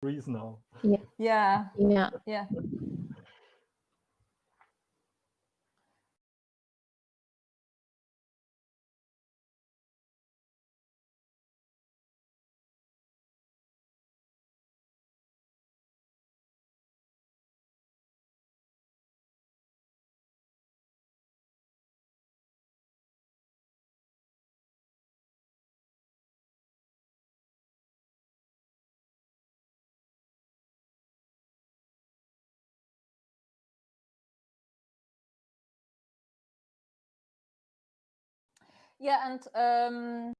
freeze now. Yeah. Yeah, and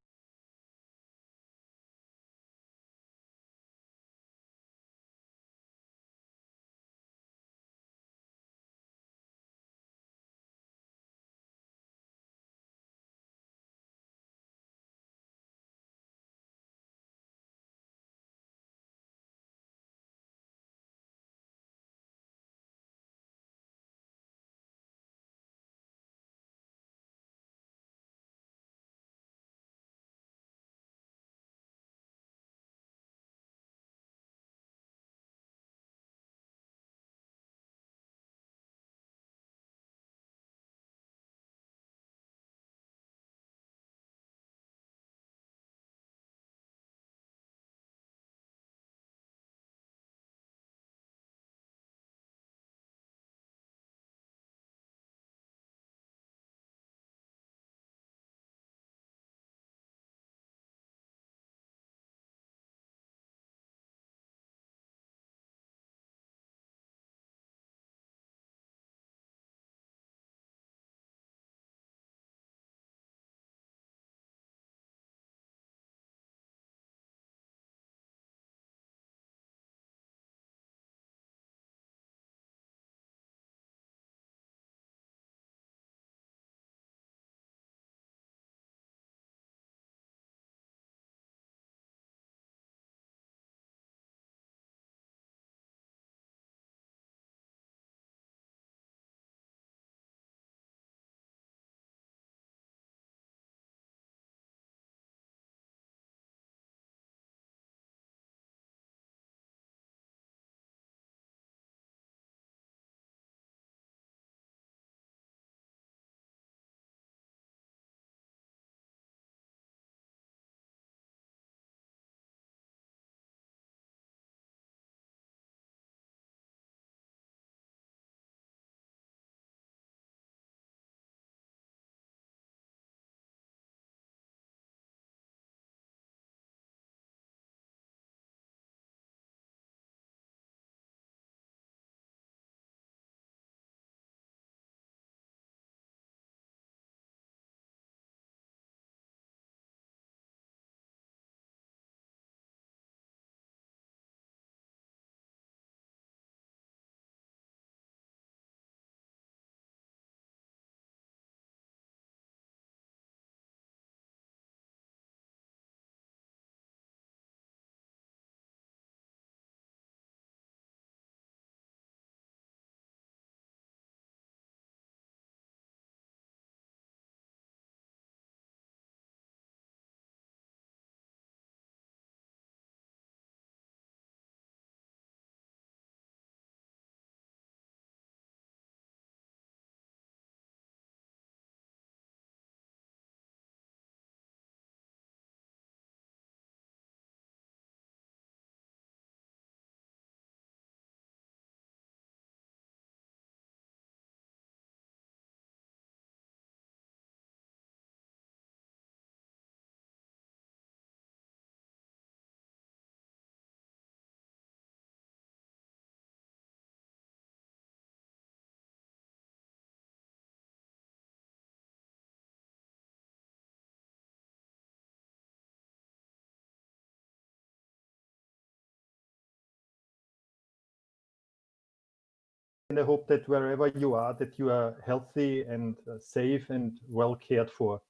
And I hope that wherever you are, that you are healthy and safe and well cared for.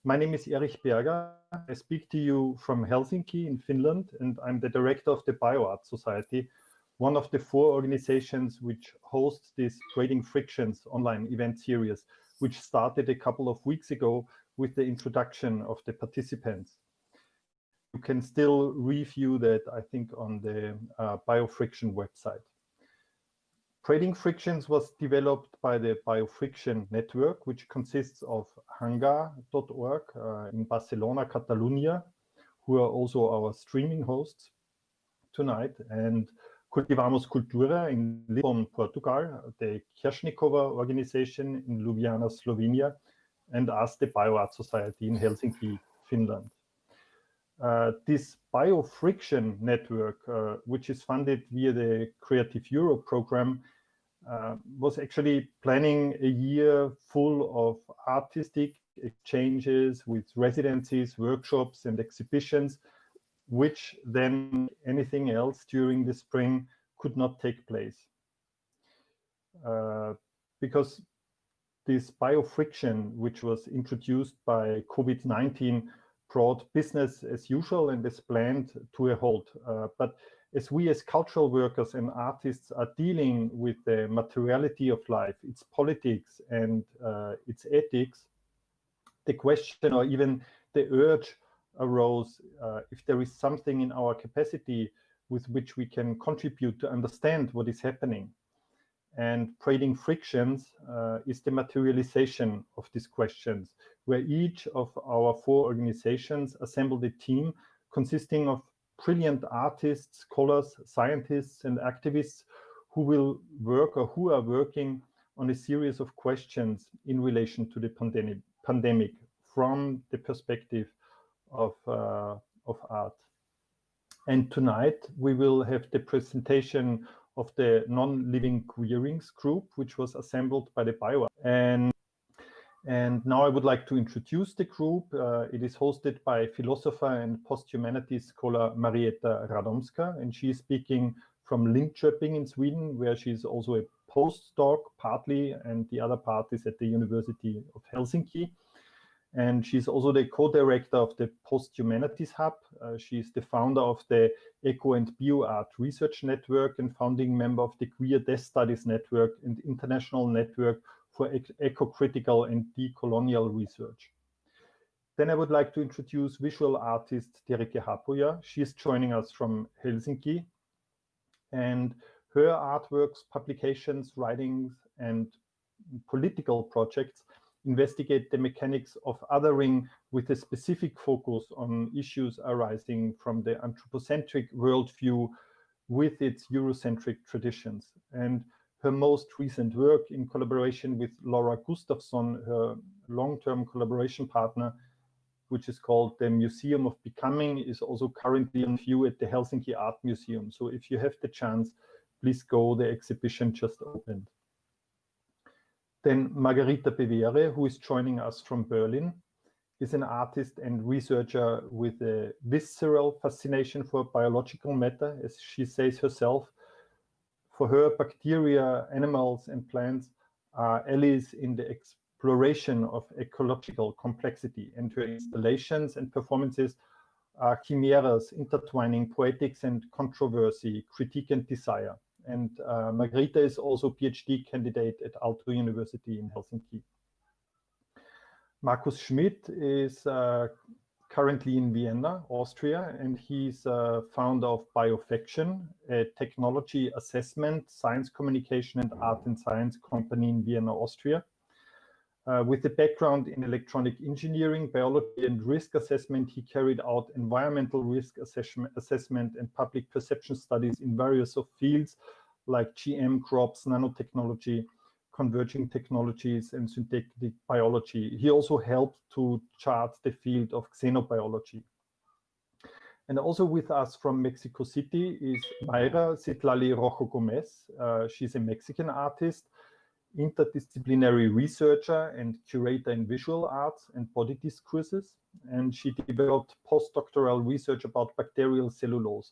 My name is Erich Berger. I speak to you from Helsinki in Finland, and I'm the director of the BioArt Society, one of the 4 organizations which host this Creating Frictions online event series, which started a couple of weeks ago with the introduction of the participants. you can still review that, I think, on the Biofriction website. Trading Frictions was developed by the Biofriction network, which consists of hanga.org in Barcelona, Catalonia, who are also our streaming hosts tonight, and Cultivamos Cultura in Lisbon, Portugal, the Kirchnikova organization in Ljubljana, Slovenia, and us, the BioArt Society in Helsinki, Finland. This Biofriction network, which is funded via the Creative Europe program, was actually planning a year full of artistic exchanges with residencies, workshops, and exhibitions, which then anything else during the spring could not take place. Because this biofriction, which was introduced by COVID-19, brought business as usual and as planned to a halt. But as we as cultural workers and artists are dealing with the materiality of life, its politics and its ethics, the question or even the urge arose if there is something in our capacity with which we can contribute to understand what is happening. And Trading Frictions is the materialization of these questions, where each of our 4 organizations assembled a team consisting of brilliant artists, scholars, scientists, and activists who will work or who are working on a series of questions in relation to the pandemic from the perspective of art. And tonight we will have the presentation of the non-living Queerings group, which was assembled by the BioArt. And now I would like to introduce the group. It is hosted by philosopher and post-humanities scholar Marietta Radomska, and she is speaking from Linköping in Sweden, where she is also a postdoc partly, and the other part is at the University of Helsinki. And she's also the co-director of the Post-Humanities Hub. She's the founder of the Eco and BioArt Research Network and founding member of the Queer Death Studies Network and International Network for Eco-Critical and Decolonial Research. Then I would like to introduce visual artist Terike Ahupuaa. She is joining us from Helsinki. And her artworks, publications, writings, and political projects investigate the mechanics of othering with a specific focus on issues arising from the anthropocentric worldview with its Eurocentric traditions. And her most recent work, in collaboration with Laura Gustafsson, her long-term collaboration partner, which is called the Museum of Becoming, is also currently on view at the Helsinki Art Museum. So if you have the chance, please go. The exhibition just opened. Then Margarita Bevere, who is joining us from Berlin, is an artist and researcher with a visceral fascination for biological matter, as she says herself. For her, bacteria, animals, and plants are allies in the exploration of ecological complexity, and her installations and performances are chimeras intertwining poetics and controversy, critique and desire. And Margarita is also a PhD candidate at Aalto University in Helsinki. Markus Schmidt is currently in Vienna, Austria, and he's founder of Biofriction, a technology assessment, science communication, and art and science company in Vienna, Austria. With a background in electronic engineering, biology, and risk assessment, he carried out environmental risk assessment and public perception studies in various fields like GM crops, nanotechnology, converging technologies, and synthetic biology. He also helped to chart the field of xenobiology. And also with us from Mexico City is Mayra Citlali Rojo Gomez. She's a Mexican artist, interdisciplinary researcher and curator in visual arts and body discourses. And she developed postdoctoral research about bacterial cellulose.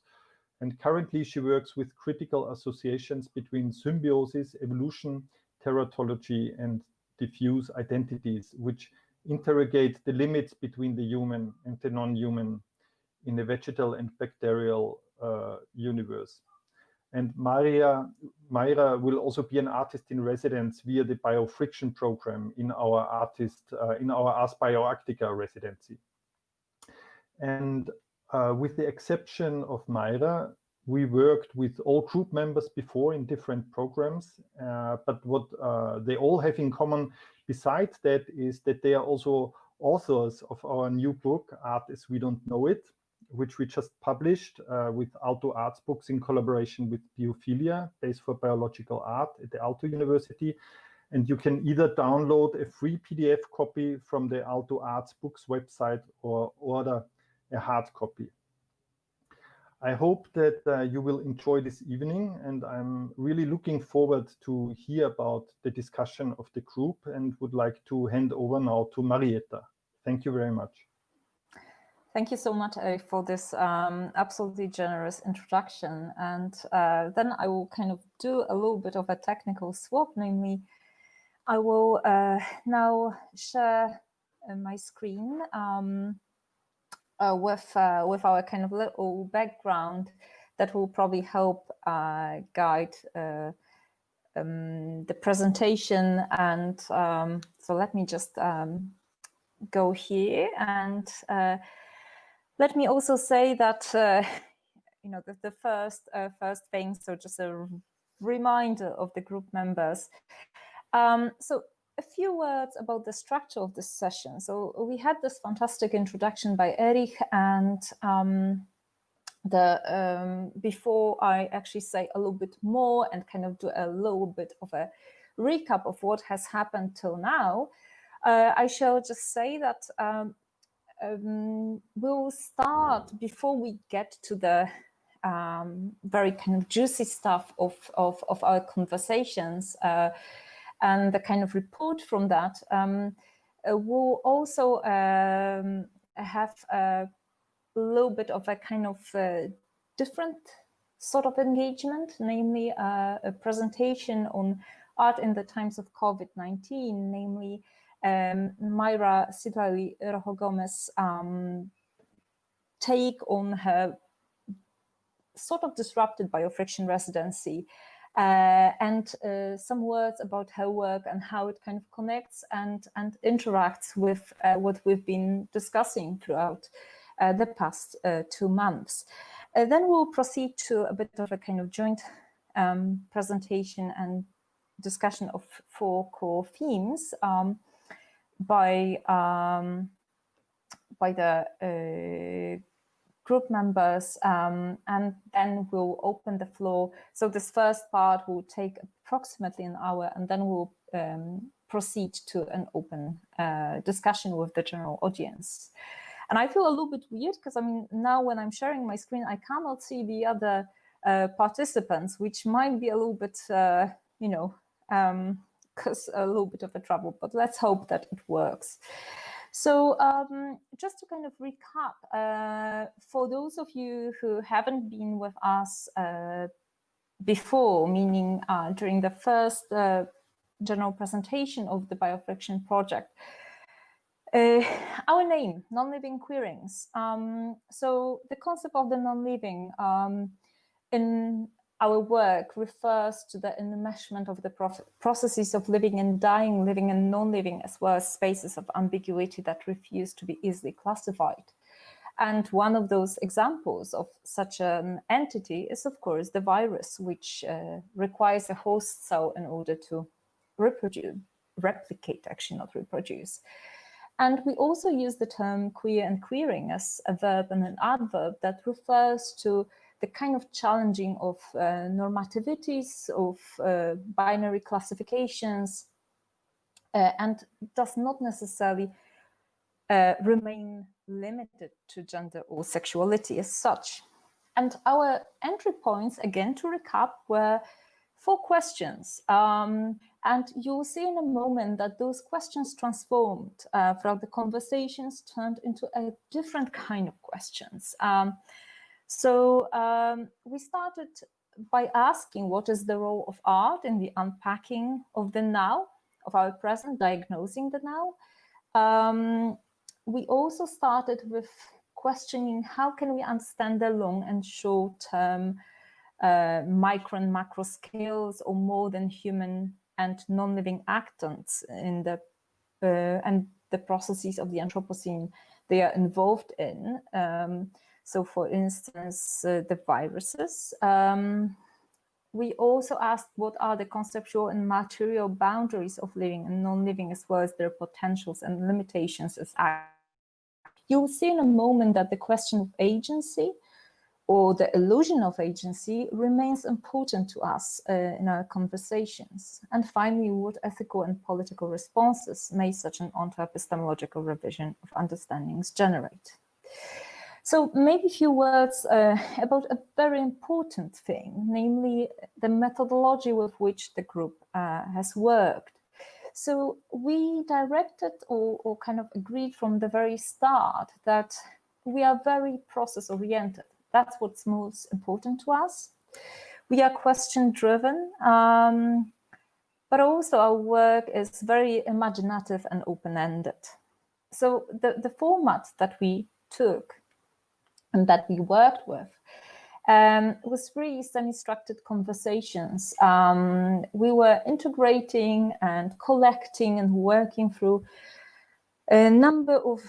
And currently she works with critical associations between symbiosis, evolution, teratology, and diffuse identities, which interrogate the limits between the human and the non-human in the vegetal and bacterial universe. And Mayra will also be an artist in residence via the Biofriction program in our Ars Bioarctica residency. And With the exception of Mayra, we worked with all group members before in different programs, but what they all have in common besides that is that they are also authors of our new book, Art as We Don't Know It, which we just published with Aalto Arts Books in collaboration with Biophilia, Base for Biological Art at the Aalto University. And you can either download a free PDF copy from the Aalto Arts Books website or order a hard copy. I hope that you will enjoy this evening, and I'm really looking forward to hear about the discussion of the group and would like to hand over now to Marietta. Thank you very much. Thank you so much, Eric, for this absolutely generous introduction. And then I will kind of do a little bit of a technical swap, namely, I will now share my screen with our kind of little background that will probably help guide the presentation. And so let me just go here, and let me also say that you know, the first thing, so just a reminder of the group members. So a few words about the structure of this session. So we had this fantastic introduction by Erich, and before I actually say a little bit more and kind of do a little bit of a recap of what has happened till now, I shall just say that we'll start, before we get to the very kind of juicy stuff of our conversations and the kind of report from that, we'll also have a little bit of a kind of different sort of engagement, namely a presentation on art in the times of COVID-19, namely Mayra Sitlali Rojo Gomez take on her sort of disrupted biofriction residency, and some words about her work and how it kind of connects and interacts with what we've been discussing throughout the past 2 months. Then we'll proceed to a bit of a kind of joint presentation and discussion of 4 core themes by the group members, and then we'll open the floor. So this first part will take approximately an hour, and then we'll proceed to an open discussion with the general audience. And I feel a little bit weird because, I mean, now when I'm sharing my screen, I cannot see the other participants, which might be a little bit, you know, cause a little bit of a trouble, but let's hope that it works. So just to kind of recap, for those of you who haven't been with us before, meaning during the first general presentation of the Biofriction project, our name, non-living queerings. So the concept of the non-living in our work refers to the enmeshment of the processes of living and dying, living and non-living, as well as spaces of ambiguity that refuse to be easily classified. And one of those examples of such an entity is, of course, the virus, which requires a host cell in order to replicate, actually not reproduce. And we also use the term queer and queering as a verb and an adverb that refers to the kind of challenging of normativities, of binary classifications, and does not necessarily remain limited to gender or sexuality as such. And our entry points, again, to recap, were 4 questions. And you'll see in a moment that those questions transformed throughout the conversations, turned into a different kind of questions. So we started by asking, what is the role of art in the unpacking of the now, of our present, diagnosing the now? We also started with questioning, how can we understand the long and short-term micro and macro scales, or more than human and non-living actants in the and the processes of the Anthropocene they are involved in. So for instance, the viruses. We also asked what are the conceptual and material boundaries of living and non-living, as well as their potentials and limitations as actors. You will see in a moment that the question of agency or the illusion of agency remains important to us in our conversations. And finally, what ethical and political responses may such an onto-epistemological revision of understandings generate? So maybe a few words about a very important thing, namely the methodology with which the group has worked. So we directed or kind of agreed from the very start that we are very process-oriented. That's what's most important to us. We are question-driven, but also our work is very imaginative and open-ended. So the format that we took and that we worked with was really semi-structured conversations. We were integrating and collecting and working through a number of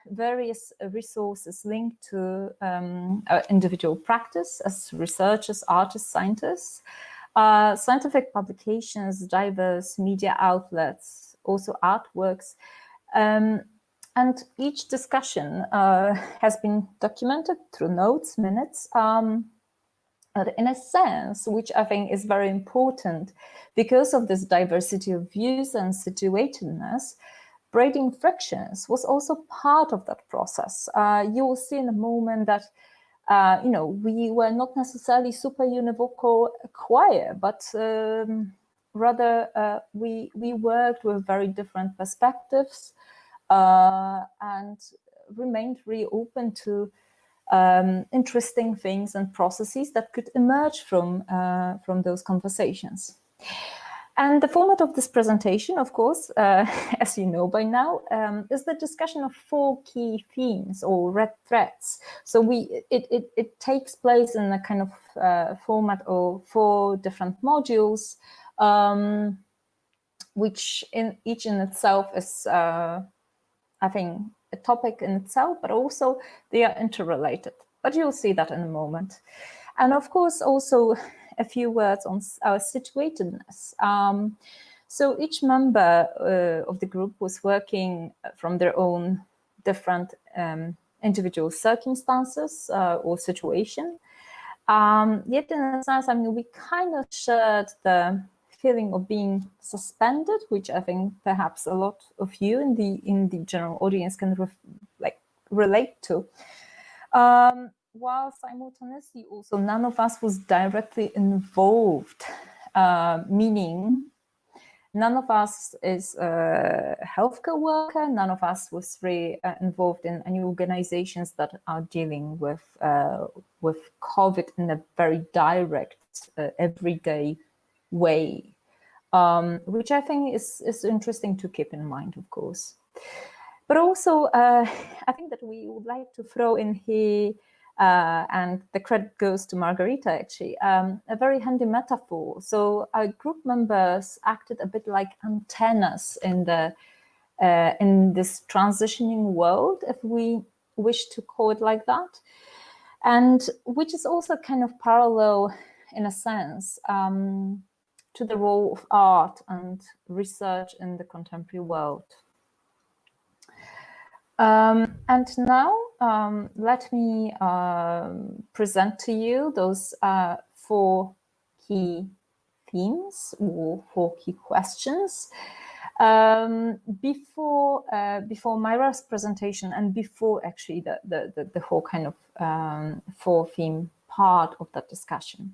various resources linked to our individual practice as researchers, artists, scientists, scientific publications, diverse media outlets, also artworks. And each discussion has been documented through notes, minutes, but in a sense, which I think is very important because of this diversity of views and situatedness, braiding frictions was also part of that process. You will see in a moment that we were not necessarily super univocal choir, but rather we worked with very different perspectives and remained really open to interesting things and processes that could emerge from those conversations. And the format of this presentation, of course, as you know by now, is the discussion of 4 key themes or red threads. So it takes place in a kind of format of 4 different modules, which each in itself is, I think, a topic in itself, but also they are interrelated. But you'll see that in a moment. And of course, also a few words on our situatedness. So each member of the group was working from their own different individual circumstances or situation. Yet in a sense, I mean, we kind of shared the feeling of being suspended, which I think perhaps a lot of you in the general audience can relate to. While simultaneously also none of us was directly involved, meaning none of us is a healthcare worker, none of us was really involved in any organizations that are dealing with COVID in a very direct, everyday way, which I think is interesting to keep in mind, of course. But also, I think that we would like to throw in here, and the credit goes to Margarita, actually, a very handy metaphor. So our group members acted a bit like antennas in this transitioning world, if we wish to call it like that, and which is also kind of parallel, in a sense, to the role of art and research in the contemporary world. And now let me present to you those 4 key themes or 4 key questions. Before Myra's presentation and before actually the whole kind of 4 theme part of that discussion.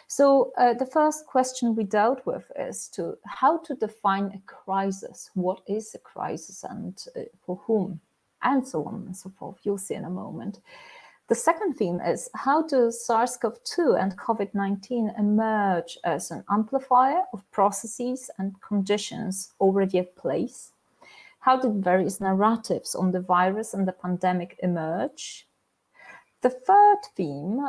So the first question we dealt with is how to define a crisis. What is a crisis and for whom? And so on and so forth. You'll see in a moment. The second theme is how do SARS-CoV-2 and COVID-19 emerge as an amplifier of processes and conditions already at place? How did various narratives on the virus and the pandemic emerge? The third theme,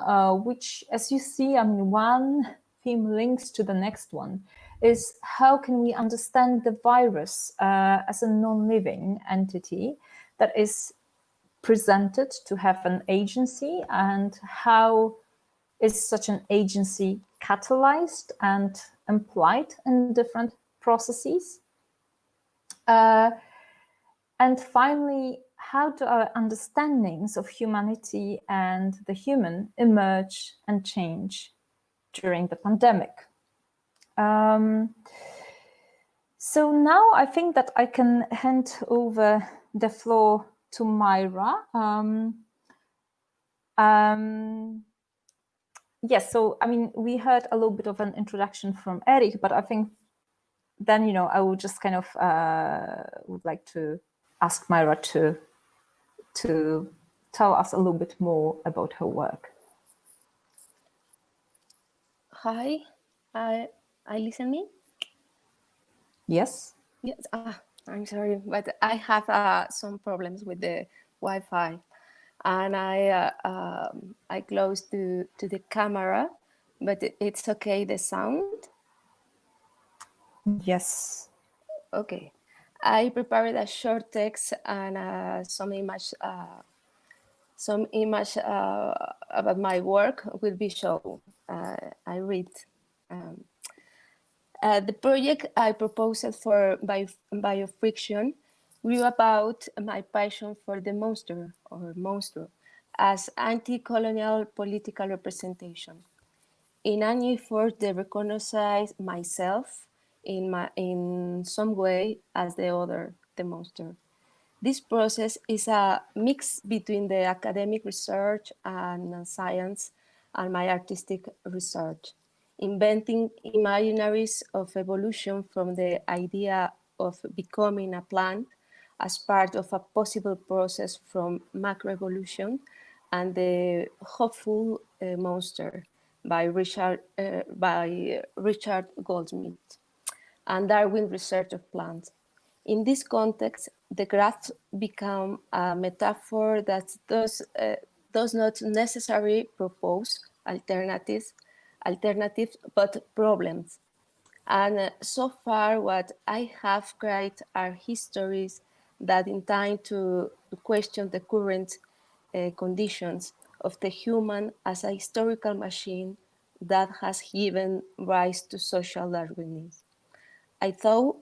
which, as you see, I mean, one theme links to the next one, is how can we understand the virus as a non-living entity that is presented to have an agency, and how is such an agency catalyzed and implied in different processes? And finally, how do our understandings of humanity and the human emerge and change during the pandemic? So now I think that I can hand over the floor to Myra. Yes, so I mean, we heard a little bit of an introduction from Eric, but I think then, you know, I will just kind of would like to ask Myra to tell us a little bit more about her work. Hi, I listen me? Yes. Yes. I'm sorry, but I have some problems with the Wi-Fi, and I close to the camera, but it's okay. The sound. Yes. Okay. I prepared a short text and some image about my work will be shown. I read. The project I proposed for Biofriction grew about my passion for the monster or monster as anti-colonial political representation. In an effort to recognize myself in some way as the other, the monster. This process is a mix between the academic research and science and my artistic research, inventing imaginaries of evolution from the idea of becoming a plant as part of a possible process from macroevolution, and the hopeful monster by Richard Goldsmith and Darwin Research of Plants. In this context, the graph become a metaphor that does not necessarily propose alternatives, but problems. And so far, what I have created are histories that intend to question the current conditions of the human as a historical machine that has given rise to social Darwinism. I thought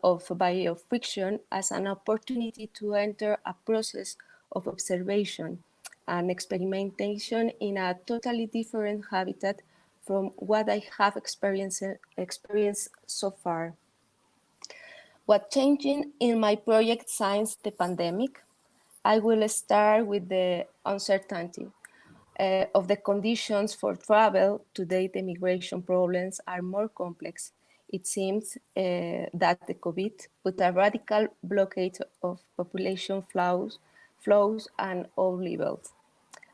of biofriction as an opportunity to enter a process of observation and experimentation in a totally different habitat from what I have experienced so far. What changing in my project since the pandemic? I will start with the uncertainty of the conditions for travel. Today, the migration problems are more complex. It seems that the COVID put a radical blockade of population flows and all levels.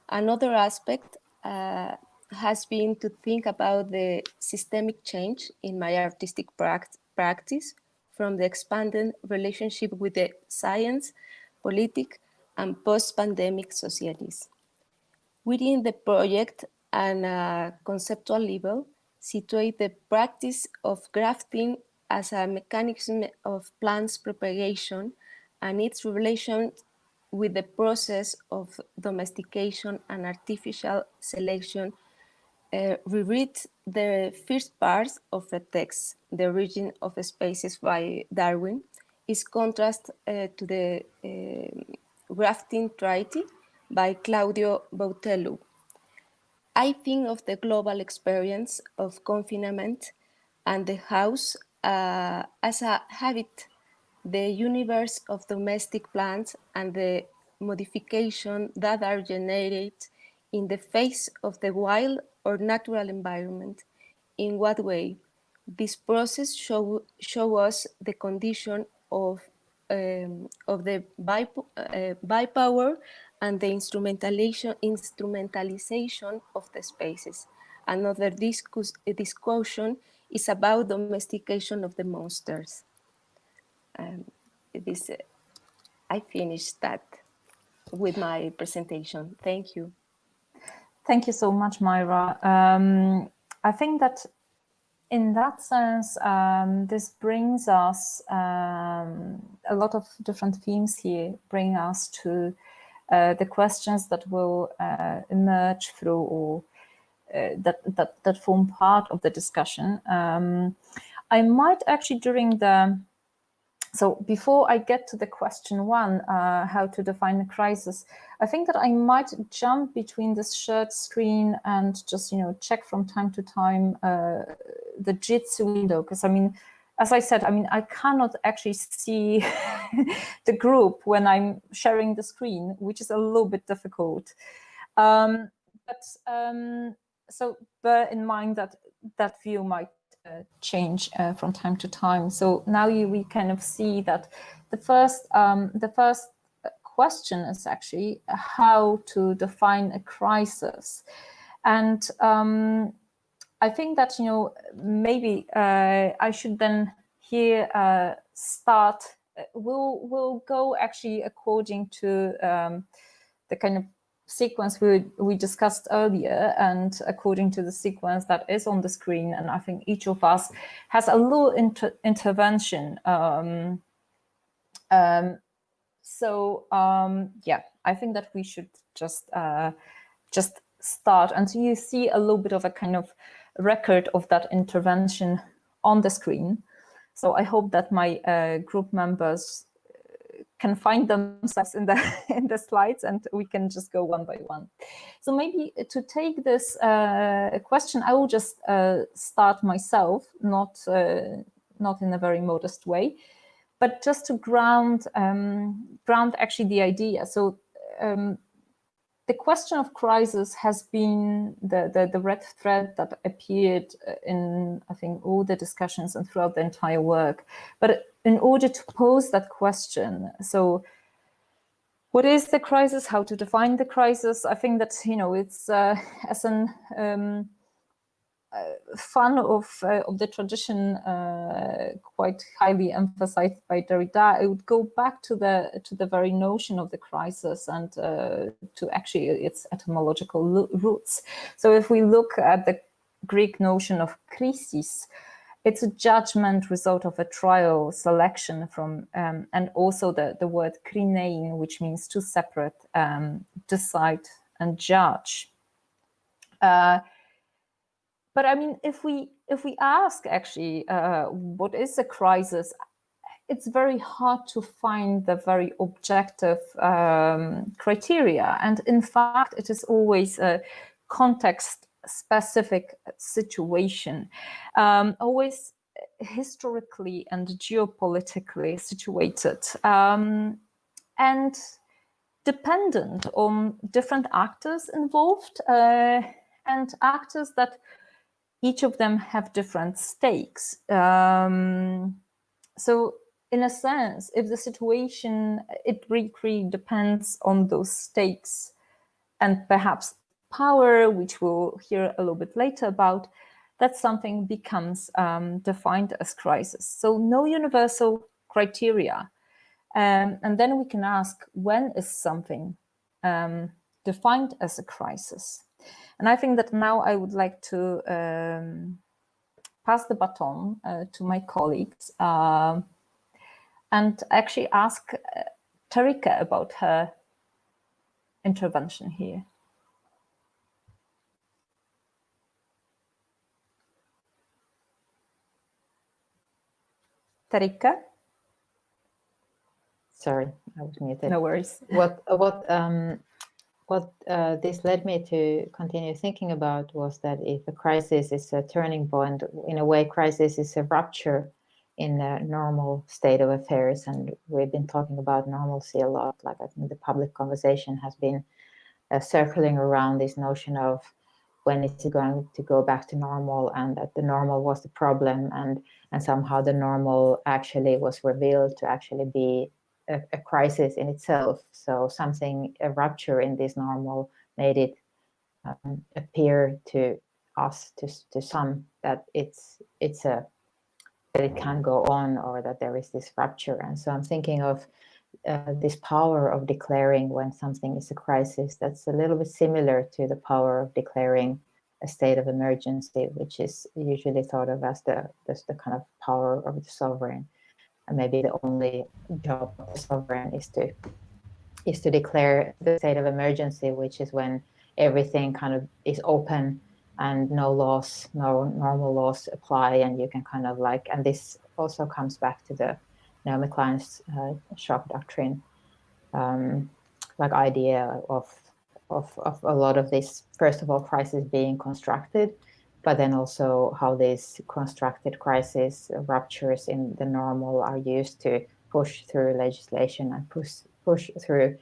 Another aspect has been to think about the systemic change in my artistic practice from the expanded relationship with the science, politics, and post-pandemic societies. Within the project and conceptual level, situate the practice of grafting as a mechanism of plants propagation and its relation with the process of domestication and artificial selection. Reread the first part of the text, The Origin of Species by Darwin, is contrast to the grafting treaty by Claudio Botelho. I think of the global experience of confinement and the house as a habit, the universe of domestic plants and the modification that are generated in the face of the wild or natural environment. In what way? This process show us the condition of the bypower and the instrumentalization of the spaces. Another discussion is about domestication of the monsters. I finished that with my presentation. Thank you. Thank you so much, Myra. I think that in that sense, this brings us a lot of different themes here, bring us to the questions that will emerge through or that form part of the discussion. I might actually so before I get to the question one, how to define a crisis, I think that I might jump between this shared screen and just, check from time to time the Jitsi window, because I mean, as I said, I cannot actually see the group when I'm sharing the screen, which is a little bit difficult. So bear in mind that that view might change from time to time. So now we kind of see that the first question is actually how to define a crisis. And I think that, maybe I should then here start, we'll go actually according to the kind of sequence we discussed earlier, and according to the sequence that is on the screen. And I think each of us has a little intervention. Yeah, I think that we should just start, and so you see a little bit of a kind of record of that intervention on the screen. So I hope that my group members can find themselves in the slides, and we can just go one by one. So maybe to take this question, I will just start myself, not in a very modest way, but just to ground actually the idea. So the question of crisis has been the red thread that appeared in, I think, all the discussions and throughout the entire work. But in order to pose that question, so what is the crisis? How to define the crisis? I think that, it's as an fun of the tradition, quite highly emphasized by Derrida. I would go back to the very notion of the crisis and to actually its etymological roots. So if we look at the Greek notion of krisis, it's a judgment result of a trial, selection from, and also the word krinein, which means to separate, decide, and judge. But I mean, if we ask actually, what is a crisis, it's very hard to find the very objective criteria. And in fact, it is always a context-specific situation, always historically and geopolitically situated, and dependent on different actors involved, and actors that each of them have different stakes. So in a sense, if the situation, it really depends on those stakes and perhaps power, which we'll hear a little bit later about, that something becomes defined as crisis. So no universal criteria. And then we can ask, when is something defined as a crisis? And I think that now I would like to pass the baton to my colleagues and actually ask Tarika about her intervention here. Tarika? Sorry, I was muted. No worries. What this led me to continue thinking about was that if a crisis is a turning point, in a way, crisis is a rupture in the normal state of affairs. And we've been talking about normalcy a lot. Like, I think the public conversation has been circling around this notion of when it's going to go back to normal, and that the normal was the problem, and somehow the normal actually was revealed to actually be a crisis in itself. So something, a rupture in this normal, made it appear to us, to some, that that it can go on, or that there is this rupture. And so I'm thinking of this power of declaring when something is a crisis. That's a little bit similar to the power of declaring a state of emergency, which is usually thought of as the kind of power of the sovereign. And maybe the only job of the sovereign is to is to declare the state of emergency, which is when everything kind of is open and no laws, no normal laws apply, and you can kind of like, and this also comes back to the Naomi Klein's shock doctrine, like idea of a lot of this, first of all, crisis being constructed, but then also how these constructed crisis ruptures in the normal are used to push through legislation and push through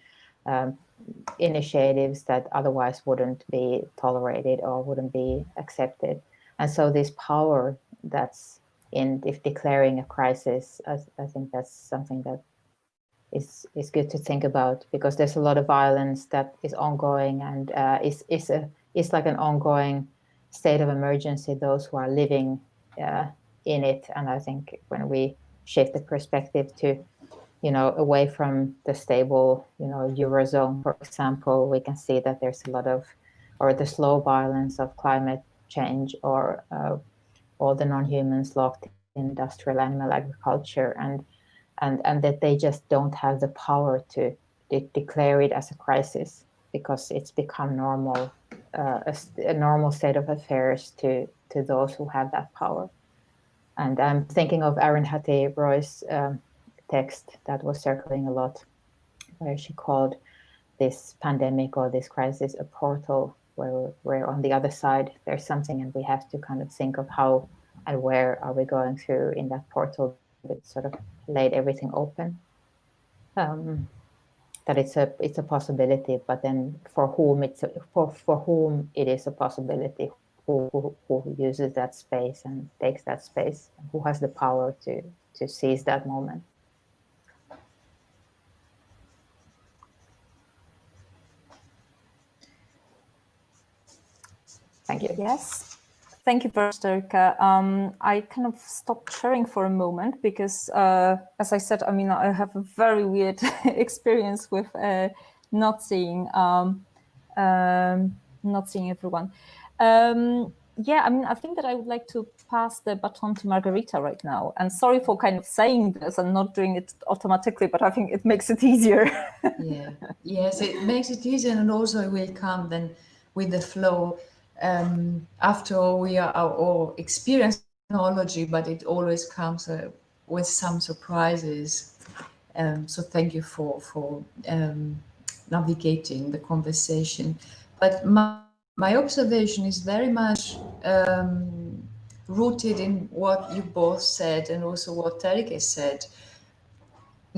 initiatives that otherwise wouldn't be tolerated or wouldn't be accepted. And so this power that's in if declaring a crisis, I think that's something that is good to think about, because there's a lot of violence that is ongoing and is like an ongoing state of emergency, those who are living in it. And I think when we shift the perspective to, you know, away from the stable, you know, Eurozone, for example, we can see that there's a lot of, or the slow violence of climate change, or all the non-humans locked in industrial animal agriculture, and that they just don't have the power to declare it as a crisis, because it's become normal, a normal state of affairs to those who have that power. And I'm thinking of Arundhati Roy's text that was circling a lot, where she called this pandemic or this crisis a portal, where on the other side there's something, and we have to kind of think of how and where are we going through in that portal that sort of laid everything open. That it's a possibility, but then for whom for whom it is a possibility, who uses that space and takes that space, who has the power to seize that moment. Thank you. Yes. Thank you, Erika. I kind of stopped sharing for a moment because, as I said, I mean, I have a very weird experience with not seeing everyone. Yeah, I mean, I think that I would like to pass the baton to Margarita right now. And sorry for kind of saying this and not doing it automatically, but I think it makes it easier. Yeah, yes, it makes it easier, and also it will come then with the flow. After all, we are all experienced technology, but it always comes with some surprises. So thank you for navigating the conversation. But my observation is very much rooted in what you both said, and also what Terike said.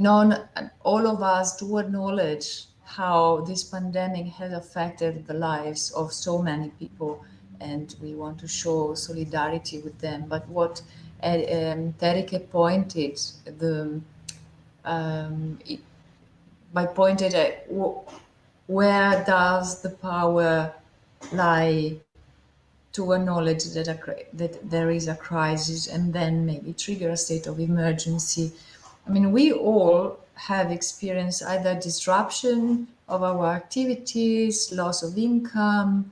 All of us do acknowledge how this pandemic has affected the lives of so many people, and we want to show solidarity with them. But what Terike pointed, by pointed at where does the power lie to acknowledge that there is a crisis and then maybe trigger a state of emergency. I mean, we all have experienced either disruption of our activities, loss of income,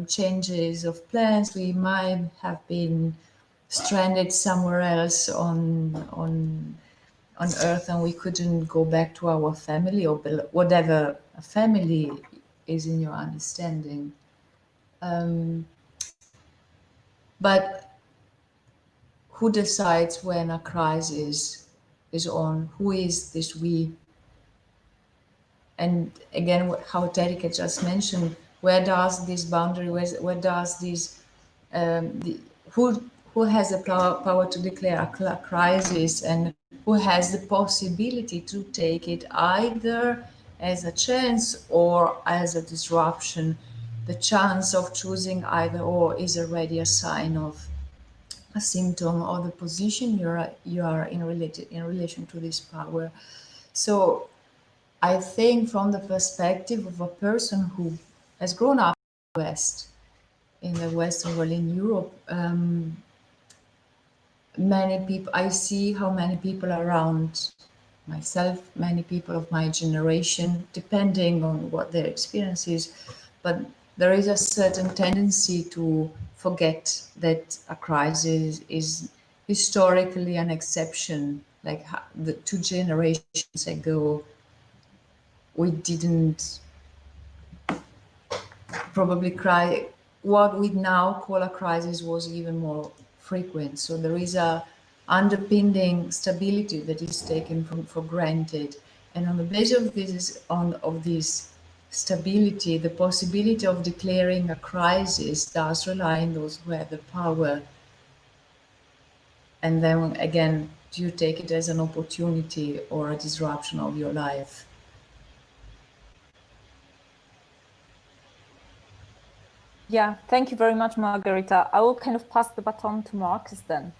changes of plans. We might have been stranded somewhere else on Earth, and we couldn't go back to our family, or whatever a family is in your understanding. But who decides when a crisis is on? Who is this we? And again, how Terike just mentioned, where does this boundary, where does this, who has the power to declare a crisis, and who has the possibility to take it either as a chance or as a disruption? The chance of choosing either or is already a sign of a symptom of the position you are in relation to this power. So I think from the perspective of a person who has grown up in the West, in the Western world, in Europe, many people, I see how many people around myself, many people of my generation, depending on what their experience is, but there is a certain tendency to forget that a crisis is historically an exception, like the 2 generations ago. we didn't probably cry. What we now call a crisis was even more frequent. So there is a underpinning stability that is taken for granted, and on the basis of this stability, the possibility of declaring a crisis does rely on those who have the power. And then again, do you take it as an opportunity or a disruption of your life? Yeah, thank you very much, Margarita. I will kind of pass the baton to Marcus then.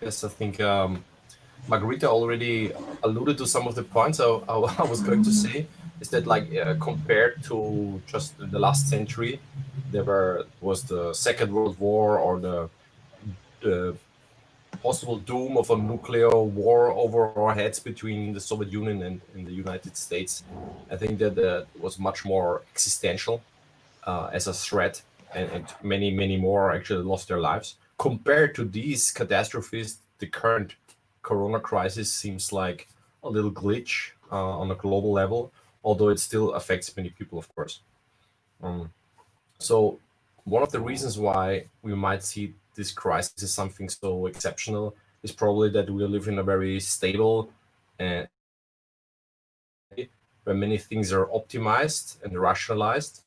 Yes, I think Margarita already alluded to some of the points I was going to say. Is that like compared to just the last century, was the Second World War or the possible doom of a nuclear war over our heads between the Soviet Union and the United States. I think that was much more existential as a threat, and many more actually lost their lives. Compared to these catastrophes, the current corona crisis seems like a little glitch on a global level, although it still affects many people, of course. So one of the reasons why we might see this crisis as something so exceptional is probably that we live in a very stable and where many things are optimized and rationalized.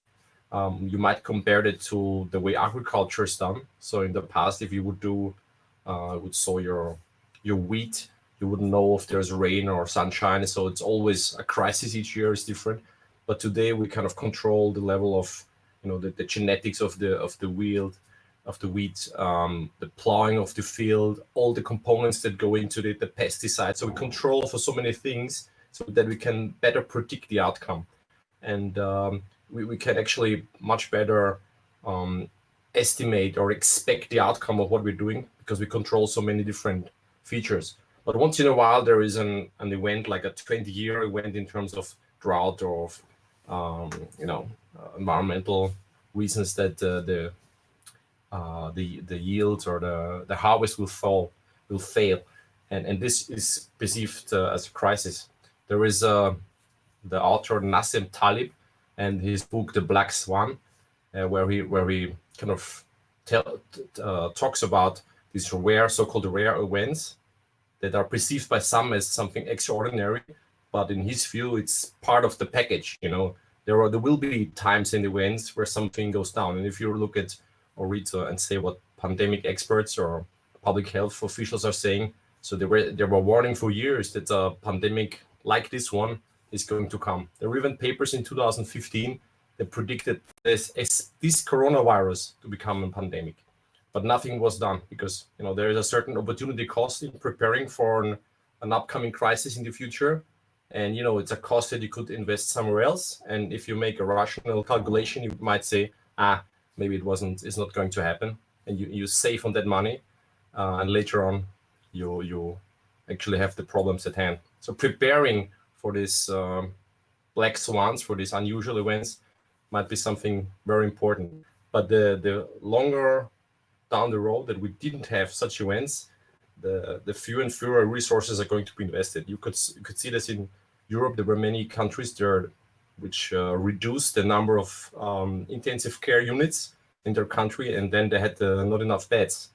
You might compare it to the way agriculture is done. So in the past, if you would sow your wheat, you wouldn't know if there's rain or sunshine. So it's always a crisis. Each year is different. But today we kind of control the level of, the genetics of the wheat, the plowing of the field, all the components that go into it, the pesticides. So we control for so many things so that we can better predict the outcome. And we can actually much better estimate or expect the outcome of what we're doing because we control so many different features. But once in a while, there is an event like a 20-year event in terms of drought or environmental reasons that the yields or the harvest will fail, and this is perceived as a crisis. There is the author Nassim Taleb and his book The Black Swan, where he kind of talks about these so-called rare events that are perceived by some as something extraordinary, but in his view, it's part of the package. There will be times and events where something goes down, and if you look at or read and say what pandemic experts or public health officials are saying, so they were warning for years that a pandemic like this one is going to come. There were even papers in 2015 that predicted this coronavirus to become a pandemic, but nothing was done because there is a certain opportunity cost in preparing for an upcoming crisis in the future, and it's a cost that you could invest somewhere else. And if you make a rational calculation, you might say, maybe it's not going to happen, and you save on that money, and later on you actually have the problems at hand. So preparing for these black swans, for these unusual events, might be something very important. But the longer down the road that we didn't have such events, the fewer and fewer resources are going to be invested. You could see this in Europe. There were many countries there which reduced the number of intensive care units in their country, and then they had not enough beds,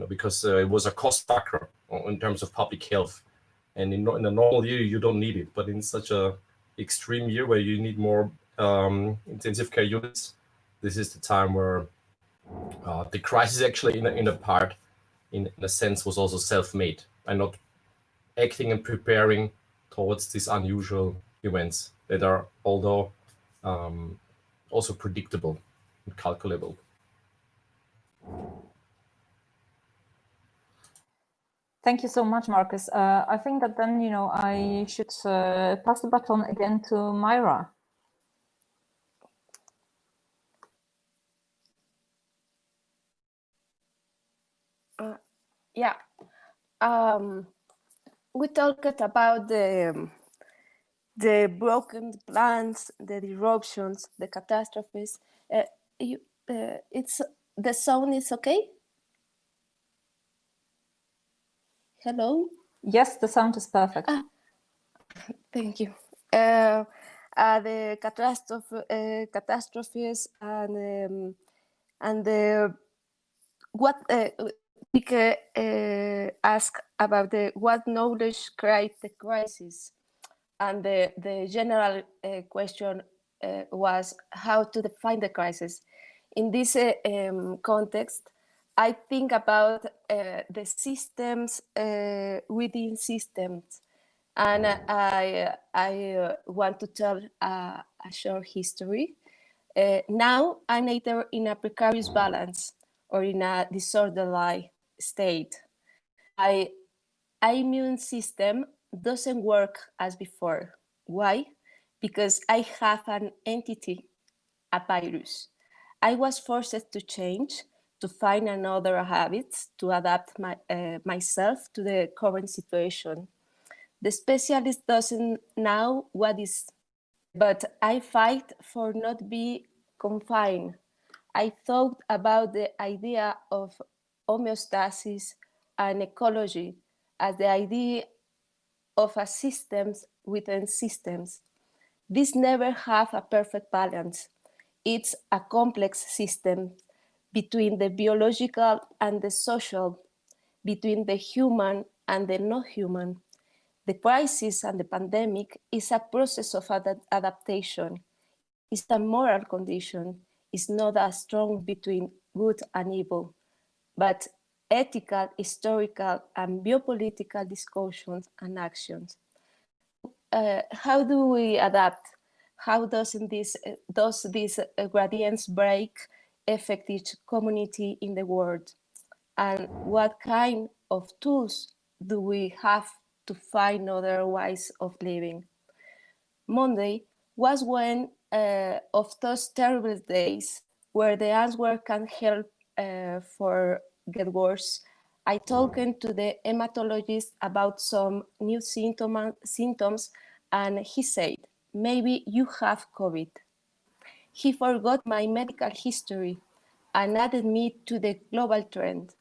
because it was a cost factor in terms of public health. And in a normal year, you don't need it, but in such a extreme year where you need more intensive care units, this is the time where the crisis actually, in a sense, was also self-made by not acting and preparing towards these unusual events that are, although also predictable and calculable. Thank you so much, Marcus. I think that then, I should pass the baton again to Myra. Yeah. We talked about the broken plans, the disruptions, the catastrophes. It's the sound is okay? Hello? Yes, the sound is perfect. Thank you. The catastrophes and the what we can ask about the what knowledge creates the crisis, and the general question was how to define the crisis. In this context, I think about the systems within systems, and I want to tell a short history. Now I'm either in a precarious balance or in a disorderly state. My immune system doesn't work as before. Why? Because I have an entity, a virus. I was forced to change, to find another habits, to adapt myself to the current situation. The specialist doesn't know what is, but I fight for not be confined. I thought about the idea of homeostasis and ecology as the idea of a systems within systems. These never have a perfect balance. It's a complex system between the biological and the social, between the human and the not human. The crisis and the pandemic is a process of adaptation. It's a moral condition. It's not a strong between good and evil, but ethical, historical, and biopolitical discussions and actions. How do we adapt? How does these gradients break affect each community in the world? And what kind of tools do we have to find other ways of living? Monday was one of those terrible days where the answer can help for get worse. I talked to the hematologist about some new symptoms, and he said, maybe you have COVID. He forgot my medical history and added me to the global trend.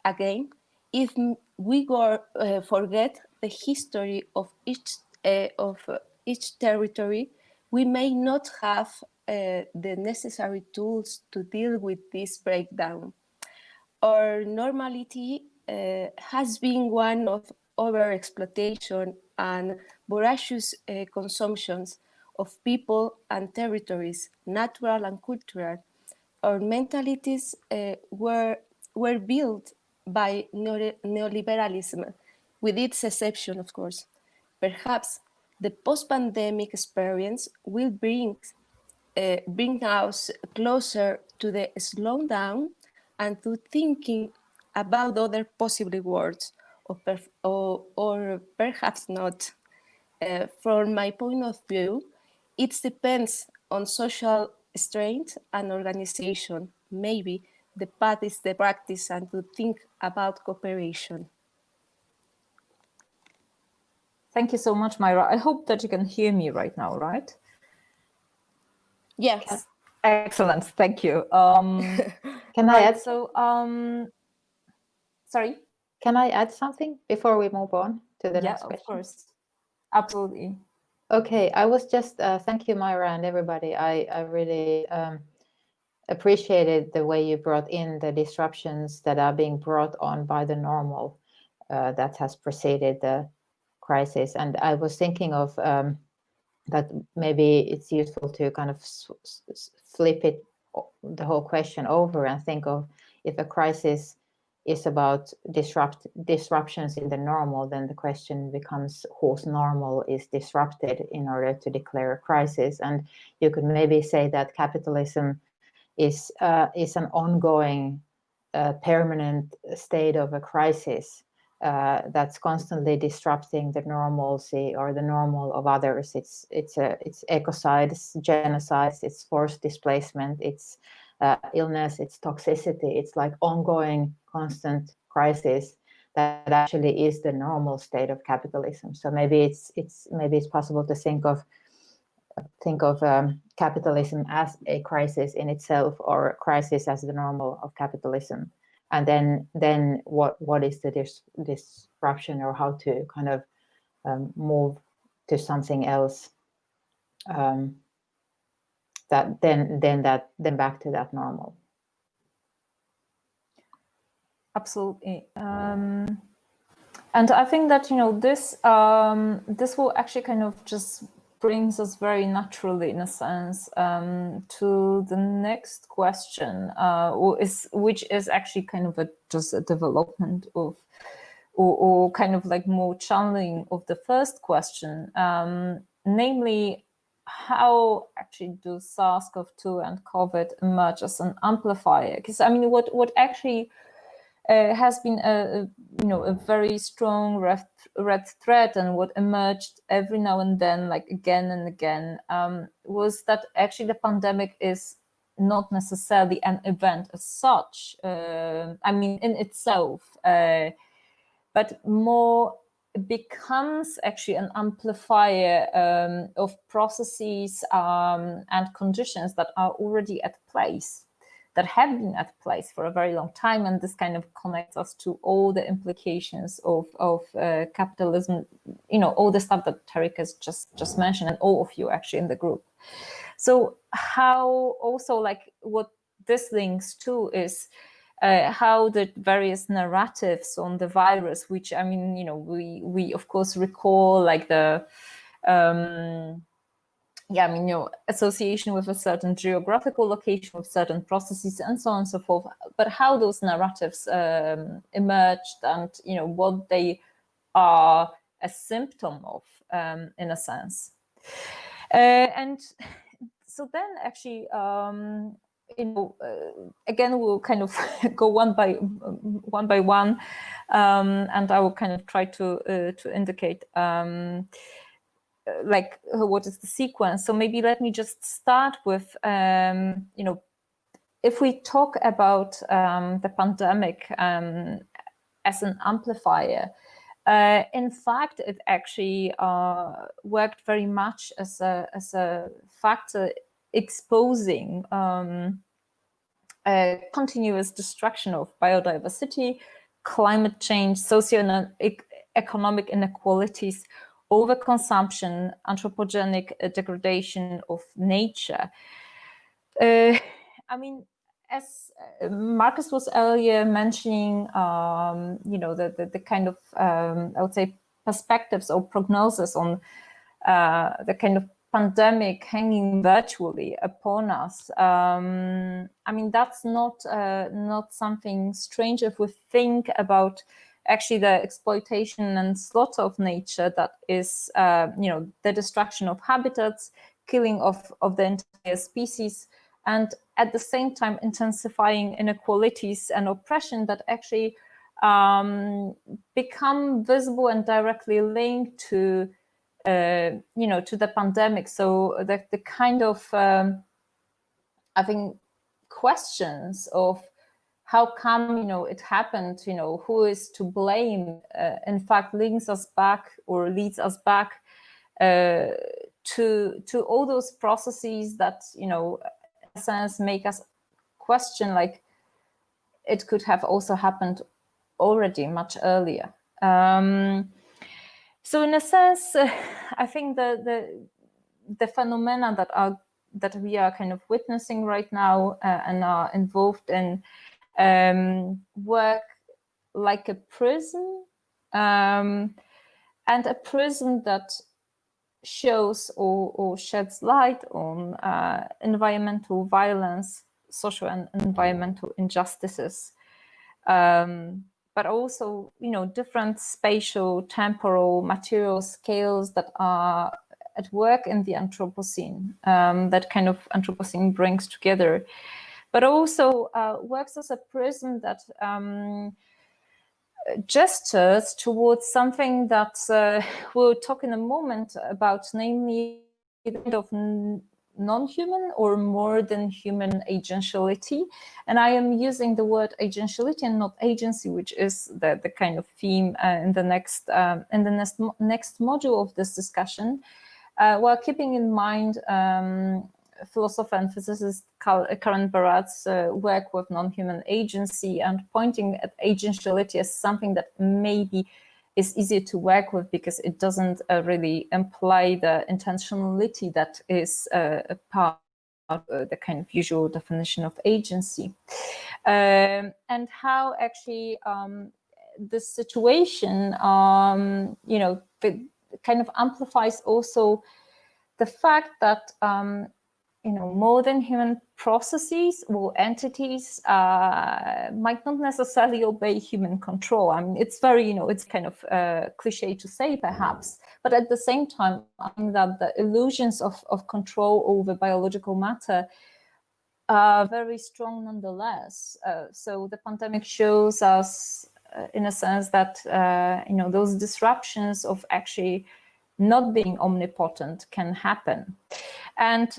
Again, if we forget the history of each territory, we may not have the necessary tools to deal with this breakdown. Our normality has been one of overexploitation and voracious consumptions of people and territories, natural and cultural. Our mentalities were built by neoliberalism, with its exception, of course. Perhaps the post-pandemic experience will bring us closer to the slowdown and to thinking about other possible worlds, or perhaps not. From my point of view, it depends on social strength and organization. Maybe the path is the practice and to think about cooperation. Thank you so much, Myra. I hope that you can hear me right now, right? Yes. Excellent. Thank you. Can I add? So, sorry. Can I add something before we move on to the next question? Of course. Absolutely. Okay, I was just, thank you, Myra, and everybody. I really appreciated the way you brought in the disruptions that are being brought on by the normal that has preceded the crisis. And I was thinking of that maybe it's useful to kind of flip it, the whole question over, and think of if a crisis is about disruptions in the normal, then the question becomes whose normal is disrupted in order to declare a crisis. And you could maybe say that capitalism is an ongoing, permanent state of a crisis that's constantly disrupting the normalcy or the normal of others. It's ecocide, it's genocide, it's forced displacement, it's illness, it's toxicity. It's like ongoing, constant crisis that actually is the normal state of capitalism. So maybe it's possible to think of capitalism as a crisis in itself, or a crisis as the normal of capitalism. and then what is the disruption, or how to kind of move to something else, that then back to that normal. Absolutely. And I think that, this will actually kind of just brings us very naturally, in a sense, to the next question, which is actually kind of just a development of, or kind of like more channeling of the first question, namely, how actually do SARS-CoV-2 and COVID emerge as an amplifier? Because I mean, what actually has been a very strong red thread, and what emerged every now and then, like again and again, was that actually the pandemic is not necessarily an event as such, I mean in itself, but more becomes actually an amplifier of processes and conditions that are already at place, that have been at place for a very long time. And this kind of connects us to all the implications of capitalism, all the stuff that Tarek has just mentioned, and all of you actually in the group. So how also, like, what this links to is how the various narratives on the virus, which I mean, we of course recall, like the association with a certain geographical location, with certain processes, and so on and so forth. But how those narratives emerged, and what they are a symptom of, in a sense. And so then, actually, again, we'll kind of go one by one, and I will kind of try to indicate. Like, what is the sequence? So maybe let me just start with, if we talk about the pandemic as an amplifier, in fact, it actually worked very much as a factor exposing continuous destruction of biodiversity, climate change, socio-economic inequalities, overconsumption, anthropogenic degradation of nature. I mean, as Marcus was earlier mentioning, the kind of, I would say, perspectives or prognosis on the kind of pandemic hanging virtually upon us. I mean, that's not something strange if we think about actually the exploitation and slaughter of nature, that is, the destruction of habitats, killing of the entire species, and at the same time intensifying inequalities and oppression that actually become visible and directly linked to, to the pandemic. So the kind of, I think, questions of how come, it happened, who is to blame, in fact, leads us back to all those processes that, in a sense, make us question, like, it could have also happened already much earlier. So in a sense, I think the phenomena that we are kind of witnessing right now and are involved in work like a prism, and a prism that shows or sheds light on environmental violence, social and environmental injustices, but also, different spatial, temporal, material scales that are at work in the Anthropocene, that kind of Anthropocene brings together, but also works as a prism that gestures towards something that we'll talk in a moment about, namely the kind of non-human or more than human agentiality. And I am using the word agentiality and not agency, which is the kind of theme in the next module of this discussion, while keeping in mind philosopher and physicist Karen Barat's work with non-human agency, and pointing at agentiality as something that maybe is easier to work with because it doesn't really imply the intentionality that is a part of the kind of usual definition of agency. And how actually this situation, kind of amplifies also the fact that more than human processes or entities might not necessarily obey human control. I mean, it's very, it's kind of cliche to say perhaps, but at the same time, I think that the illusions of control over biological matter are very strong nonetheless. So the pandemic shows us, in a sense, that those disruptions of actually not being omnipotent can happen. And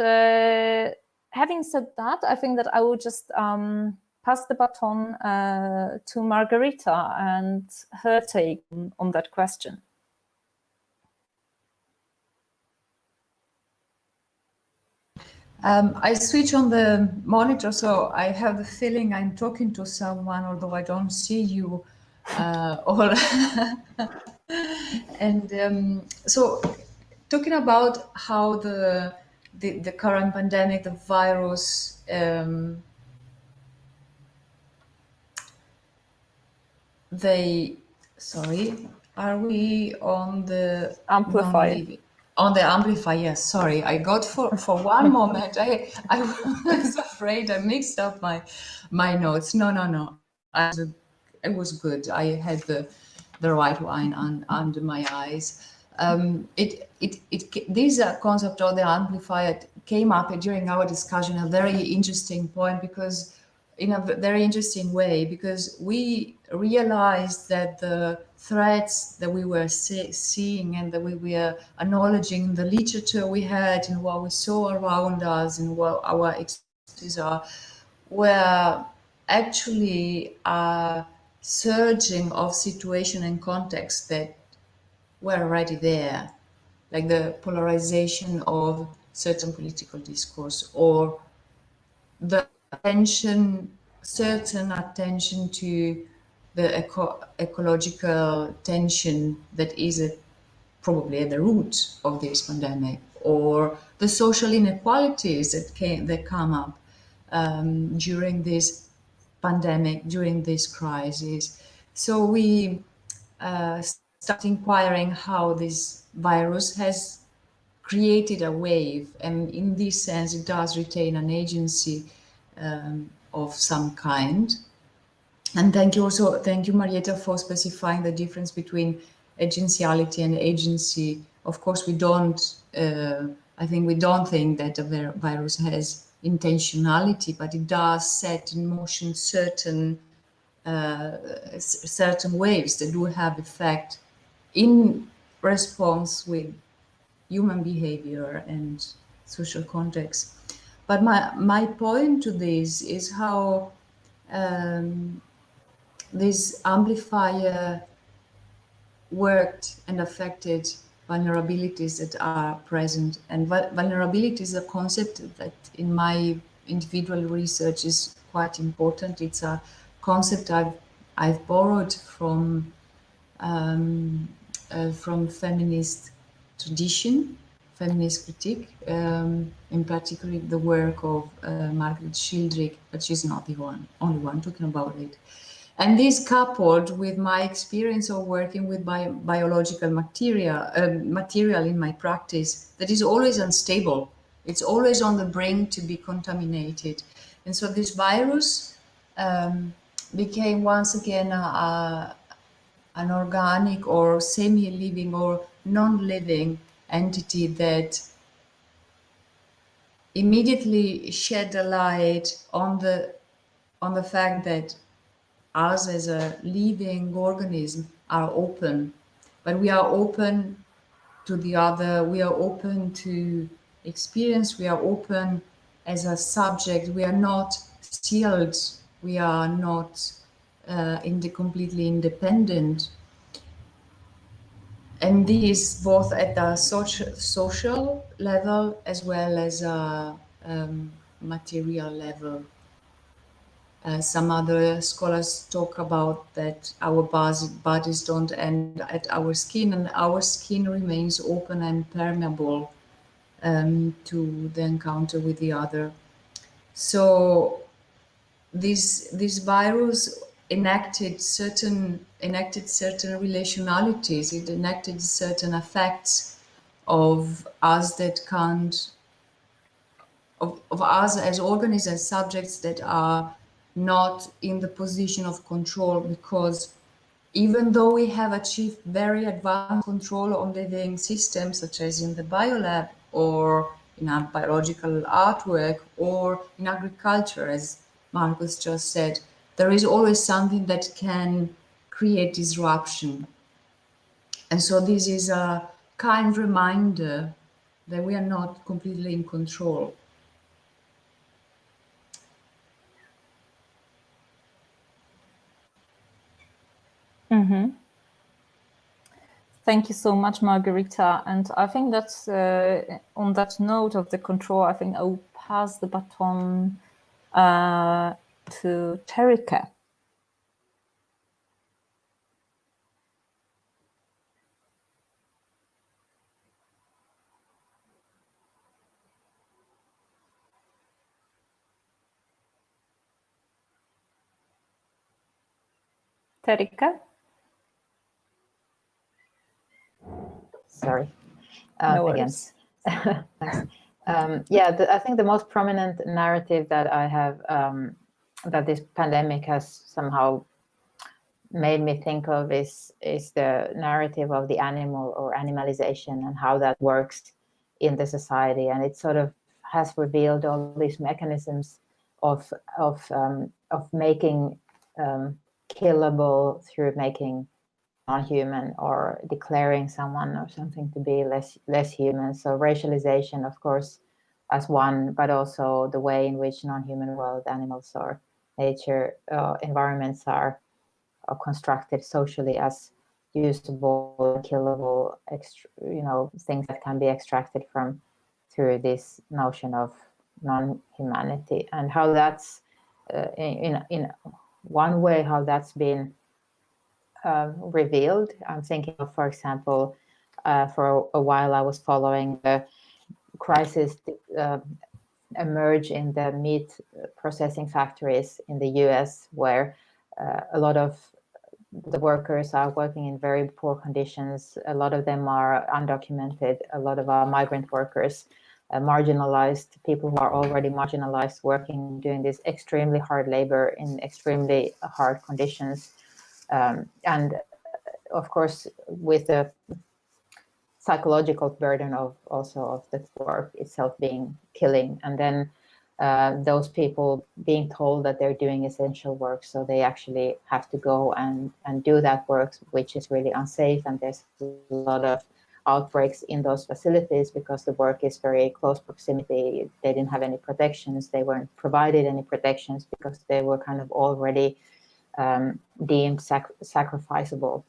having said that, I think that I will just pass the baton to Margarita and her take on that question. I switch on the monitor, so I have the feeling I'm talking to someone, although I don't see you all. And so talking about how the current pandemic, the virus, are we on the amplifier? On the amplifier, yes. Sorry, I got for one moment. I was afraid I mixed up my notes. No. It was good. I had the right wine under my eyes. This concept of the amplifier came up during our discussion, a very interesting point, because in a very interesting way, because we realized that the threats that we were seeing and that we were acknowledging in the literature we had and what we saw around us and what our experiences are, were actually a surging of situation and context that were already there, like the polarization of certain political discourse, or the certain attention to the ecological tension that is probably at the root of this pandemic, or the social inequalities that come up during this pandemic, during this crisis. So we start inquiring how this virus has created a wave, and in this sense it does retain an agency of some kind. And thank you, Marietta, for specifying the difference between agentiality and agency. Of course, we don't think that the virus has intentionality, but it does set in motion certain waves that do have effect in response with human behavior and social context. But my point to this is how this amplifier worked and affected vulnerabilities that are present. And vulnerability is a concept that in my individual research is quite important. It's a concept I've borrowed from feminist tradition, feminist critique, in particular the work of Margaret Shildrick, but she's not the only one talking about it. And this coupled with my experience of working with biological material in my practice that is always unstable. It's always on the brink to be contaminated. And so this virus became once again an organic or semi-living or non-living entity that immediately shed a light on the fact that us as a living organism are open, but we are open to the other, we are open to experience, we are open as a subject, we are not sealed, we are not completely independent. And this both at the social level as well as material level. Some other scholars talk about that our bodies don't end at our skin, and our skin remains open and permeable to the encounter with the other. So this virus enacted certain relationalities. It enacted certain effects of us that can't, of us as organisms, as subjects that are not in the position of control, because even though we have achieved very advanced control on living systems, such as in the biolab or in our biological artwork or in agriculture, as Marcus just said, there is always something that can create disruption. And so this is a kind reminder that we are not completely in control. Mm-hmm. Thank you so much, Margherita. And I think that's on that note of the control, I think I will pass the baton to Terika. Terika? Sorry. No again. worries. Thanks. I think the most prominent narrative that I have, that this pandemic has somehow made me think of is the narrative of the animal or animalization and how that works in the society. And it sort of has revealed all these mechanisms of making killable through making non-human or declaring someone or something to be less human. So racialization, of course, as one, but also the way in which non-human world animals or nature environments are constructed socially as usable, killable, things that can be extracted from through this notion of non-humanity, and how that's in one way how that's been revealed. I'm thinking of, for example, for a while I was following the crisis emerge in the meat processing factories in the US, where a lot of the workers are working in very poor conditions. A lot of them are undocumented. A lot of our migrant workers, marginalized people who are already marginalized, working, doing this extremely hard labor in extremely hard conditions. And of course, with the psychological burden of the work itself being killing, and then those people being told that they're doing essential work, so they actually have to go and do that work, which is really unsafe. And there's a lot of outbreaks in those facilities because the work is very close proximity. They didn't have any protections. They weren't provided any protections because they were kind of already deemed sacrificable.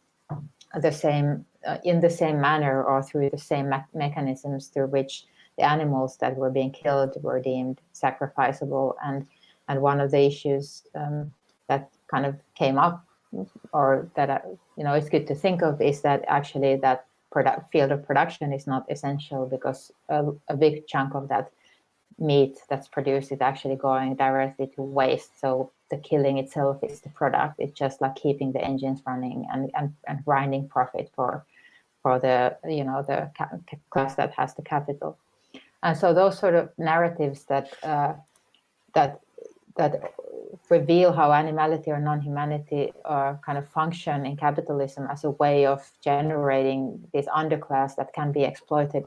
In the same manner, or through the same mechanisms through which the animals that were being killed were deemed sacrificable. And one of the issues that kind of came up, or that it's good to think of, is that actually that field of production is not essential, because a big chunk of that meat that's produced is actually going directly to waste. So the killing itself is the product. It's just like keeping the engines running and grinding profit for the the class that has the capital. And so those sort of narratives that reveal how animality or non-humanity kind of function in capitalism as a way of generating this underclass that can be exploited.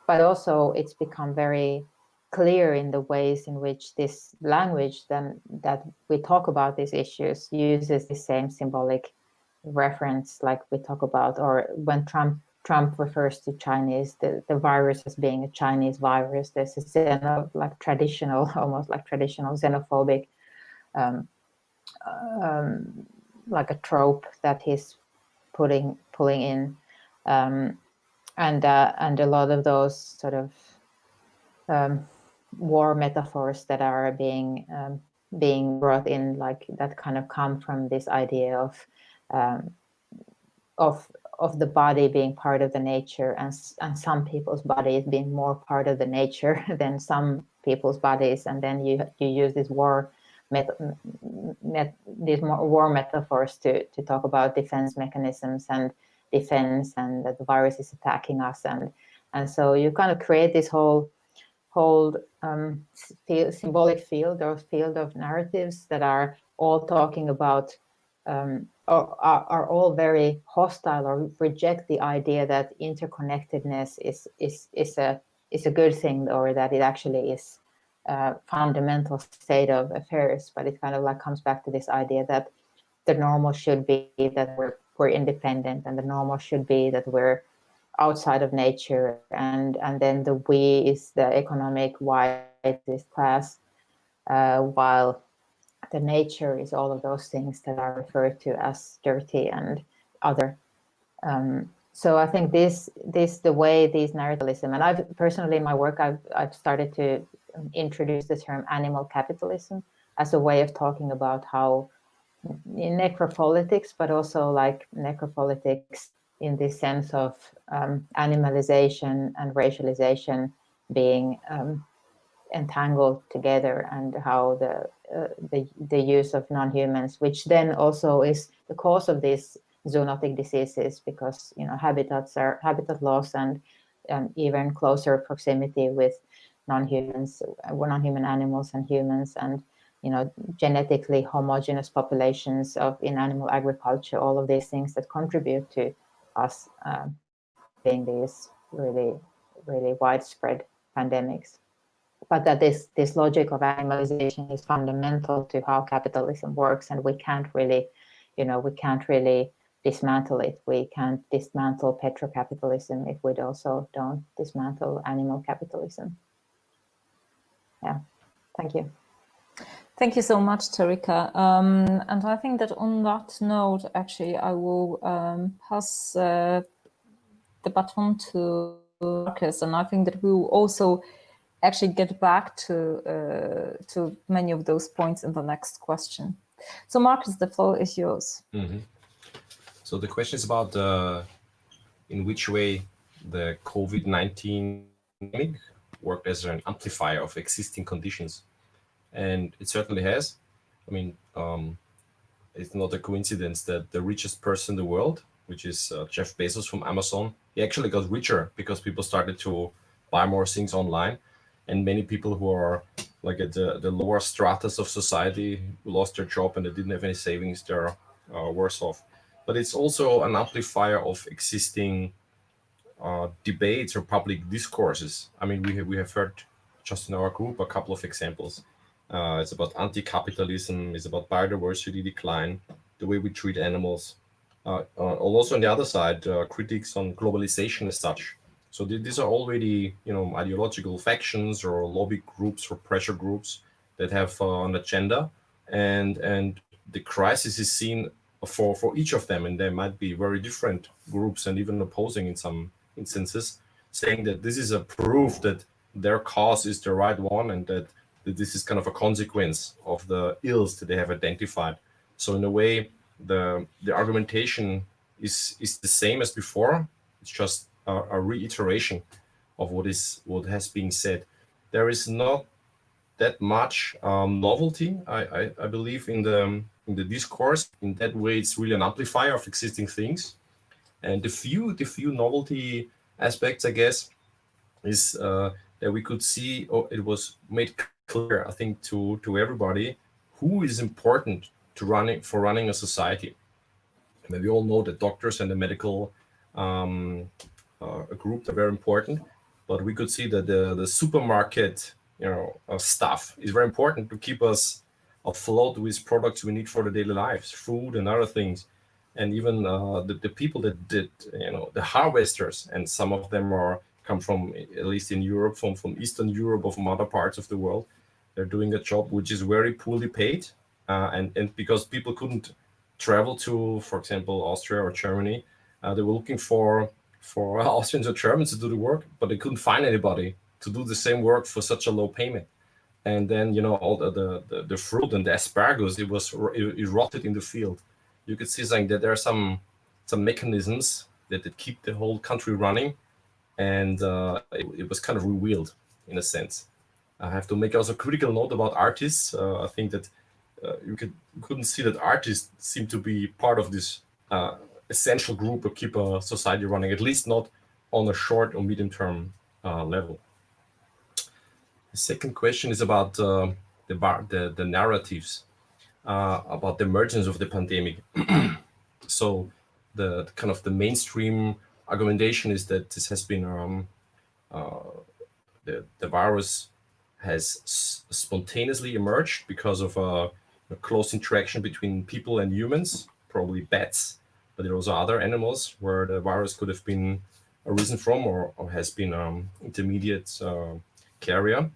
But also it's become very clear in the ways in which this language then that we talk about these issues uses the same symbolic reference, like we talk about, or when Trump refers to Chinese, the virus as being a Chinese virus. There's a traditional xenophobic like a trope that he's pulling in, and a lot of those sort of war metaphors that are being brought in, like that kind of come from this idea of the body being part of the nature, and some people's bodies being more part of the nature than some people's bodies, and then you use this war metaphors to talk about defense mechanisms and defense, and that the virus is attacking us, and so you kind of create this whole symbolic field, or field of narratives that are all talking about are all very hostile, or reject the idea that interconnectedness is a good thing, or that it actually is a fundamental state of affairs. But it kind of like comes back to this idea that the normal should be that we're independent, and the normal should be that we're outside of nature, and then the we is the economic white class, while the nature is all of those things that are referred to as dirty and other. So I think this the way these narrativism, and I've personally in my work I've started to introduce the term animal capitalism as a way of talking about how in necropolitics, but also like necropolitics in the sense of animalization and racialization being entangled together, and how the use of non-humans, which then also is the cause of these zoonotic diseases, because habitat loss and even closer proximity with non-human animals and humans, and genetically homogeneous populations in animal agriculture, all of these things that contribute to us being these really, really widespread pandemics. But that this logic of animalization is fundamental to how capitalism works, and we can't really dismantle it. We can't dismantle petrocapitalism if we also don't dismantle animal capitalism. Yeah, thank you. Thank you so much, Terika. And I think that on that note, actually, I will pass the baton to Marcus, and I think that we will also actually get back to many of those points in the next question. So Marcus, the floor is yours. Mm-hmm. So the question is about in which way the COVID-19 pandemic worked as an amplifier of existing conditions. And it certainly has. I mean, it's not a coincidence that the richest person in the world, which is Jeff Bezos from Amazon, he actually got richer because people started to buy more things online. And many people who are like at the lower stratas of society, who lost their job and they didn't have any savings, they're worse off. But it's also an amplifier of existing debates or public discourses. I mean, we have heard just in our group a couple of examples. It's about anti-capitalism, it's about biodiversity decline, the way we treat animals. Also on the other side, critiques on globalization as such. So these are already, ideological factions or lobby groups or pressure groups that have an agenda, and the crisis is seen for each of them, and there might be very different groups and even opposing in some instances, saying that this is a proof that their cause is the right one, and that this is kind of a consequence of the ills that they have identified. So in a way, the argumentation is the same as before. It's just a reiteration of what has been said. There is not that much novelty, I believe, in the discourse. In that way, it's really an amplifier of existing things. And the few novelty aspects, I guess, is that we could see, it was made clear, I think, to everybody who is important for running a society. I mean, we all know that doctors and the medical group are very important, but we could see that the supermarket stuff is very important to keep us afloat with products we need for the daily lives, food and other things. And even the people that did, the harvesters, and some of them come from, at least in Europe, from Eastern Europe or from other parts of the world. They're doing a job which is very poorly paid, and because people couldn't travel to, for example, Austria or Germany, they were looking for Austrians or Germans to do the work, but they couldn't find anybody to do the same work for such a low payment. And then, you know, all the fruit and the asparagus, it rotted in the field. You could see saying that there are some mechanisms that keep the whole country running, and it was kind of revealed in a sense. I have to make also a critical note about artists. I think that you couldn't see that artists seem to be part of this essential group to keep a society running, at least not on a short or medium term level. The second question is about the narratives about the emergence of the pandemic. So the kind of the mainstream argumentation is that this has been the virus has spontaneously emerged because of a close interaction between people and humans, probably bats, but there are also other animals where the virus could have been arisen from or has been intermediate carrier.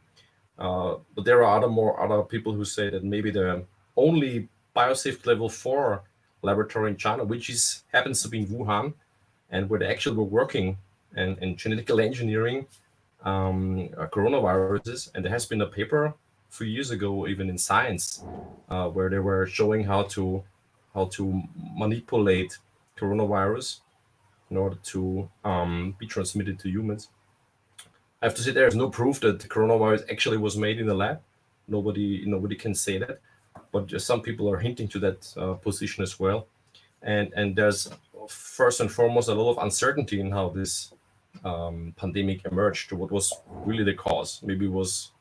But there are other people who say that maybe the only biosafety level 4 laboratory in China, which happens to be in Wuhan, and where they actually were working and genetically engineering coronaviruses. And there has been a paper a few years ago, even in Science, where they were showing how to manipulate coronavirus in order to be transmitted to humans. I have to say there is no proof that the coronavirus actually was made in the lab. Nobody can say that, but just some people are hinting to that position as well. And there's first and foremost a lot of uncertainty in how this pandemic emerged, to what was really the cause. Maybe it was,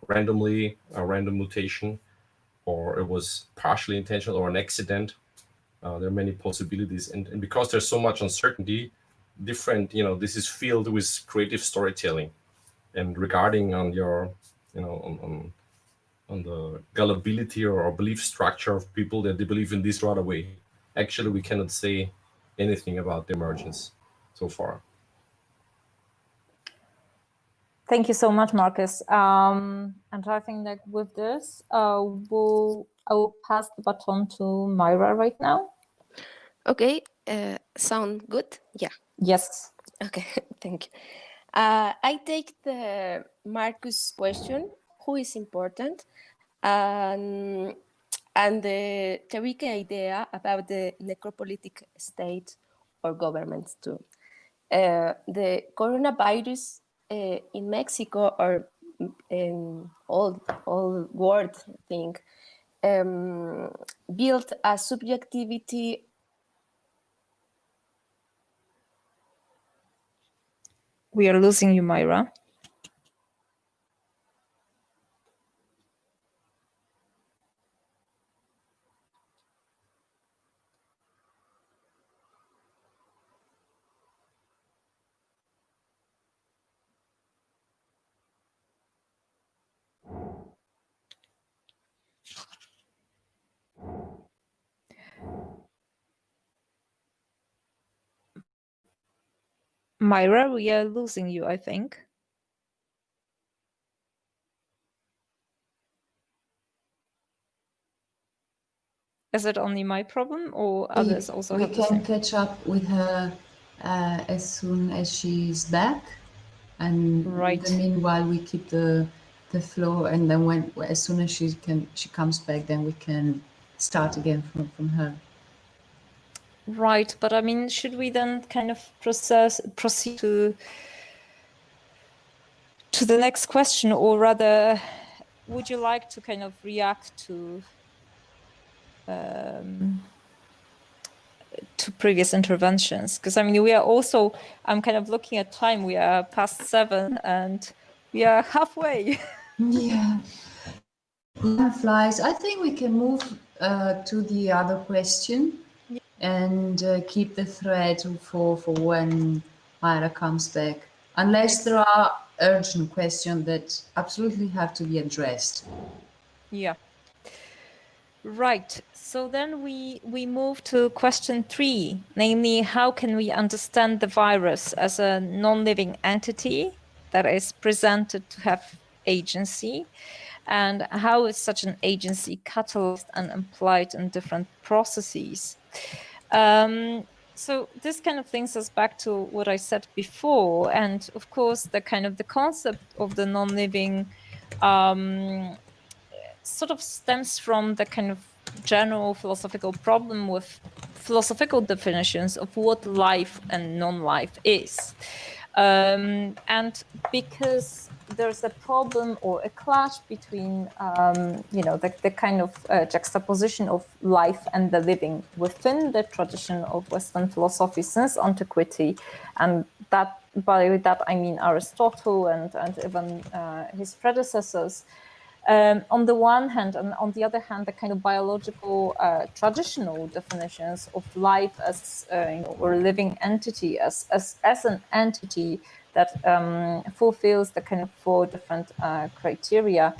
randomly a random mutation, or it was partially intentional or an accident. There are many possibilities, and because there's so much uncertainty, this is filled with creative storytelling, and regarding on your, on the gullibility or belief structure of people that they believe in this right away. Actually, we cannot say anything about the emergence so far. Thank you so much, Marcus. And I think that with this, I will pass the baton to Myra right now. Okay, sound good? Yeah. Yes. Okay, thank you. I take the Marcus question, who is important, and the theoretical idea about the necropolitic state or governments too. The coronavirus in Mexico or in all world thing built a subjectivity. We are losing you, Myra. Myra, we are losing you, I think. Is it only my problem, or others also have the same? We can catch up with her as soon as she's back, and Right. in the meanwhile we keep the flow, and then as soon as she comes back, then we can start again from her. Right, but I mean, should we then kind of proceed to the next question, or rather, would you like to kind of react to previous interventions? Because I mean, I'm kind of looking at time. We are past 7, and we are halfway. Yeah, time flies. I think we can move to the other question. Yeah. And keep the thread for when Myra comes back, unless there are urgent questions that absolutely have to be addressed. Yeah. Right. So then we move to question 3, namely, how can we understand the virus as a non-living entity that is presented to have agency, and how is such an agency catalyzed and applied in different processes? So this kind of brings us back to what I said before, and of course the concept of the non-living sort of stems from the kind of general philosophical problem with philosophical definitions of what life and non-life is. And because there's a problem or a clash between, the kind of juxtaposition of life and the living within the tradition of Western philosophy since antiquity, and that by that I mean Aristotle and even his predecessors. On the one hand, and on the other hand, the kind of biological traditional definitions of life as or a living entity as an entity that fulfills the kind of 4 different criteria,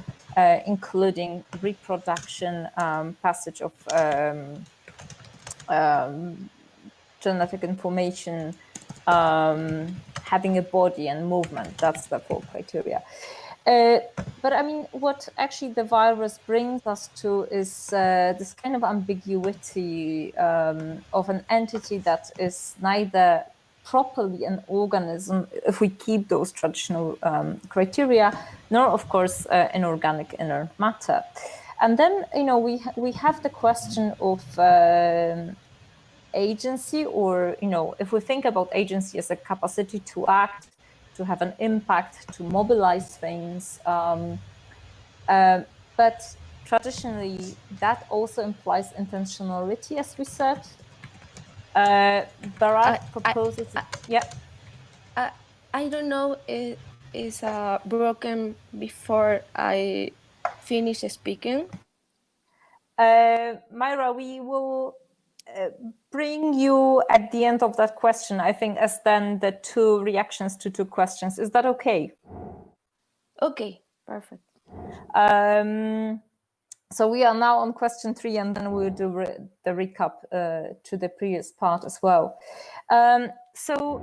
including reproduction, passage of genetic information, having a body and movement. That's the 4 criteria. But I mean, what actually the virus brings us to is this kind of ambiguity of an entity that is neither properly an organism, if we keep those traditional criteria, nor of course an organic inert matter. And then, we have the question of agency, or, if we think about agency as a capacity to act, to have an impact, to mobilize things. But traditionally, that also implies intentionality, as we said. Barak proposes... I don't know, it is broken before I finish speaking. Myra, we will bring you at the end of that question, I think, as then the 2 reactions to 2 questions. Is that okay? Okay, perfect. So we are now on question 3, and then we'll do the recap to the previous part as well. So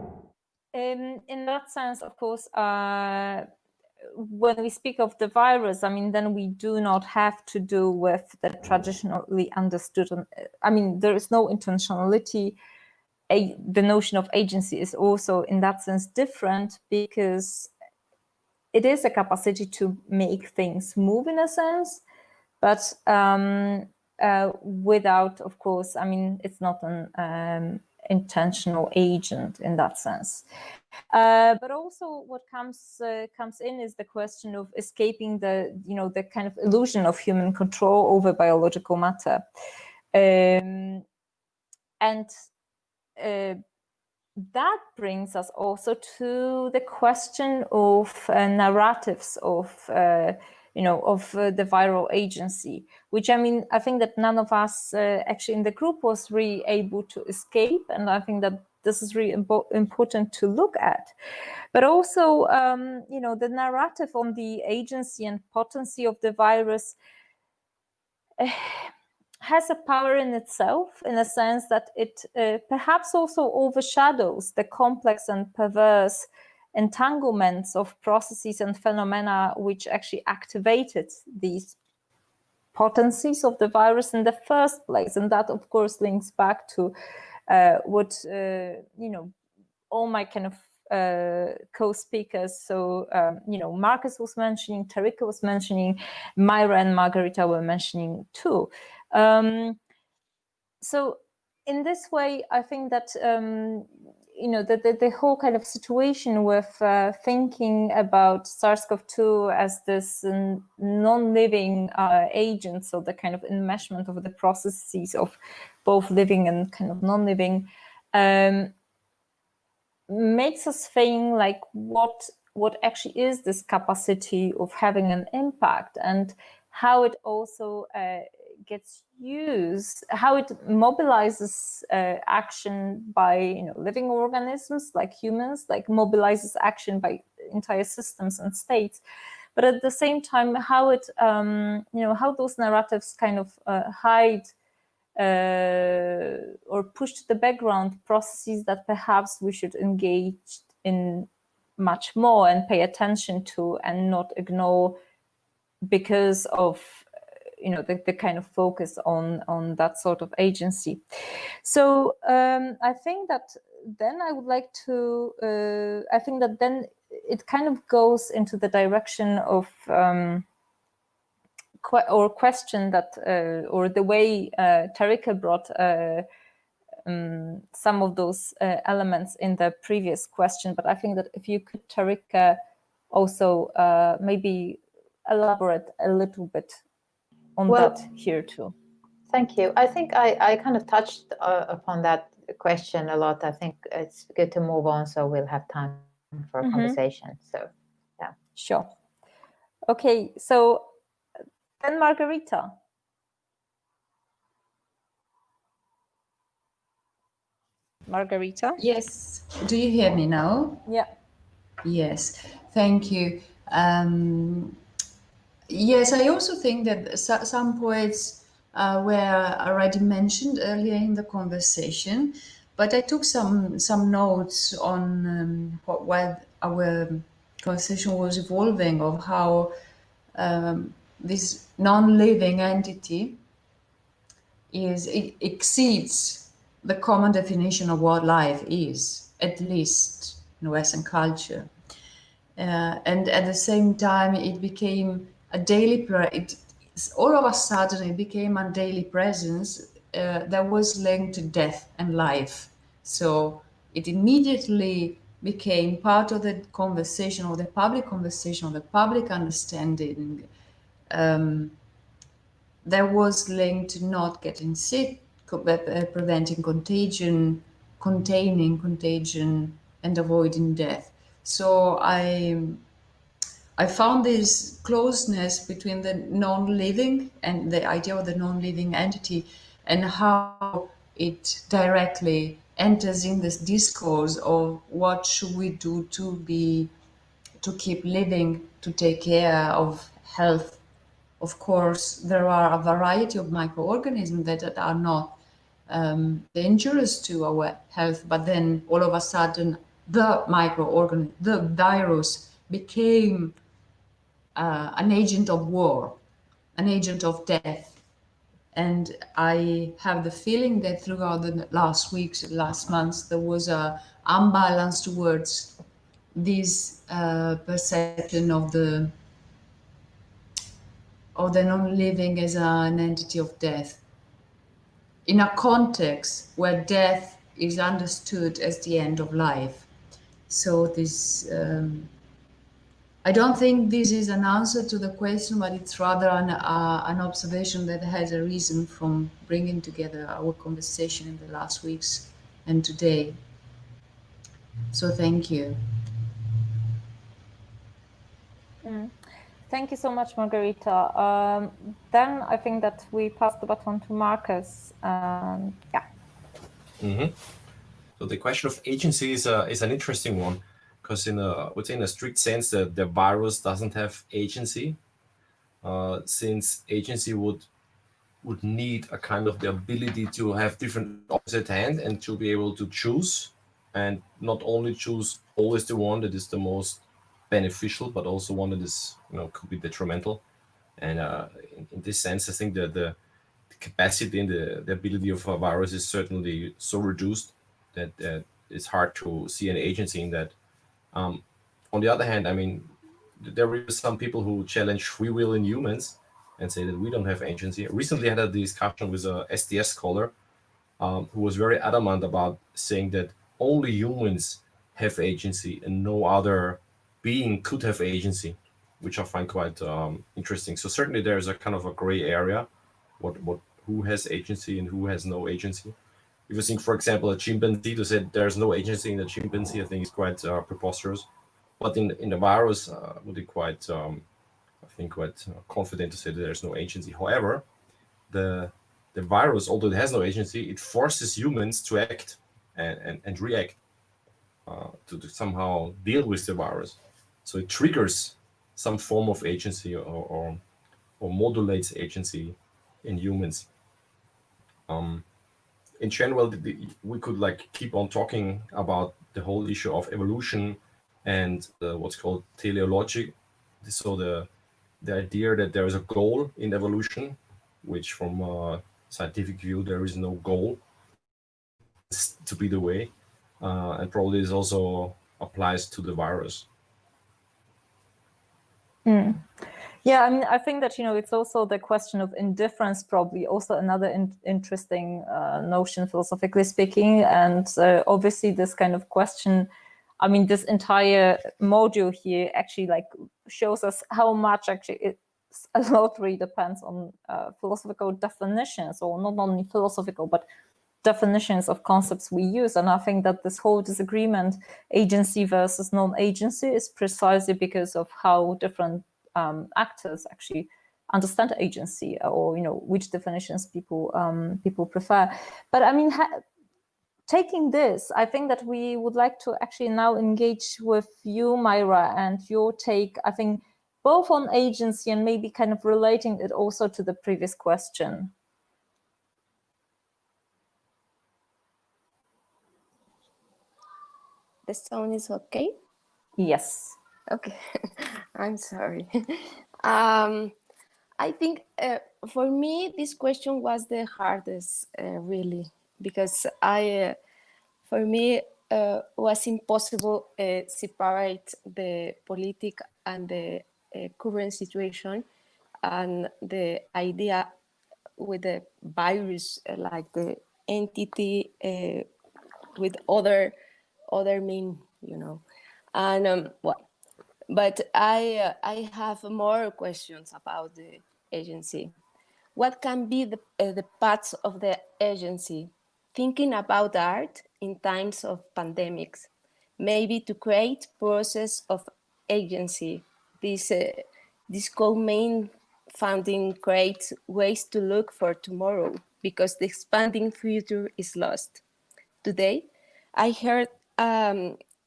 in that sense, of course, when we speak of the virus, I mean, then we do not have to do with the traditionally understood. I mean, there is no intentionality. The notion of agency is also in that sense different, because it is a capacity to make things move in a sense, but without, of course, I mean, it's not an intentional agent in that sense. But also what comes in is the question of escaping the kind of illusion of human control over biological matter. That brings us also to the question of narratives of the viral agency, which, I mean, I think that none of us actually in the group was really able to escape, and I think that this is really important to look at. But also, the narrative on the agency and potency of the virus has a power in itself, in a sense that it perhaps also overshadows the complex and perverse entanglements of processes and phenomena which actually activated these potencies of the virus in the first place. And that, of course, links back to what, all my kind of co-speakers. So, Marcus was mentioning, Tarika was mentioning, Myra and Margarita were mentioning too. So in this way, I think that, the whole kind of situation with thinking about SARS-CoV-2 as this non-living agent, so the kind of enmeshment of the processes of both living and kind of non-living, makes us think like what actually is this capacity of having an impact, and how it also gets used, how it mobilizes action by living organisms like humans, like mobilizes action by entire systems and states, but at the same time how it how those narratives kind of hide or push to the background processes that perhaps we should engage in much more and pay attention to and not ignore, because of the kind of focus on that sort of agency. So I think that then I would like to, I think that then it kind of goes into the direction of question that, or the way Tarika brought some of those elements in the previous question. But I think that if you could, Tarika, also maybe elaborate a little bit on that here too. Thank you. I think I kind of touched upon that question a lot. I think it's good to move on so we'll have time for a conversation. So, yeah. Sure. Okay, so then Margarita. Margarita? Yes. Do you hear me now? Yeah. Yes. Thank you. Yes, I also think that some poets were already mentioned earlier in the conversation, but I took some notes on while our conversation was evolving, of how this non-living entity exceeds the common definition of what life is, at least in Western culture. And at the same time, it became a daily, all of a sudden, it became a daily presence that was linked to death and life. So it immediately became part of the conversation, of the public conversation, of the public understanding. That was linked to not getting sick, preventing contagion, containing contagion, and avoiding death. So I found this closeness between the non-living and the idea of the non-living entity, and how it directly enters in this discourse of what should we do to keep living, to take care of health. Of course, there are a variety of microorganisms that are not dangerous to our health, but then all of a sudden the microorganism, the virus, became an agent of war, an agent of death. And I have the feeling that throughout the last weeks, last months, there was a imbalance towards this perception of the non-living as an entity of death, in a context where death is understood as the end of life. So this, I don't think this is an answer to the question, but it's rather an observation that has arisen from bringing together our conversation in the last weeks and today. So thank you. Thank you so much, Margarita. Then I think that we pass the baton to Marcus. Yeah. So the question of agency is an interesting one, because in a strict sense, the virus doesn't have agency, since agency would need a kind of the ability to have different options at hand and to be able to choose, and not only choose always the one that is the most beneficial, but also one that is, could be detrimental. And in this sense, I think that the capacity and the ability of a virus is certainly so reduced that it's hard to see an agency in that. On the other hand, I mean, there are some people who challenge free will in humans and say that we don't have agency. I recently had a discussion with a SDS scholar who was very adamant about saying that only humans have agency and no other being could have agency, which I find quite interesting. So certainly there's a kind of a gray area, who has agency and who has no agency. If you think, for example, a chimpanzee, to say there's no agency in the chimpanzee, I think is quite preposterous. But in the virus, would be quite, quite confident to say that there's no agency. However, the virus, although it has no agency, it forces humans to act and react to somehow deal with the virus. So it triggers some form of agency or modulates agency in humans. In general, we could keep on talking about the whole issue of evolution and what's called teleology. So the idea that there is a goal in evolution which from a scientific view, there is no goal. It's to be the way. And probably this also applies to the virus. Yeah, I mean, I think that, it's also the question of indifference, probably also another interesting notion, philosophically speaking. And obviously this kind of question, I mean, this entire module here actually like shows us how much actually a lot really depends on philosophical definitions, or not only philosophical, but definitions of concepts we use. And I think that this whole disagreement, agency versus non-agency, is precisely because of how different actors actually understand agency, or which definitions people prefer. But I mean, taking this, I think that we would like to actually now engage with you, Myra, and your take, I think, both on agency and maybe kind of relating it also to the previous question. The sound is okay? Yes. Okay, I'm sorry. I think for me, this question was the hardest, really, because for me, was impossible separate the politic and the current situation and the idea with the virus, like the entity with other mean, and but I have more questions about the agency. What can be the parts of the agency? Thinking about art in times of pandemics, maybe to create process of agency. This co-main funding creates ways to look for tomorrow, because the expanding future is lost. Today, I heard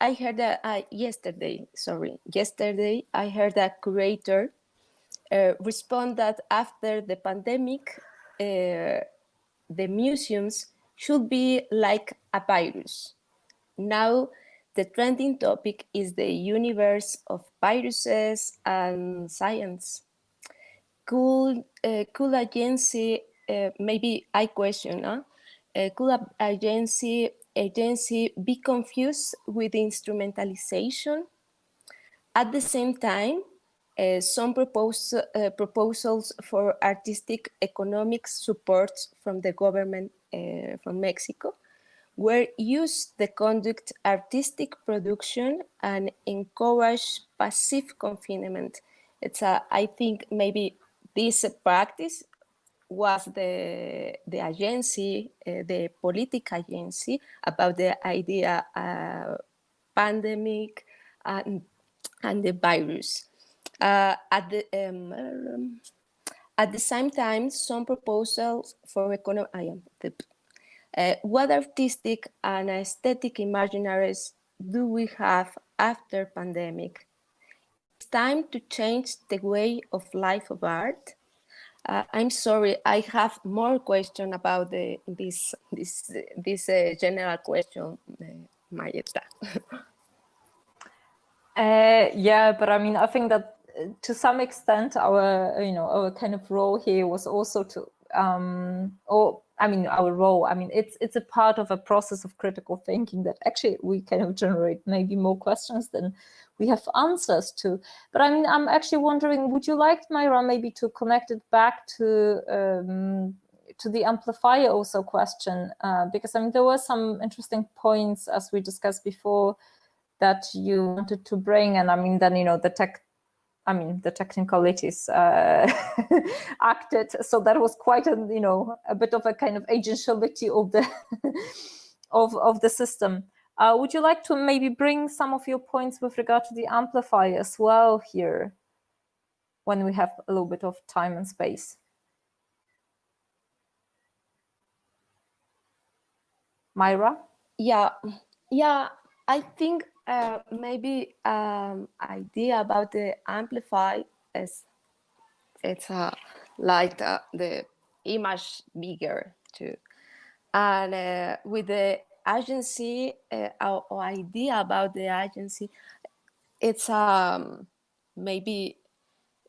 that yesterday I heard a curator respond that after the pandemic, the museums should be like a virus. Now, the trending topic is the universe of viruses and science. Could agency, maybe I question, could agency be confused with instrumentalization? At the same time, some proposals for artistic economic support from the government from Mexico were used to conduct artistic production and encourage passive confinement. I think maybe this practice was the agency, the political agency, about the idea pandemic and the virus. At the same time, some proposals for what artistic and aesthetic imaginaries do we have after pandemic? It's time to change the way of life of art. I'm sorry, I have more question about this general question, Marietta. Yeah, but I mean, I think that to some extent our kind of role here was also to our role, it's a part of a process of critical thinking that actually we kind of generate maybe more questions than we have answers to. But I mean, I'm actually wondering, would you like, Myra, maybe to connect it back to the amplifier also question, because I mean there were some interesting points as we discussed before that you wanted to bring, and I mean then the technicalities acted, so that was quite a bit of a kind of agentiality of the of the system. Would you like to maybe bring some of your points with regard to the amplifier as well here, when we have a little bit of time and space? Myra? Yeah, I think maybe idea about the amplify is it's like the image bigger too, and with the agency, our idea about the agency, it's maybe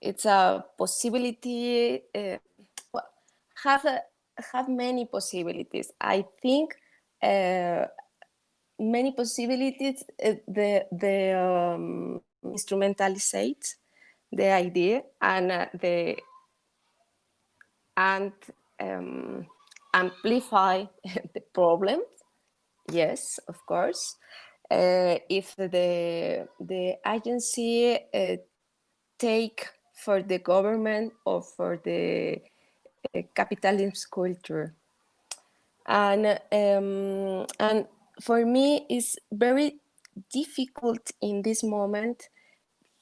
it's a possibility. have many possibilities. I think many possibilities. The instrumentalize the idea and amplify the problems. Yes, of course. If the agency take for the government or for the capitalism culture, and for me it's very difficult in this moment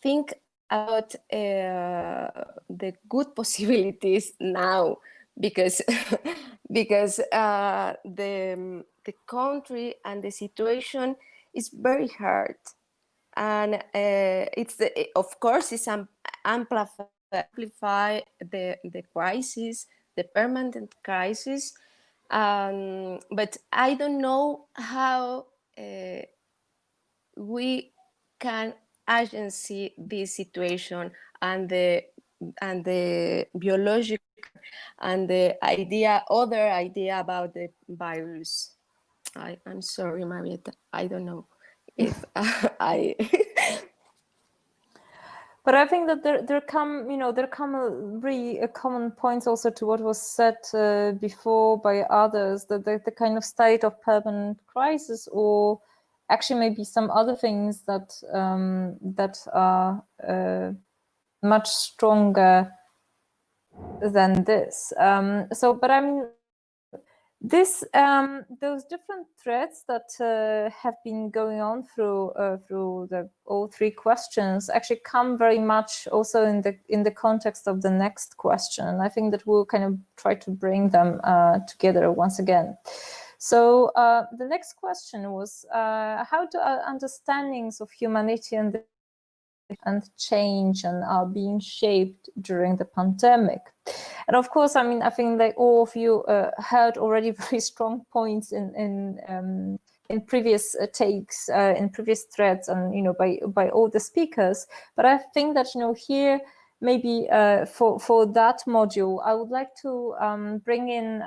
think about the good possibilities now, because because the country and the situation is very hard, and of course it's amplify the crisis, the permanent crisis, but I don't know how we can agency this situation and the biological and the other idea about the virus. I'm sorry, Marietta. I don't know if I. But I think that there come really common points also to what was said before by others, that the kind of state of permanent crisis, or actually maybe some other things that are much stronger than this. But I mean, those different threads that have been going on through all three questions actually come very much also in the context of the next question. And I think that we'll kind of try to bring them together once again. So the next question was, how do our understandings of humanity and change and are being shaped during the pandemic? And of course, I mean, I think that all of you heard already very strong points in previous takes, in previous threads, and by all the speakers. But I think that here maybe for that module, I would like to bring in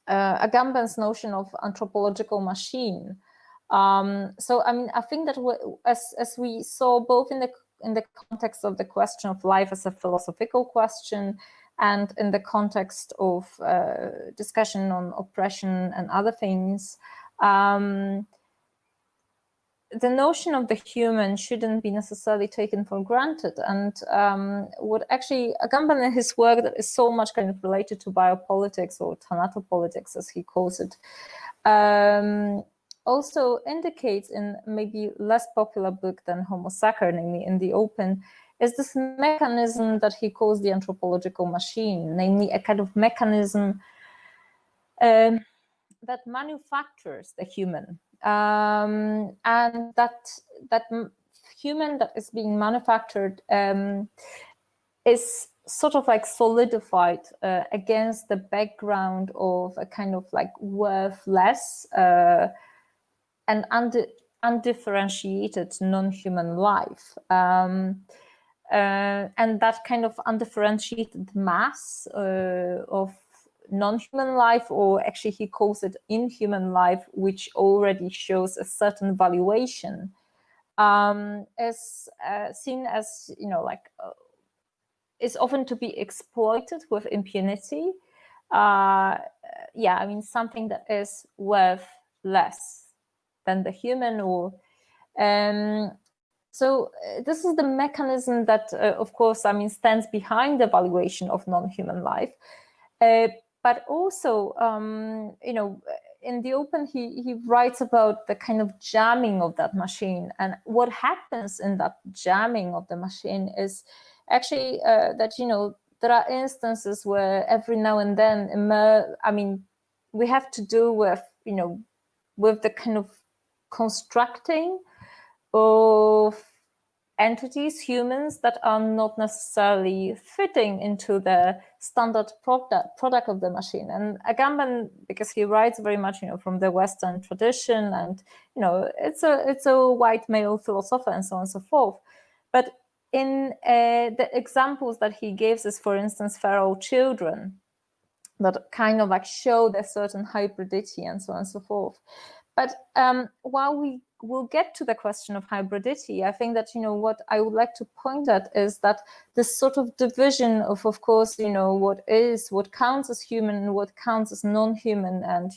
Agamben's notion of anthropological machine. So I mean, I think that as we saw both in the context of the question of life as a philosophical question, and in the context of discussion on oppression and other things, the notion of the human shouldn't be necessarily taken for granted. And what actually Agamben in his work that is so much kind of related to biopolitics, or thanatopolitics as he calls it, also indicates in maybe less popular book than Homo Sacer, namely In the Open, is this mechanism that he calls the anthropological machine, namely a kind of mechanism that manufactures the human. And that human that is being manufactured is sort of like solidified against the background of a kind of like worthless and undifferentiated non-human life. And that kind of undifferentiated mass of non-human life, or actually he calls it inhuman life, which already shows a certain valuation, is seen as, is often to be exploited with impunity. Yeah, I mean, something that is worth less than the human, or so this is the mechanism that, of course, I mean, stands behind the valuation of non-human life. But also, in the Open, he writes about the kind of jamming of that machine. And what happens in that jamming of the machine is actually that, there are instances where every now and then, I mean, we have to do with, with the kind of constructing of entities, humans, that are not necessarily fitting into the standard product of the machine. And Agamben, because he writes very much, from the Western tradition, and it's a white male philosopher and so on and so forth. But in the examples that he gives is, for instance, feral children that kind of like show their certain hybridity and so on and so forth. But while we will get to the question of hybridity, I think that, what I would like to point at is that this sort of division of course, what counts as human and what counts as non-human and,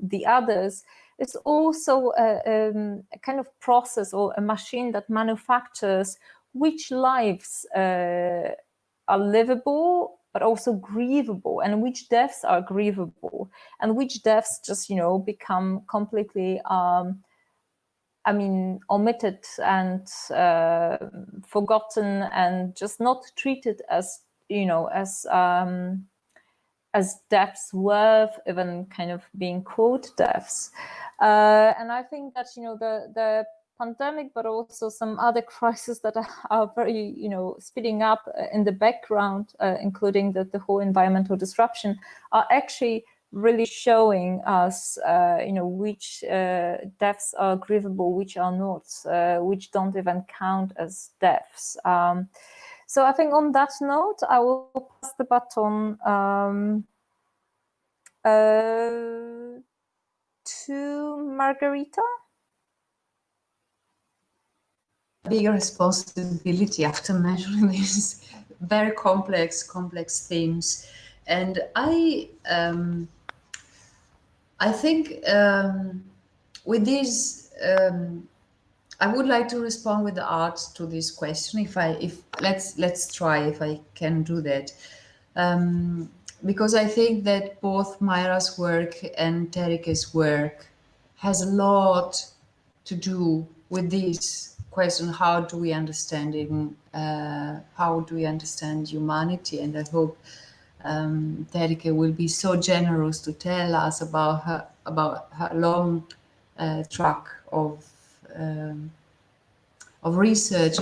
the others, is also a kind of process or a machine that manufactures which lives are livable, but also grievable, and which deaths are grievable, and which deaths just, become completely, omitted and forgotten and just not treated as, as deaths worth even kind of being called deaths. And I think that, the pandemic, but also some other crises that are very, speeding up in the background, including the whole environmental disruption, are actually really showing us, which deaths are grievable, which are not, which don't even count as deaths. So I think on that note, I will pass the baton to Margarita. Big responsibility after measuring these very complex themes, and I think with these I would like to respond with the art to this question. Let's try if I can do that, because I think that both Myra's work and Terike's work has a lot to do with this question: how do we understand humanity? And I hope Terike will be so generous to tell us about her long track of research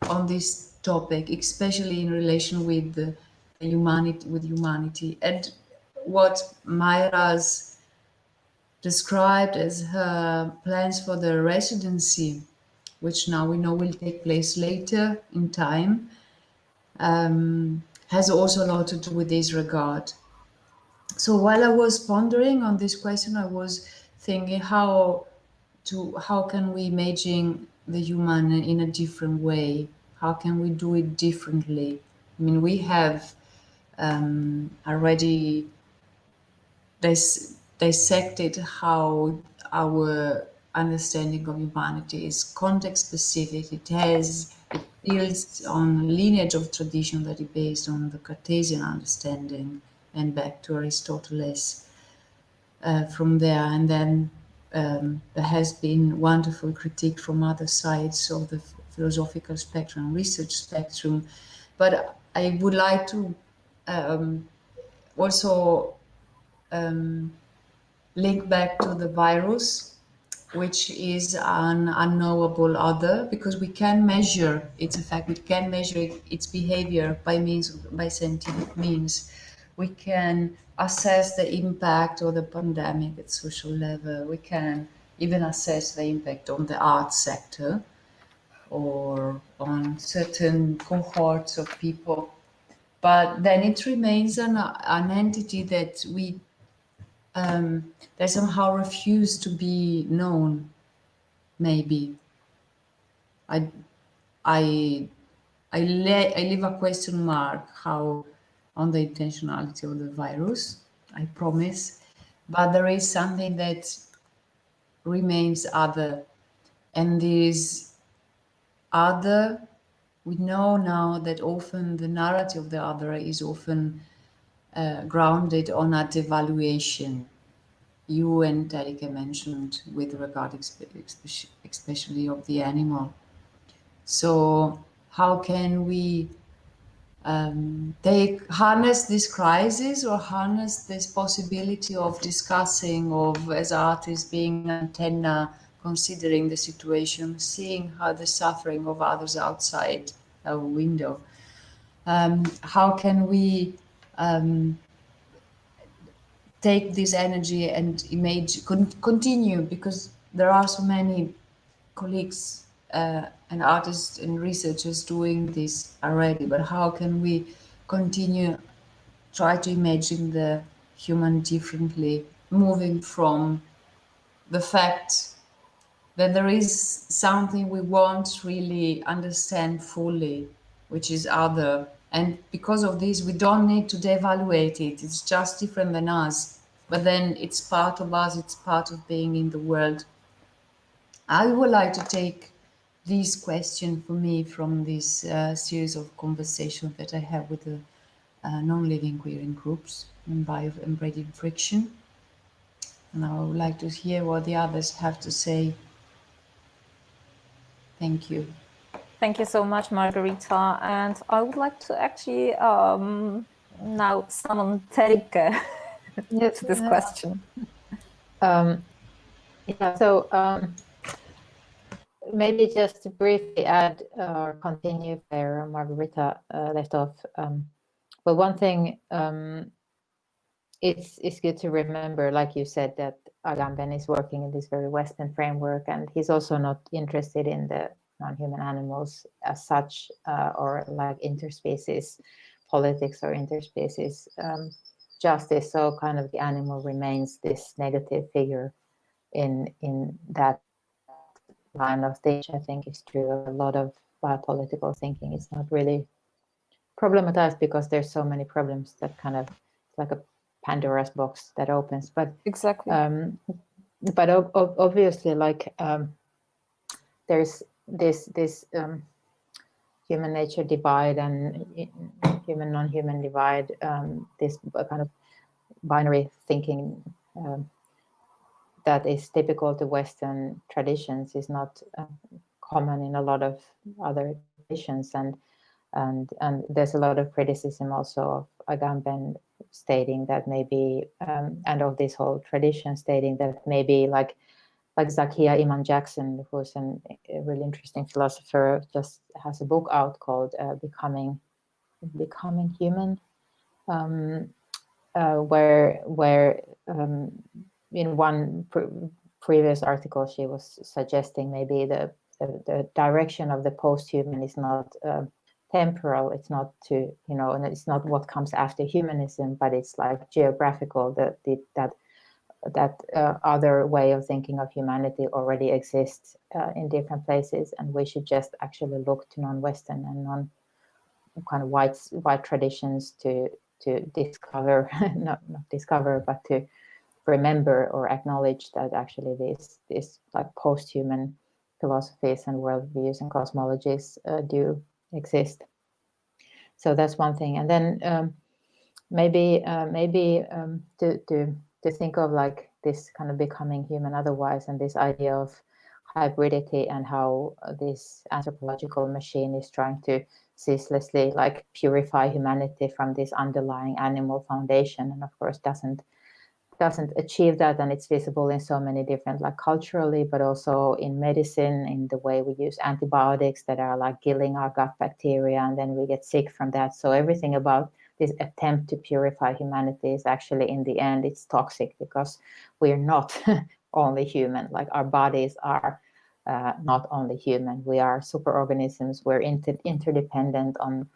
on this topic, especially in relation with humanity, and what Myra's described as her plans for the residency, which now we know will take place later in time, has also a lot to do with this regard. So while I was pondering on this question, I was thinking how can we imagine the human in a different way? How can we do it differently? I mean, we have already dissected how our understanding of humanity is context specific. It builds on lineage of tradition that is based on the Cartesian understanding and back to Aristoteles from there. And then there has been wonderful critique from other sides of the philosophical spectrum, research spectrum. But I would like to also link back to the virus, which is an unknowable other, because we can measure its effect, we can measure its behavior by scientific means. We can assess the impact of the pandemic at social level. We can even assess the impact on the arts sector or on certain cohorts of people. But then it remains an entity that we they somehow refuse to be known. Maybe I leave a question mark on the intentionality of the virus, I promise, but there is something that remains other, and this other, we know now that often the narrative of the other is often grounded on a devaluation. You and Terike mentioned with regard especially of the animal. So how can we harness this crisis, or harness this possibility of discussing, of as artists being an antenna, considering the situation, seeing how the suffering of others outside our window? How can we take this energy and continue, because there are so many colleagues and artists and researchers doing this already, but how can we continue try to imagine the human differently, moving from the fact that there is something we won't really understand fully, which is other. And because of this, we don't need to devaluate it. It's just different than us. But then it's part of us, it's part of being in the world. I would like to take this question for me from this series of conversations that I have with the non-living queering groups and Biofriction. And I would like to hear what the others have to say. Thank you. Thank you so much, Margarita. And I would like to actually now summon Terike Yes, to this question. Yeah, so maybe just to briefly add or continue where Margarita left off. Well, one thing it's good to remember, like you said, that Agamben is working in this very Western framework, and he's also not interested in the non-human animals as such, or like interspecies politics or interspecies justice. So kind of the animal remains this negative figure in that line of things. I think is true. A lot of biopolitical thinking is not really problematized because there's so many problems that kind of like a Pandora's box that opens. But exactly. But obviously, like there's this human nature divide and human non-human divide. This kind of binary thinking that is typical to Western traditions is not common in a lot of other traditions, and there's a lot of criticism also of Agamben stating that maybe and of this whole tradition stating that maybe like Zakia Iman Jackson, who's a really interesting philosopher, just has a book out called Becoming Human, where in one previous article she was suggesting maybe the direction of the post-human is not temporal. It's not to, and it's not what comes after humanism, but it's like geographical. That other way of thinking of humanity already exists in different places, and we should just actually look to non-Western and non kind of white traditions to discover, not discover, but to remember or acknowledge that actually these like post-human philosophies and worldviews and cosmologies do exist. So that's one thing. And then maybe to think of like this kind of becoming human otherwise, and this idea of hybridity and how this anthropological machine is trying to ceaselessly like purify humanity from this underlying animal foundation, and of course doesn't achieve that, and it's visible in so many different, like culturally, but also in medicine, in the way we use antibiotics that are like killing our gut bacteria, and then we get sick from that. So everything about this attempt to purify humanity is actually, in the end, it's toxic, because we're not only human. Like our bodies are not only human. We are superorganisms. We're interdependent on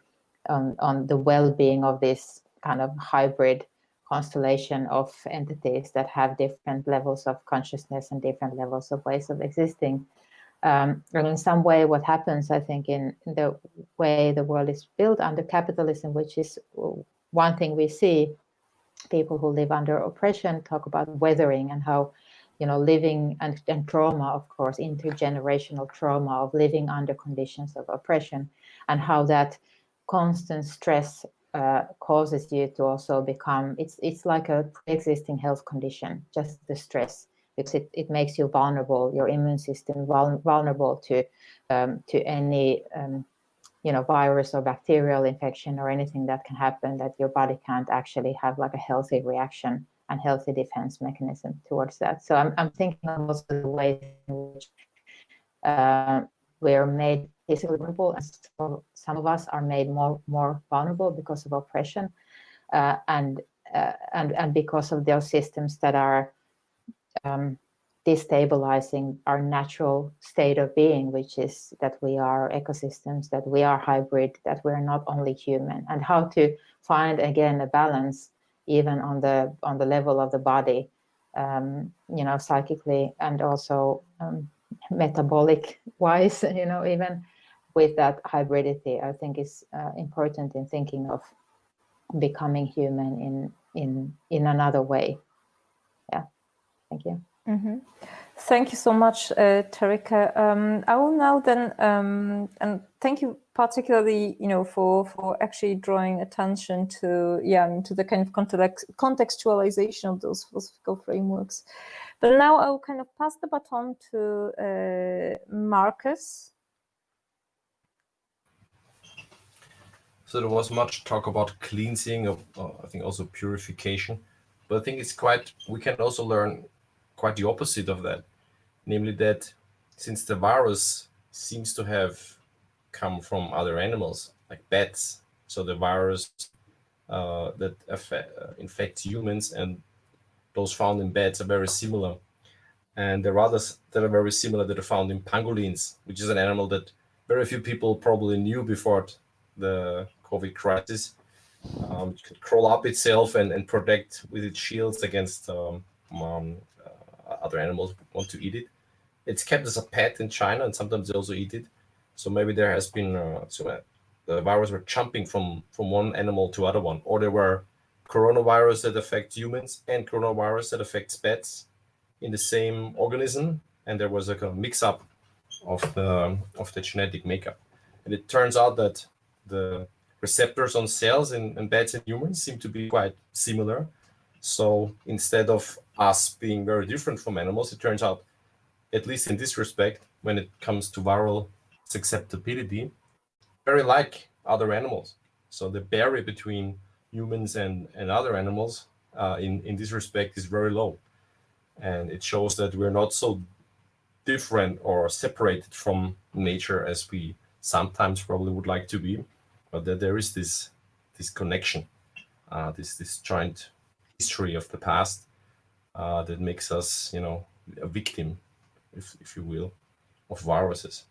the well-being of this kind of hybrid constellation of entities that have different levels of consciousness and different levels of ways of existing. And in some way, what happens, I think, in the way the world is built under capitalism, which is one thing we see, people who live under oppression talk about weathering, and how, living and trauma, of course, intergenerational trauma of living under conditions of oppression, and how that constant stress causes you to also become, it's like a pre-existing health condition, just the stress, because it makes you vulnerable, your immune system vulnerable to any virus or bacterial infection or anything that can happen, that your body can't actually have like a healthy reaction and healthy defense mechanism towards that. So I'm thinking of also the ways in which we are made physically vulnerable, and some of us are made more vulnerable because of oppression, and because of those systems that are destabilizing our natural state of being, which is that we are ecosystems, that we are hybrid, that we're not only human, and how to find again a balance even on the level of the body, psychically and also metabolic wise, even with that hybridity, I think is important in thinking of becoming human in another way. Yeah, thank you. Mm-hmm. Thank you so much, Terika. I will now then, and thank you particularly, for actually drawing attention to the kind of contextualization of those philosophical frameworks. But now I will kind of pass the baton to Marcus. So there was much talk about cleansing, I think also purification, but I think we can also learn quite the opposite of that, namely that since the virus seems to have come from other animals, like bats, so the virus that infects humans and those found in bats are very similar. And there are others that are very similar that are found in pangolins, which is an animal that very few people probably knew before the COVID crisis. It could crawl up itself and protect with its shields against other animals who want to eat it. It's kept as a pet in China, and sometimes they also eat it. So maybe there has been the virus were jumping from one animal to other one, or there were coronavirus that affect humans and coronavirus that affects pets in the same organism, and there was a kind of mix-up of the genetic makeup. And it turns out that the receptors on cells in bats and humans seem to be quite similar. So instead of us being very different from animals, it turns out, at least in this respect, when it comes to viral susceptibility, very like other animals. So the barrier between humans and other animals in this respect is very low. And it shows that we're not so different or separated from nature as we sometimes probably would like to be, but that there is this connection, this joint history of the past that makes us, a victim, if you will, of viruses.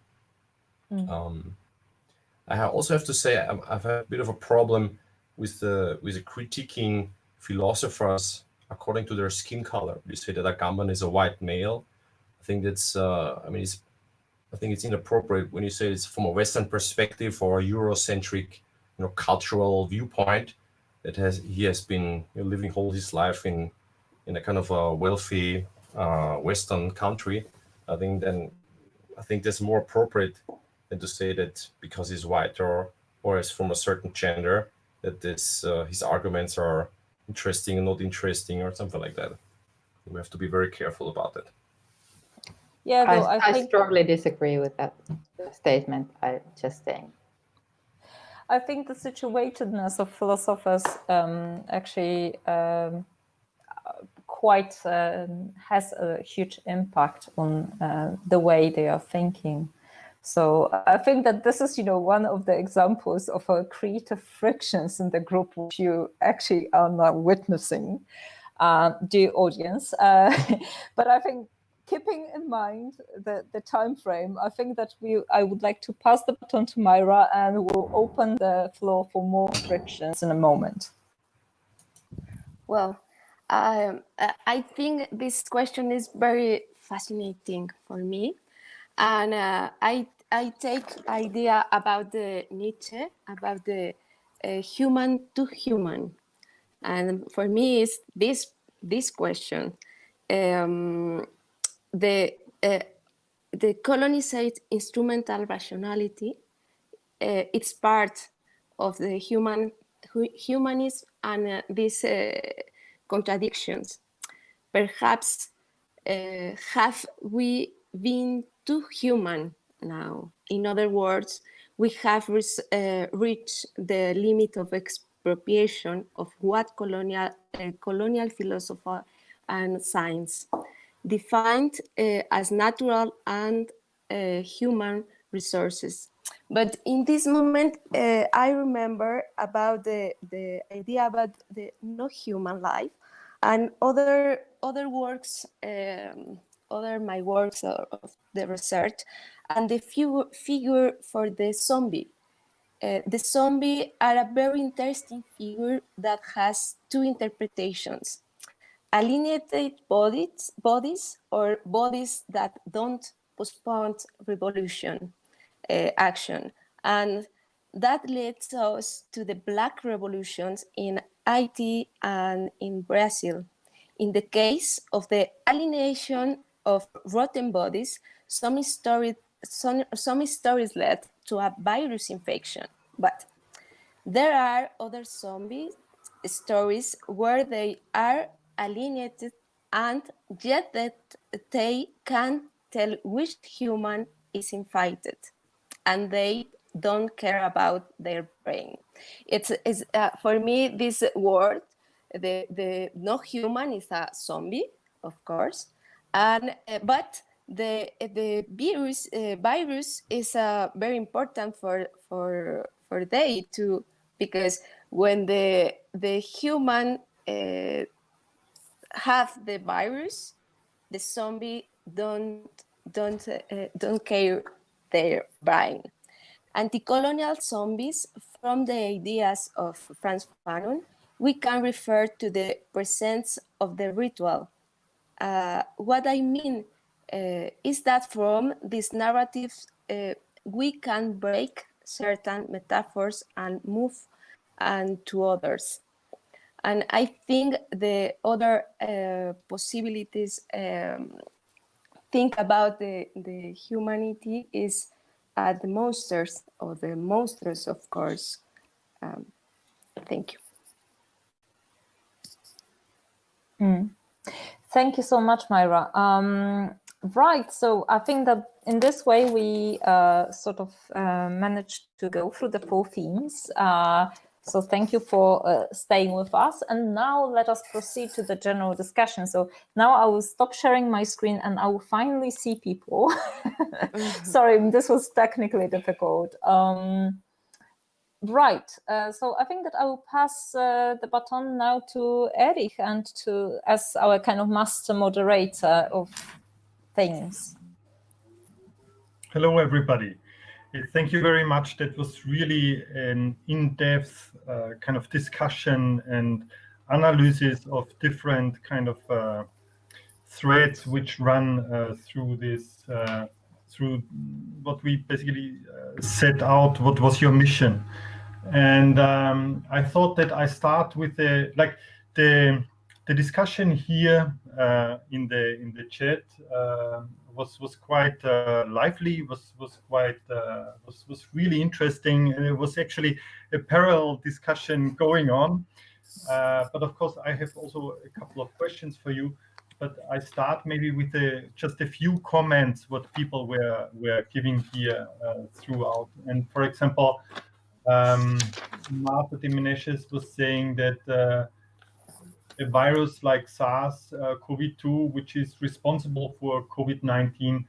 I also have to say I've had a bit of a problem with the critiquing philosophers according to their skin color. You say that Agamben is a white male. I think that's I think it's inappropriate when you say it's from a Western perspective or a Eurocentric, cultural viewpoint that he has been living all his life in a kind of a wealthy Western country. I think that's more appropriate than to say that because he's white or is from a certain gender that his arguments are interesting and not interesting or something like that. We have to be very careful about that. Yeah, I strongly disagree with that statement. I just saying. I think the situatedness of philosophers actually quite has a huge impact on the way they are thinking. So I think that this is, one of the examples of creative frictions in the group which you actually are now witnessing, dear audience. But I think, keeping in mind the time frame, I think that I would like to pass the baton to Myra, and we'll open the floor for more frictions in a moment. Well, I think this question is very fascinating for me, and I take idea about the Nietzsche, about the human to human, and for me is this question. The colonized instrumental rationality, it's part of the humanism and these contradictions. Perhaps have we been too human now? In other words, we have reached the limit of expropriation of what colonial philosophy and science defined as natural and human resources. But in this moment, I remember about the idea about the no human life and other works other my works of the research, and the figure for the zombie. The zombie are a very interesting figure that has two interpretations: alienated bodies or bodies that don't postpone revolution action. And that leads us to the Black revolutions in Haiti and in Brazil. In the case of the alienation of rotten bodies, some stories led to a virus infection. But there are other zombie stories where they are alienated and yet that they can tell which human is infected, and they don't care about their brain. It's for me, this word, the no human is a zombie, of course, and but the virus is very important for they too, because when the human have the virus, the zombie don't care their brain. Anti-colonial zombies, from the ideas of Frantz Fanon, we can refer to the presence of the ritual. What I mean is that from these narratives, we can break certain metaphors and move to others. And I think the other possibilities think about the humanity is the monsters, or the monsters, of course. Thank you. Thank you so much, Myra. Right, so I think that in this way we sort of managed to go through the 4 themes. So thank you for staying with us. And now let us proceed to the general discussion. So now I will stop sharing my screen and I will finally see people. Sorry, this was technically difficult. Right, so I think that I will pass the baton now to Erich and as our kind of master moderator of things. Hello, everybody. Thank you very much. That was really an in-depth kind of discussion and analysis of different kind of threads which run through this, through what we basically set out, what was your mission. And I thought that I start with the discussion here in the chat was quite lively, was really interesting, and it was actually a parallel discussion going on. But of course, I have also a couple of questions for you. But I start maybe with just a few comments what people were giving here throughout. And for example, Martha de Menezes was saying that a virus like SARS CoV-2, which is responsible for COVID-19,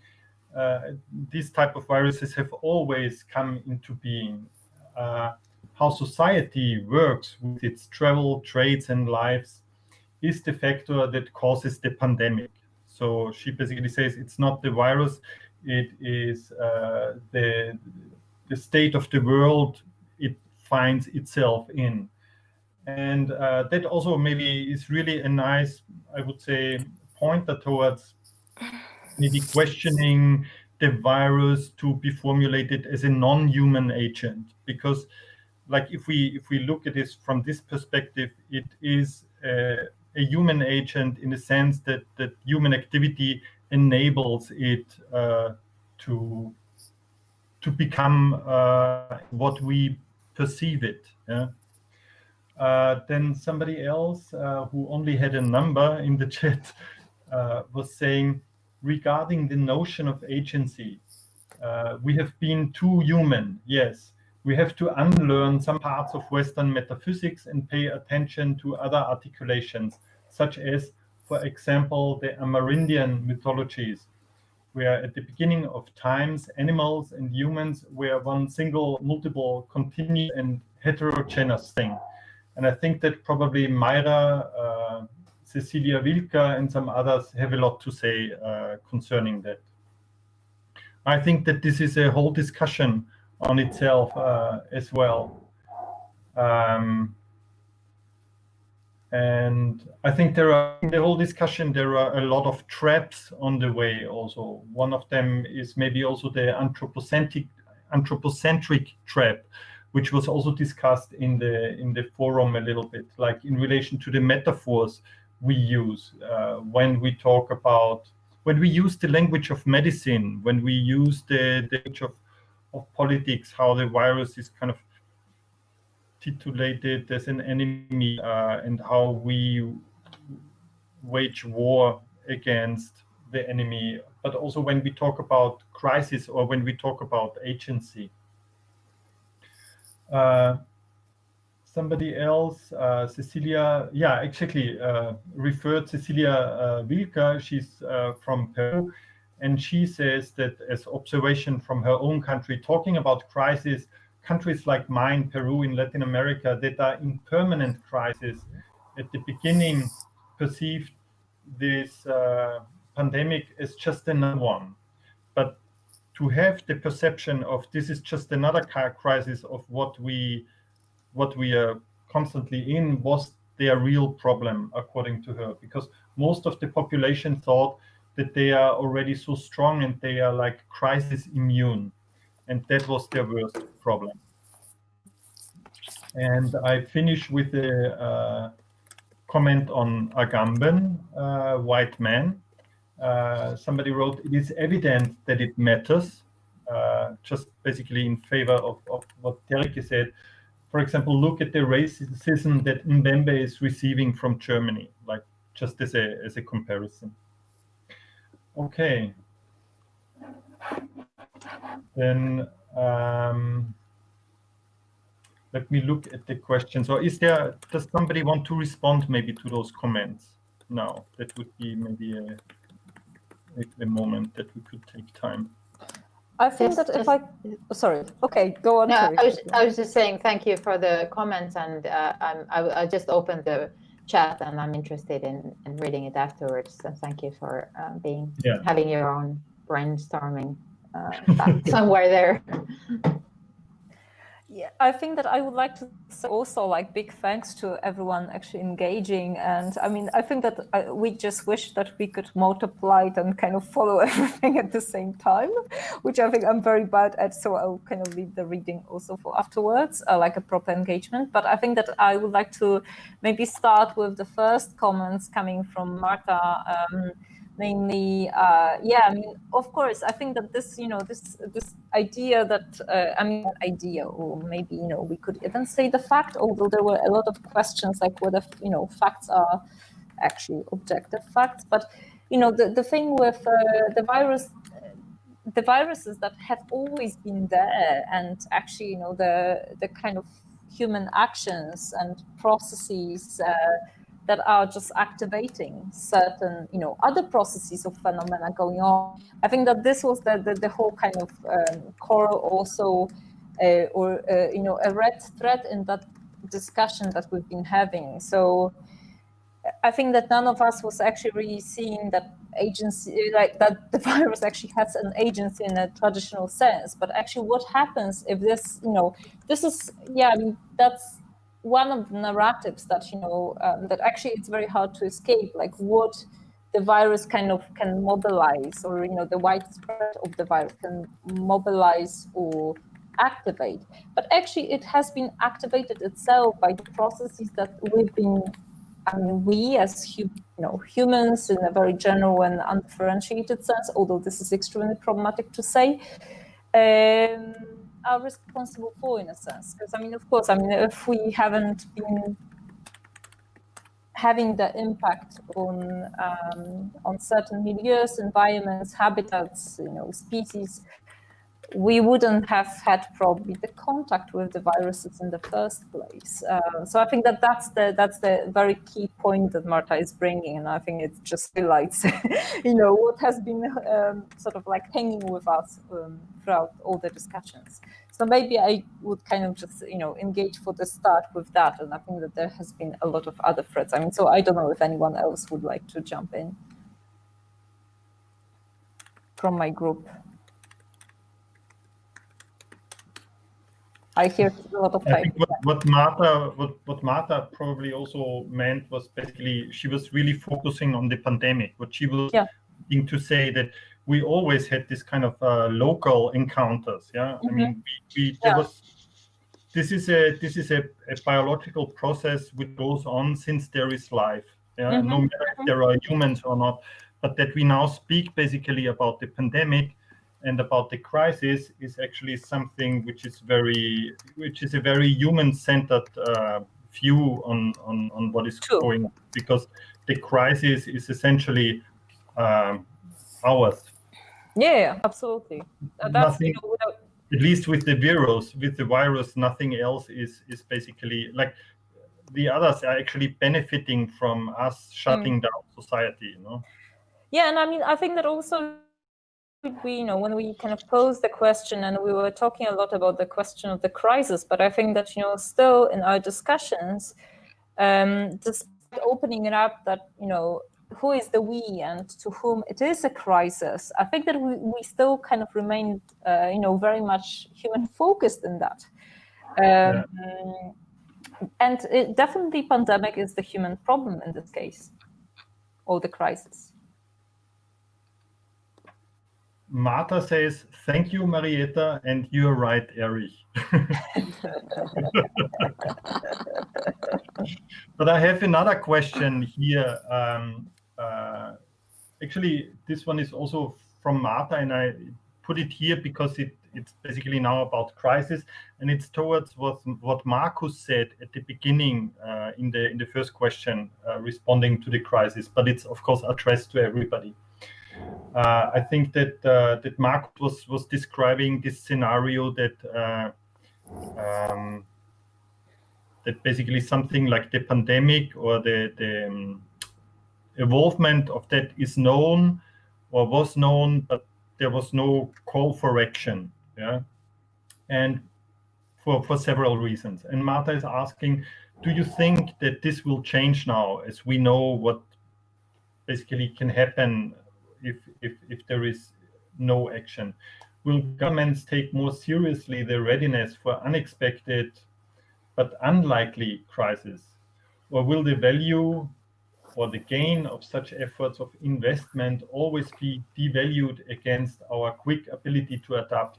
these type of viruses have always come into being. How society works with its travel, trades, and lives is the factor that causes the pandemic. So she basically says it's not the virus, it is the state of the world it finds itself in. And that also maybe is really a nice, I would say, pointer towards maybe questioning the virus to be formulated as a non-human agent. Because like if we look at this from this perspective, it is a human agent in the sense that human activity enables it to become what we perceive it. Yeah? Then somebody else who only had a number in the chat was saying, regarding the notion of agency, we have been too human. Yes, we have to unlearn some parts of Western metaphysics and pay attention to other articulations, such as, for example, the Amerindian mythologies, where at the beginning of times, animals and humans were one single, multiple, continuous and heterogeneous thing. And I think that probably Myra Cecilia Wilka and some others have a lot to say concerning that. I think that this is a whole discussion on itself as well. And I think in the whole discussion, there are a lot of traps on the way also. One of them is maybe also the anthropocentric trap, which was also discussed in the forum a little bit, like in relation to the metaphors we use when we talk about, when we use the language of medicine, when we use the language of politics, how the virus is kind of titulated as an enemy, and how we wage war against the enemy, but also when we talk about crisis or when we talk about agency. Somebody else, Cecilia, yeah, exactly, referred Cecilia Wilka. She's from Peru, and she says that as observation from her own country, talking about crisis, countries like mine, Peru in Latin America, that are in permanent crisis, at the beginning perceived this pandemic as just another one. But to have the perception of this is just another crisis of what we are constantly in was their real problem, according to her, because most of the population thought that they are already so strong and they are like crisis immune. And that was their worst problem. And I finish with a comment on Agamben, white man. Somebody wrote, it is evident that it matters, just basically in favor of what Terike said. For example, look at the racism that Mbembe is receiving from Germany, like just as a comparison. Okay. Then let me look at the questions. Or does somebody want to respond maybe to those comments now? That would be maybe a moment that we could take time. I think sorry, okay, go on. No, I was just saying thank you for the comments, and I just opened the chat, and I'm interested in reading it afterwards. So thank you for having your own brainstorming somewhere there. Yeah, I think that I would like to say also like big thanks to everyone actually engaging. And I mean, I think that we just wish that we could multiply it and kind of follow everything at the same time, which I think I'm very bad at. So I'll kind of leave the reading also for afterwards, like a proper engagement. But I think that I would like to maybe start with the first comments coming from Marta. Namely, I mean, of course, I think that this, this idea that, idea, or maybe, we could even say the fact, although there were a lot of questions like whether, facts are actually objective facts. But, the thing with the viruses that have always been there, and actually, the kind of human actions and processes that are just activating certain, other processes of phenomena going on. I think that this was the whole kind of core also, a red thread in that discussion that we've been having. So I think that none of us was actually really seeing that agency, like that the virus actually has an agency in a traditional sense. But actually what happens if this, this is, that's one of the narratives that, that actually it's very hard to escape, like what the virus kind of can mobilize, or, the widespread of the virus can mobilize or activate. But actually it has been activated itself by the processes that we've been, we as humans in a very general and undifferentiated sense, although this is extremely problematic to say, are responsible for, in a sense. Because of course, if we haven't been having the impact on certain milieux, environments, habitats, species, we wouldn't have had probably the contact with the viruses in the first place. So I think that that's the very key point that Marta is bringing, and I think it just highlights, what has been sort of like hanging with us throughout all the discussions. So maybe I would kind of just, engage for the start with that. And I think that there has been a lot of other threads. I mean, so I don't know if anyone else would like to jump in from my group. I hear a lot of I think what Martha probably also meant was basically she was really focusing on the pandemic. What she was trying to say that we always had this kind of local encounters. Yeah, I mean, there was. This is a biological process which goes on since there is life. Yeah, no matter if there are humans or not. But that we now speak basically about the pandemic and about the crisis is actually something which is a very human-centered view on what is going on, because the crisis is essentially ours. Yeah, absolutely. Nothing, at least with the virus, nothing else is basically like the others are actually benefiting from us shutting down society. Yeah, and I mean, I think that also when we kind of posed the question, and we were talking a lot about the question of the crisis, but I think that, still in our discussions, despite opening it up that, who is the we and to whom it is a crisis, I think that we still kind of remain, very much human focused in that. And definitely pandemic is the human problem in this case, or the crisis. Martha says, thank you, Marietta, and you're right, Erich. But I have another question here. Actually, this one is also from Martha, and I put it here because it's basically now about crisis, and it's towards what Marcus said at the beginning in the first question, responding to the crisis, but it's of course addressed to everybody. I think that Marcus was describing this scenario that basically something like the pandemic or the evolvement of that is known or was known, but there was no call for action. Yeah, and for several reasons. And Martha is asking, do you think that this will change now, as we know what basically can happen if there is no action? Will governments take more seriously the readiness for unexpected but unlikely crises? Or will the value or the gain of such efforts of investment always be devalued against our quick ability to adapt,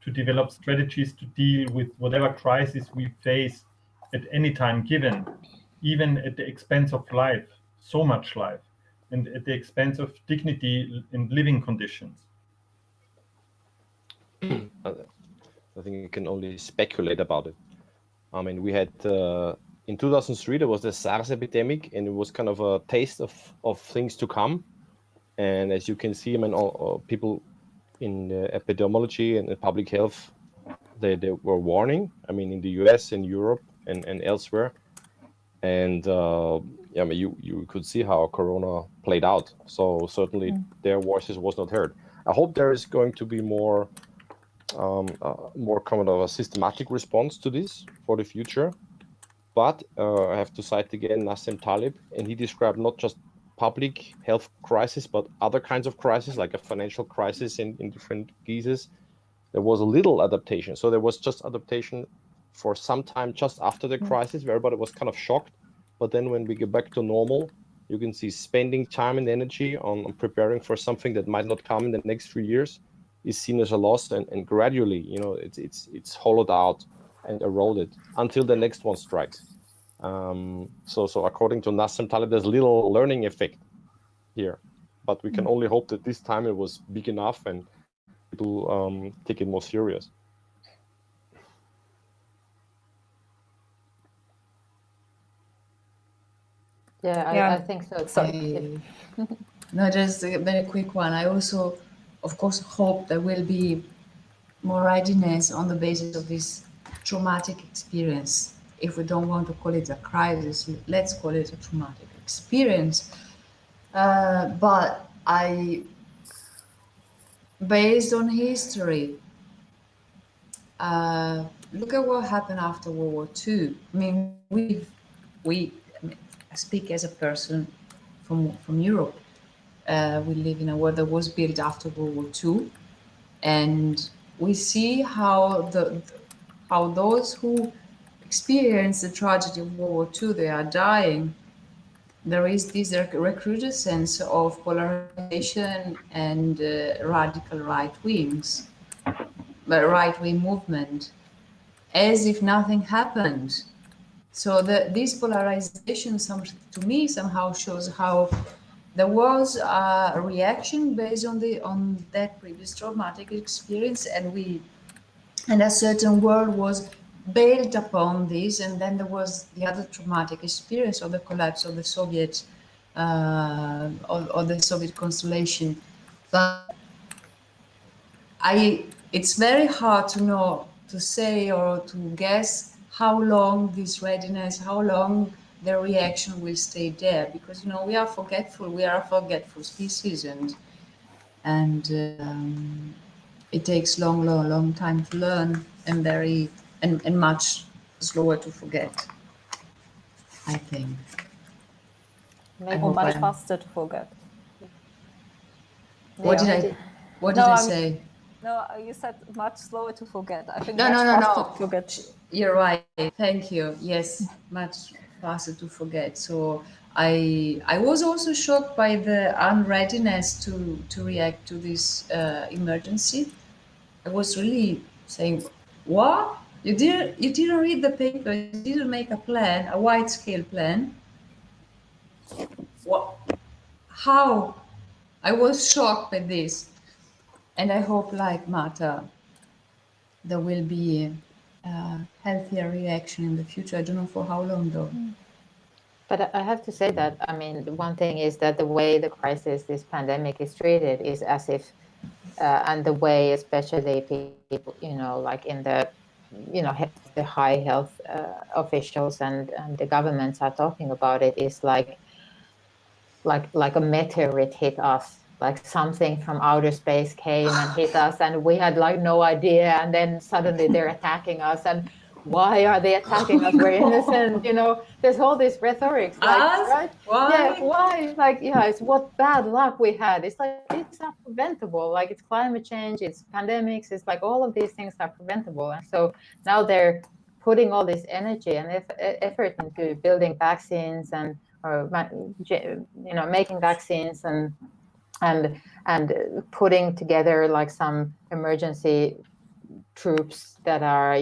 to develop strategies to deal with whatever crisis we face at any time given, even at the expense of life, so much life, and at the expense of dignity and living conditions? I think you can only speculate about it. I mean, we had in 2003 there was the Sars epidemic, and it was kind of a taste of things to come. And as you can see, I mean, all people in epidemiology and public health, they were warning. I mean, in the US, in Europe, and elsewhere. And I mean, you could see how Corona played out. So certainly their voices was not heard. I hope there is going to be more kind of a systematic response to this for the future. But I have to cite again Nassim Taleb, and he described not just public health crisis, but other kinds of crisis, like a financial crisis in different guises. There was a little adaptation. So there was just adaptation for some time just after the crisis, where everybody was kind of shocked. But then when we get back to normal, you can see spending time and energy on preparing for something that might not come in the next 3 years is seen as a loss, and gradually, it's hollowed out and eroded until the next one strikes. So according to Nassim Taleb, there's little learning effect here, but we can only hope that this time it was big enough and people take it more serious. I think so. Sorry. No, just a very quick one. I also, of course, hope there will be more readiness on the basis of this traumatic experience. If we don't want to call it a crisis, let's call it a traumatic experience. But based on history, look at what happened after World War II. I mean, I speak as a person from Europe. We live in a world that was built after World War II, and we see how how those who experience the tragedy of World War II, they are dying. There is this recrudescence of polarization and radical right wings, but right-wing movement, as if nothing happened. So this polarization, to me, somehow shows how there was a reaction based on that previous traumatic experience, and a certain world was built upon this, and then there was the other traumatic experience of the collapse of the Soviet or the Soviet constellation. But it's very hard to say or to guess how long this readiness, how long the reaction will stay there, because we are forgetful. We are a forgetful species, and it takes long time to learn, and much slower to forget, I think. Or much faster to forget. What did I say? No, you said much slower to forget. I think no, faster to forget. You're right. Thank you. Yes, much faster to forget. So I was also shocked by the unreadiness to react to this emergency. I was really saying, what? You didn't read the paper, you didn't make a plan, a wide scale plan. What? How? I was shocked by this. And I hope, like Marta, there will be a healthier reaction in the future. I don't know for how long though. But I have to say that, I mean, one thing is that the way the crisis, this pandemic is treated is as if, and the way especially people, like in the, the high health officials and the governments are talking about it is like a meteorite hit us, like something from outer space came and hit us and we had like no idea, and then suddenly they're attacking us, and why are they attacking us? We're innocent, there's all this rhetoric, like, right? Why? Yeah, why? Like, yeah, it's what bad luck we had. It's like, it's not preventable. Like, it's climate change, it's pandemics, it's like all of these things are preventable. And so now they're putting all this energy and effort into building vaccines and making vaccines and putting together like some emergency troops that are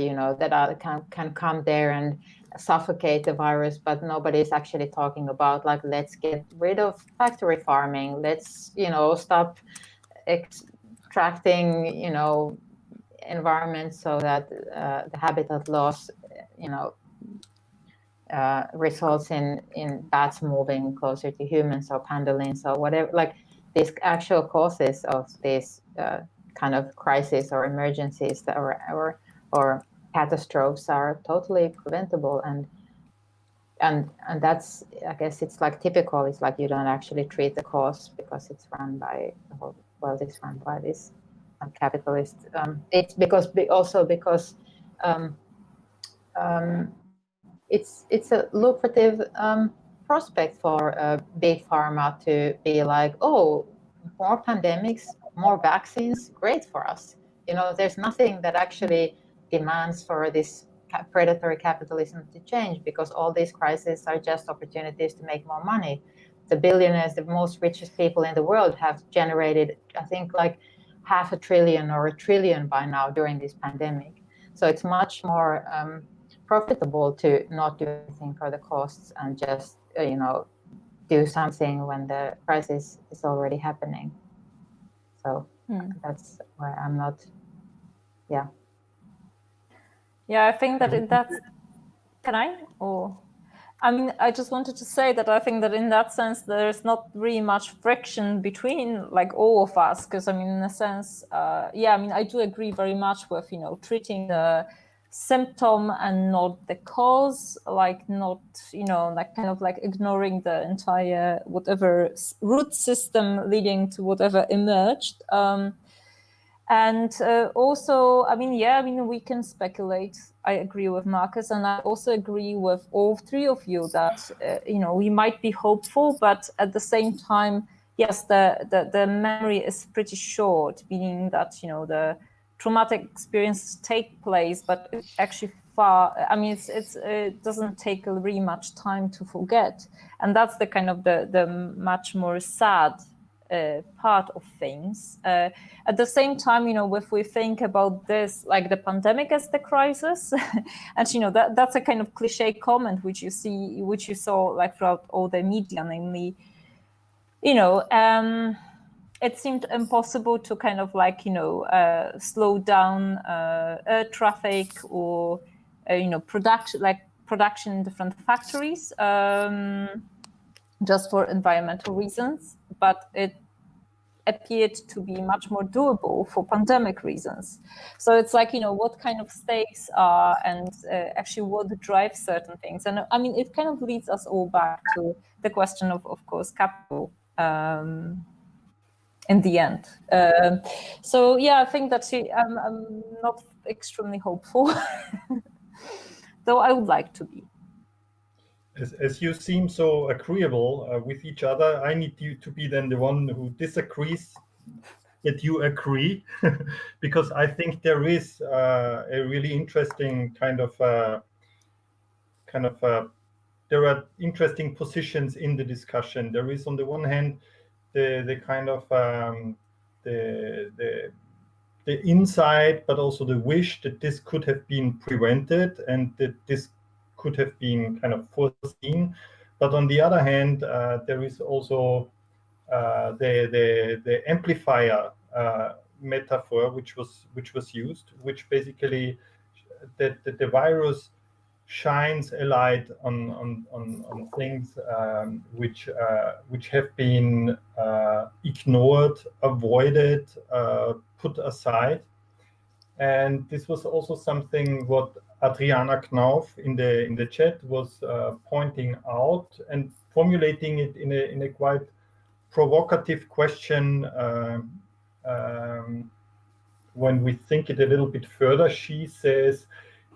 can come there and suffocate the virus, but nobody's actually talking about like, let's get rid of factory farming, let's stop extracting environments so that the habitat loss results in bats moving closer to humans or pangolins or whatever. Like, these actual causes of this kind of crisis or emergencies or catastrophes are totally preventable, and that's, I guess, it's like typical. It's like you don't actually treat the cause because it's run by the whole world is run by this capitalist. It's because it's a lucrative prospect for big pharma to be like, oh, more pandemics, more vaccines, great for us. There's nothing that actually demands for this predatory capitalism to change, because all these crises are just opportunities to make more money. The billionaires, the most richest people in the world, have generated, I think, like $500 billion or $1 trillion by now during this pandemic. So it's much more profitable to not do anything for the costs and just do something when the crisis is already happening. So that's why I'm not. Yeah, I think that in that, can I? Or I mean, I just wanted to say that I think that in that sense there's not really much friction between like all of us, because I mean, in a sense, I do agree very much with treating the symptom and not the cause, like not like kind of like ignoring the entire whatever root system leading to whatever emerged. And also, we can speculate. I agree with Marcus, and I also agree with all three of you that we might be hopeful, but at the same time, yes, the memory is pretty short, meaning that the traumatic experiences take place, but it actually it doesn't take really much time to forget, and that's the kind of the much more sad part of things. At the same time, if we think about this, like the pandemic as the crisis, and that's a kind of cliche comment which you saw like throughout all the media, namely, it seemed impossible to kind of like slow down air traffic or production in different factories just for environmental reasons, but it appeared to be much more doable for pandemic reasons. So it's like, what kind of stakes are and actually what drives certain things. And it kind of leads us all back to the question of course, capital in the end. So yeah, I think that I'm not extremely hopeful, though I would like to be. As you seem so agreeable with each other, I need you to be then the one who disagrees that you agree, because I think there is a really interesting there are interesting positions in the discussion. There is, on the one hand, the kind of the insight, but also the wish that this could have been prevented and that this could have been kind of foreseen. But on the other hand, there is also the amplifier metaphor, which was used, which basically that the virus shines a light on things which have been ignored, avoided, put aside. And this was also something what Adriana Knauf in the chat was pointing out and formulating it in a quite provocative question. When we think it a little bit further, she says,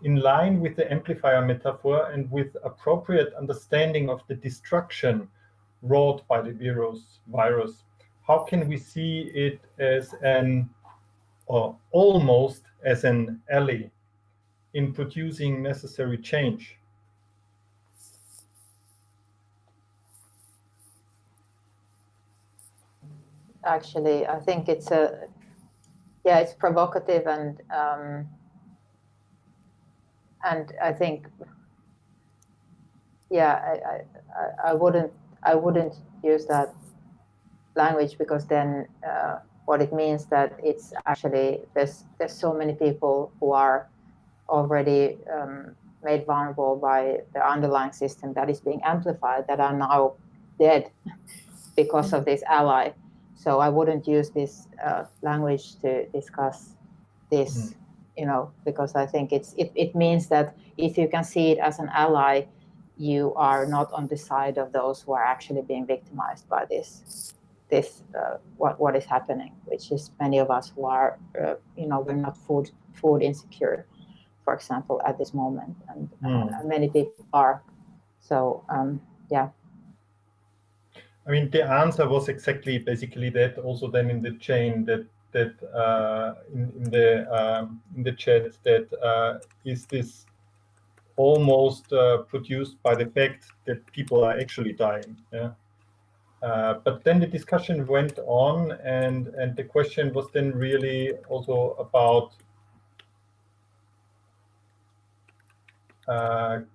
in line with the amplifier metaphor and with appropriate understanding of the destruction wrought by the virus, how can we see it as or almost as an ally in producing necessary change? Actually, I think it's it's provocative, and I think, I wouldn't use that language, because then what it means that it's actually there's so many people who are already made vulnerable by the underlying system that is being amplified, that are now dead because of this ally. So I wouldn't use this language to discuss this, because I think it means that if you can see it as an ally, you are not on the side of those who are actually being victimized by this what is happening, which is many of us who are we're not food insecure, for example, at this moment, and many people are. So I mean, the answer was basically that. Also, then in the chain that in the chat, that is this almost produced by the fact that people are actually dying. Yeah. But then the discussion went on, and the question was then really also about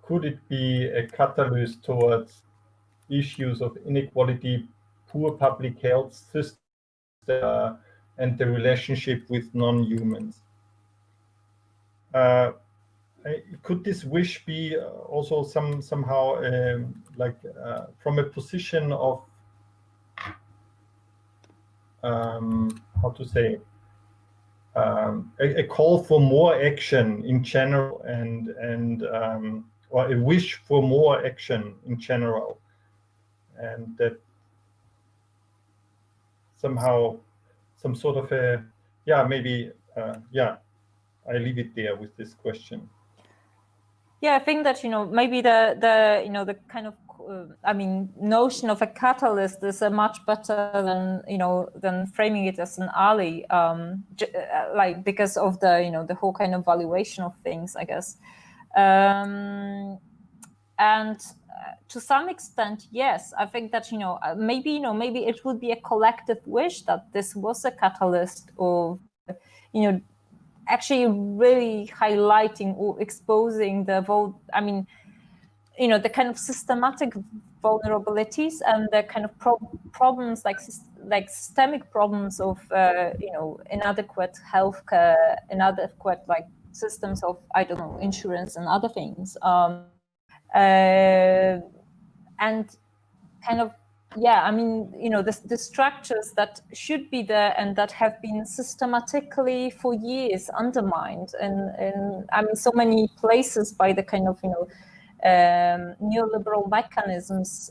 could it be a catalyst towards issues of inequality, poor public health systems, and the relationship with non-humans. Could this wish be also somehow from a position of how to say a call for more action in general, and or a wish for more action in general, and that somehow some sort of a yeah, maybe, yeah, I leave it there with this question. Yeah, I think that, maybe the kind of, notion of a catalyst is a much better than framing it as an ally, like because of the whole kind of valuation of things, I guess. And to some extent, yes, I think that, maybe it would be a collective wish that this was a catalyst of, actually really highlighting or exposing the the kind of systematic vulnerabilities and the kind of problems like systemic problems of inadequate healthcare, inadequate like systems of, I don't know, insurance and other things, and kind of, yeah, the structures that should be there and that have been systematically for years undermined in so many places by the kind of neoliberal mechanisms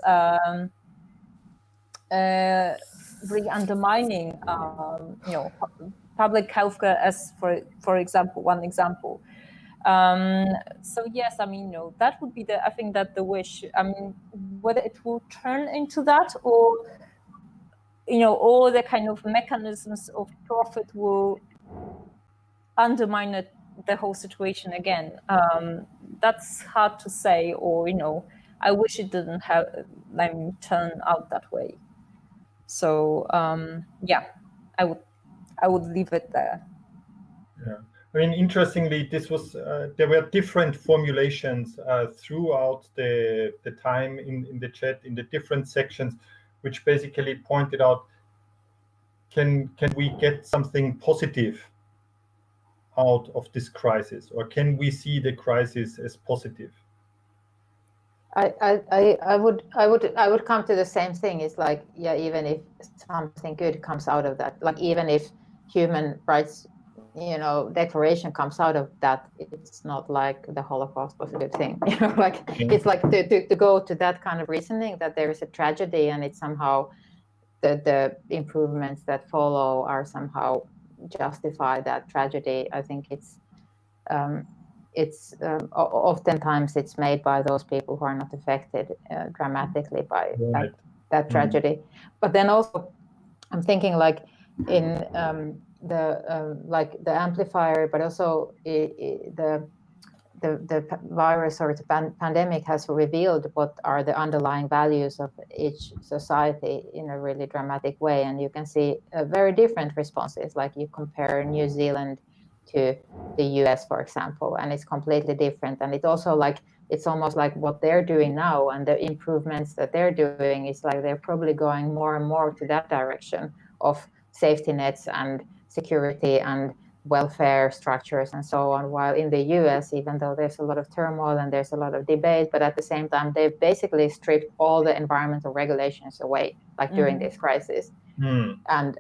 really undermining public healthcare as for example, one example. So yes, that would be I think that the wish. Whether it will turn into that or all the kind of mechanisms of profit will undermine the whole situation again. That's hard to say, or I wish it didn't turn out that way. So yeah, I would leave it there. Yeah. Interestingly, this was there were different formulations throughout the time in the chat, in the different sections, which basically pointed out, can we get something positive out of this crisis, or can we see the crisis as positive? I would come to the same thing. It's like, yeah, even if something good comes out of that, like even if human rights declaration comes out of that, it's not like the Holocaust was a good thing. Like it's like to go to that kind of reasoning that there is a tragedy and it's somehow the improvements that follow are somehow justify that tragedy. I think it's oftentimes it's made by those people who are not affected dramatically by that tragedy. But then also I'm thinking like in the amplifier, but also the virus or the pandemic has revealed what are the underlying values of each society in a really dramatic way, and you can see very different responses. Like you compare New Zealand to the US, for example, and it's completely different. And it also like it's almost like what they're doing now and the improvements that they're doing is like they're probably going more and more to that direction of safety nets and security and welfare structures and so on, while in the US, even though there's a lot of turmoil and there's a lot of debate, but at the same time they've basically stripped all the environmental regulations away, like during this crisis. And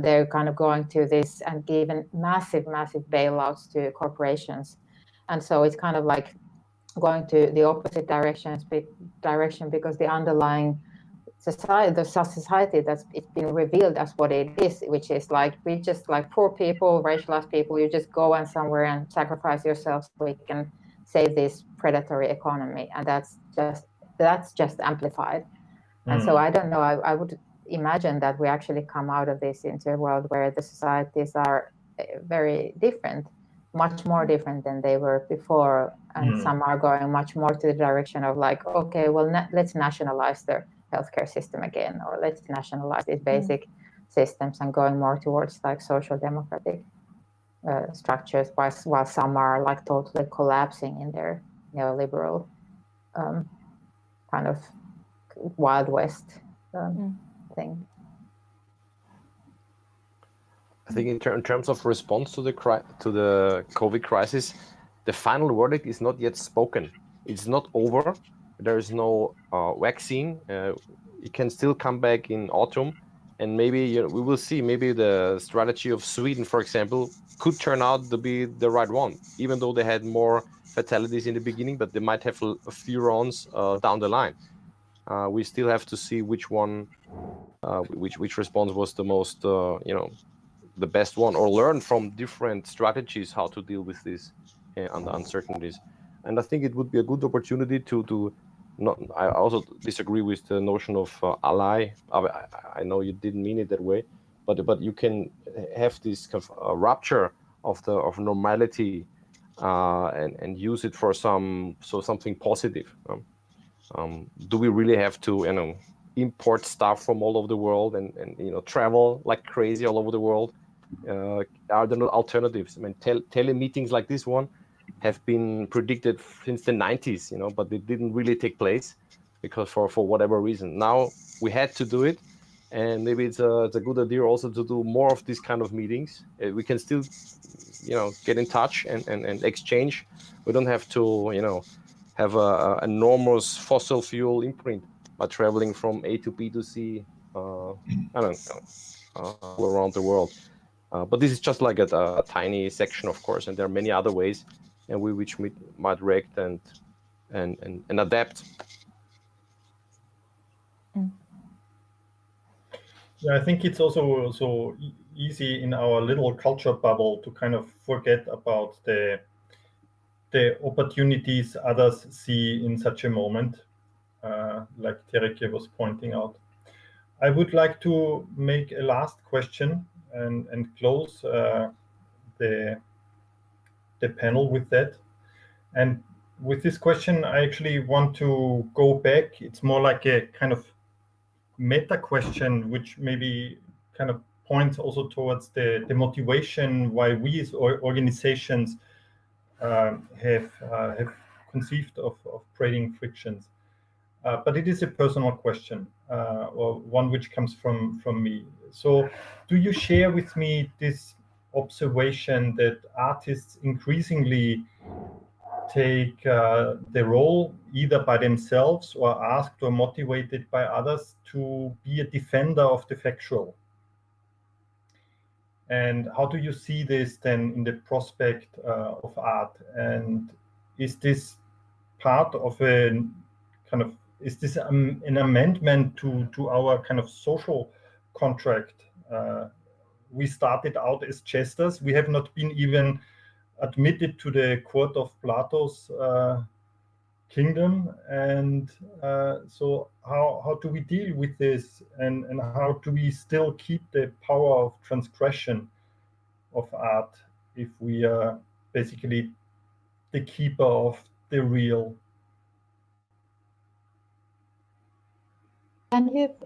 they're kind of going to this and given massive bailouts to corporations, and so it's kind of like going to the opposite direction because the underlying society that's it's been revealed as what it is, which is like we just like poor people, racialized people, you just go and somewhere and sacrifice yourself so we can save this predatory economy, and that's just amplified. And so I don't know, I would imagine that we actually come out of this into a world where the societies are very different, much more different than they were before, and some are going much more to the direction of like, okay, well, let's nationalize the healthcare system again, or let's nationalize these basic systems, and going more towards like social democratic structures, while some are like totally collapsing in their neoliberal kind of Wild West thing. I think in terms of response to the COVID crisis, the final verdict is not yet spoken. It's not over. There is no vaccine. It can still come back in autumn, and maybe we will see. Maybe the strategy of Sweden, for example, could turn out to be the right one, even though they had more fatalities in the beginning, but they might have a few rounds down the line. We still have to see which one, which response was the most, the best one, or learn from different strategies how to deal with this and the uncertainties. And I think it would be a good opportunity to not. I also disagree with the notion of ally. I know you didn't mean it that way, but you can have this kind of rupture of normality and use it for something positive. Do we really have to import stuff from all over the world and travel like crazy all over the world? Are there no alternatives? I mean, telemeetings like this one have been predicted since the 90s, but they didn't really take place because for whatever reason. Now we had to do it, and maybe it's a good idea also to do more of these kind of meetings. We can still, get in touch and exchange. We don't have to, have a enormous fossil fuel imprint by traveling from A to B to C, I don't know, all around the world. But this is just like a tiny section, of course, and there are many other ways, and which we might react and adapt. Yeah, I think it's also so easy in our little culture bubble to kind of forget about the opportunities others see in such a moment, like Tereke was pointing out. I would like to make a last question and close the panel with that. And with this question, I actually want to go back. It's more like a kind of meta question, which maybe kind of points also towards the motivation why we as organizations have conceived of creating frictions. But it is a personal question, or one which comes from me. So do you share with me this observation that artists increasingly take the role either by themselves or asked or motivated by others to be a defender of the factual? And how do you see this then in the prospect of art? And is this part of a kind of, is this an amendment to our kind of social contract? We started out as jesters. We have not been even admitted to the court of Plato's kingdom. And so how do we deal with this? And how do we still keep the power of transgression of art if we are basically the keeper of the real?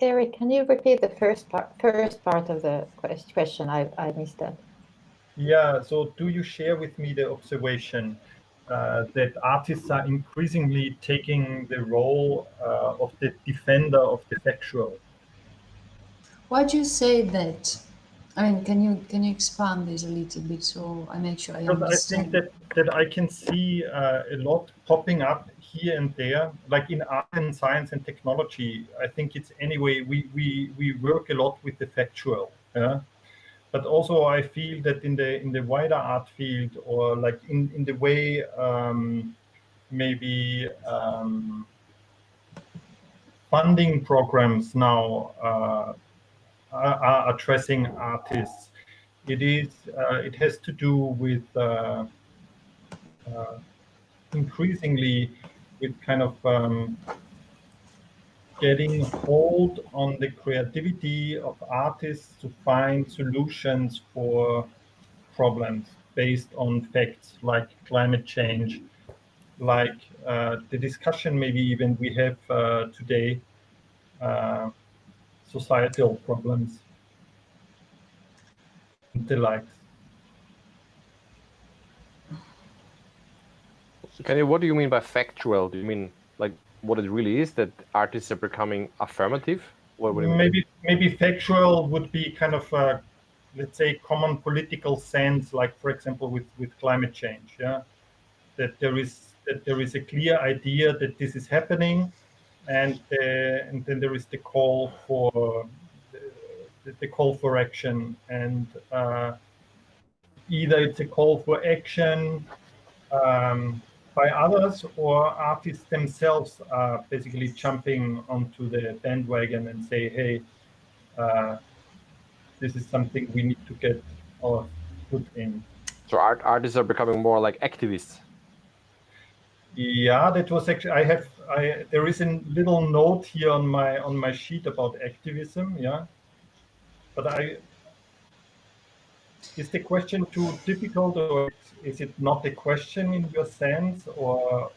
Eric, can you repeat the first part of the question? I missed that. Yeah, so do you share with me the observation that artists are increasingly taking the role of the defender of the factual? Why do you say that? I mean, can you expand this a little bit so I make sure I Because understand? I think that I can see a lot popping up here and there, like in art and science and technology. I think it's anyway, we work a lot with the factual. Yeah? But also I feel that in the wider art field, or like in the way maybe funding programs now are addressing artists, it has to do with increasingly with kind of getting hold on the creativity of artists to find solutions for problems based on facts like climate change, like the discussion maybe even we have today, societal problems and the likes. Kenny, what do you mean by factual? Do you mean like what it really is, that artists are becoming affirmative? What do you mean? Maybe factual would be kind of let's say common political sense, like for example with climate change, yeah, that there is a clear idea that this is happening, and then there is the call for action, and either it's a call for action by others, or artists themselves are basically jumping onto the bandwagon and say, hey, this is something we need to get our good aim. So artists are becoming more like activists. Yeah, that was actually, there is a little note here on my sheet about activism, yeah. But is the question too difficult, or is it not a question in your sense, or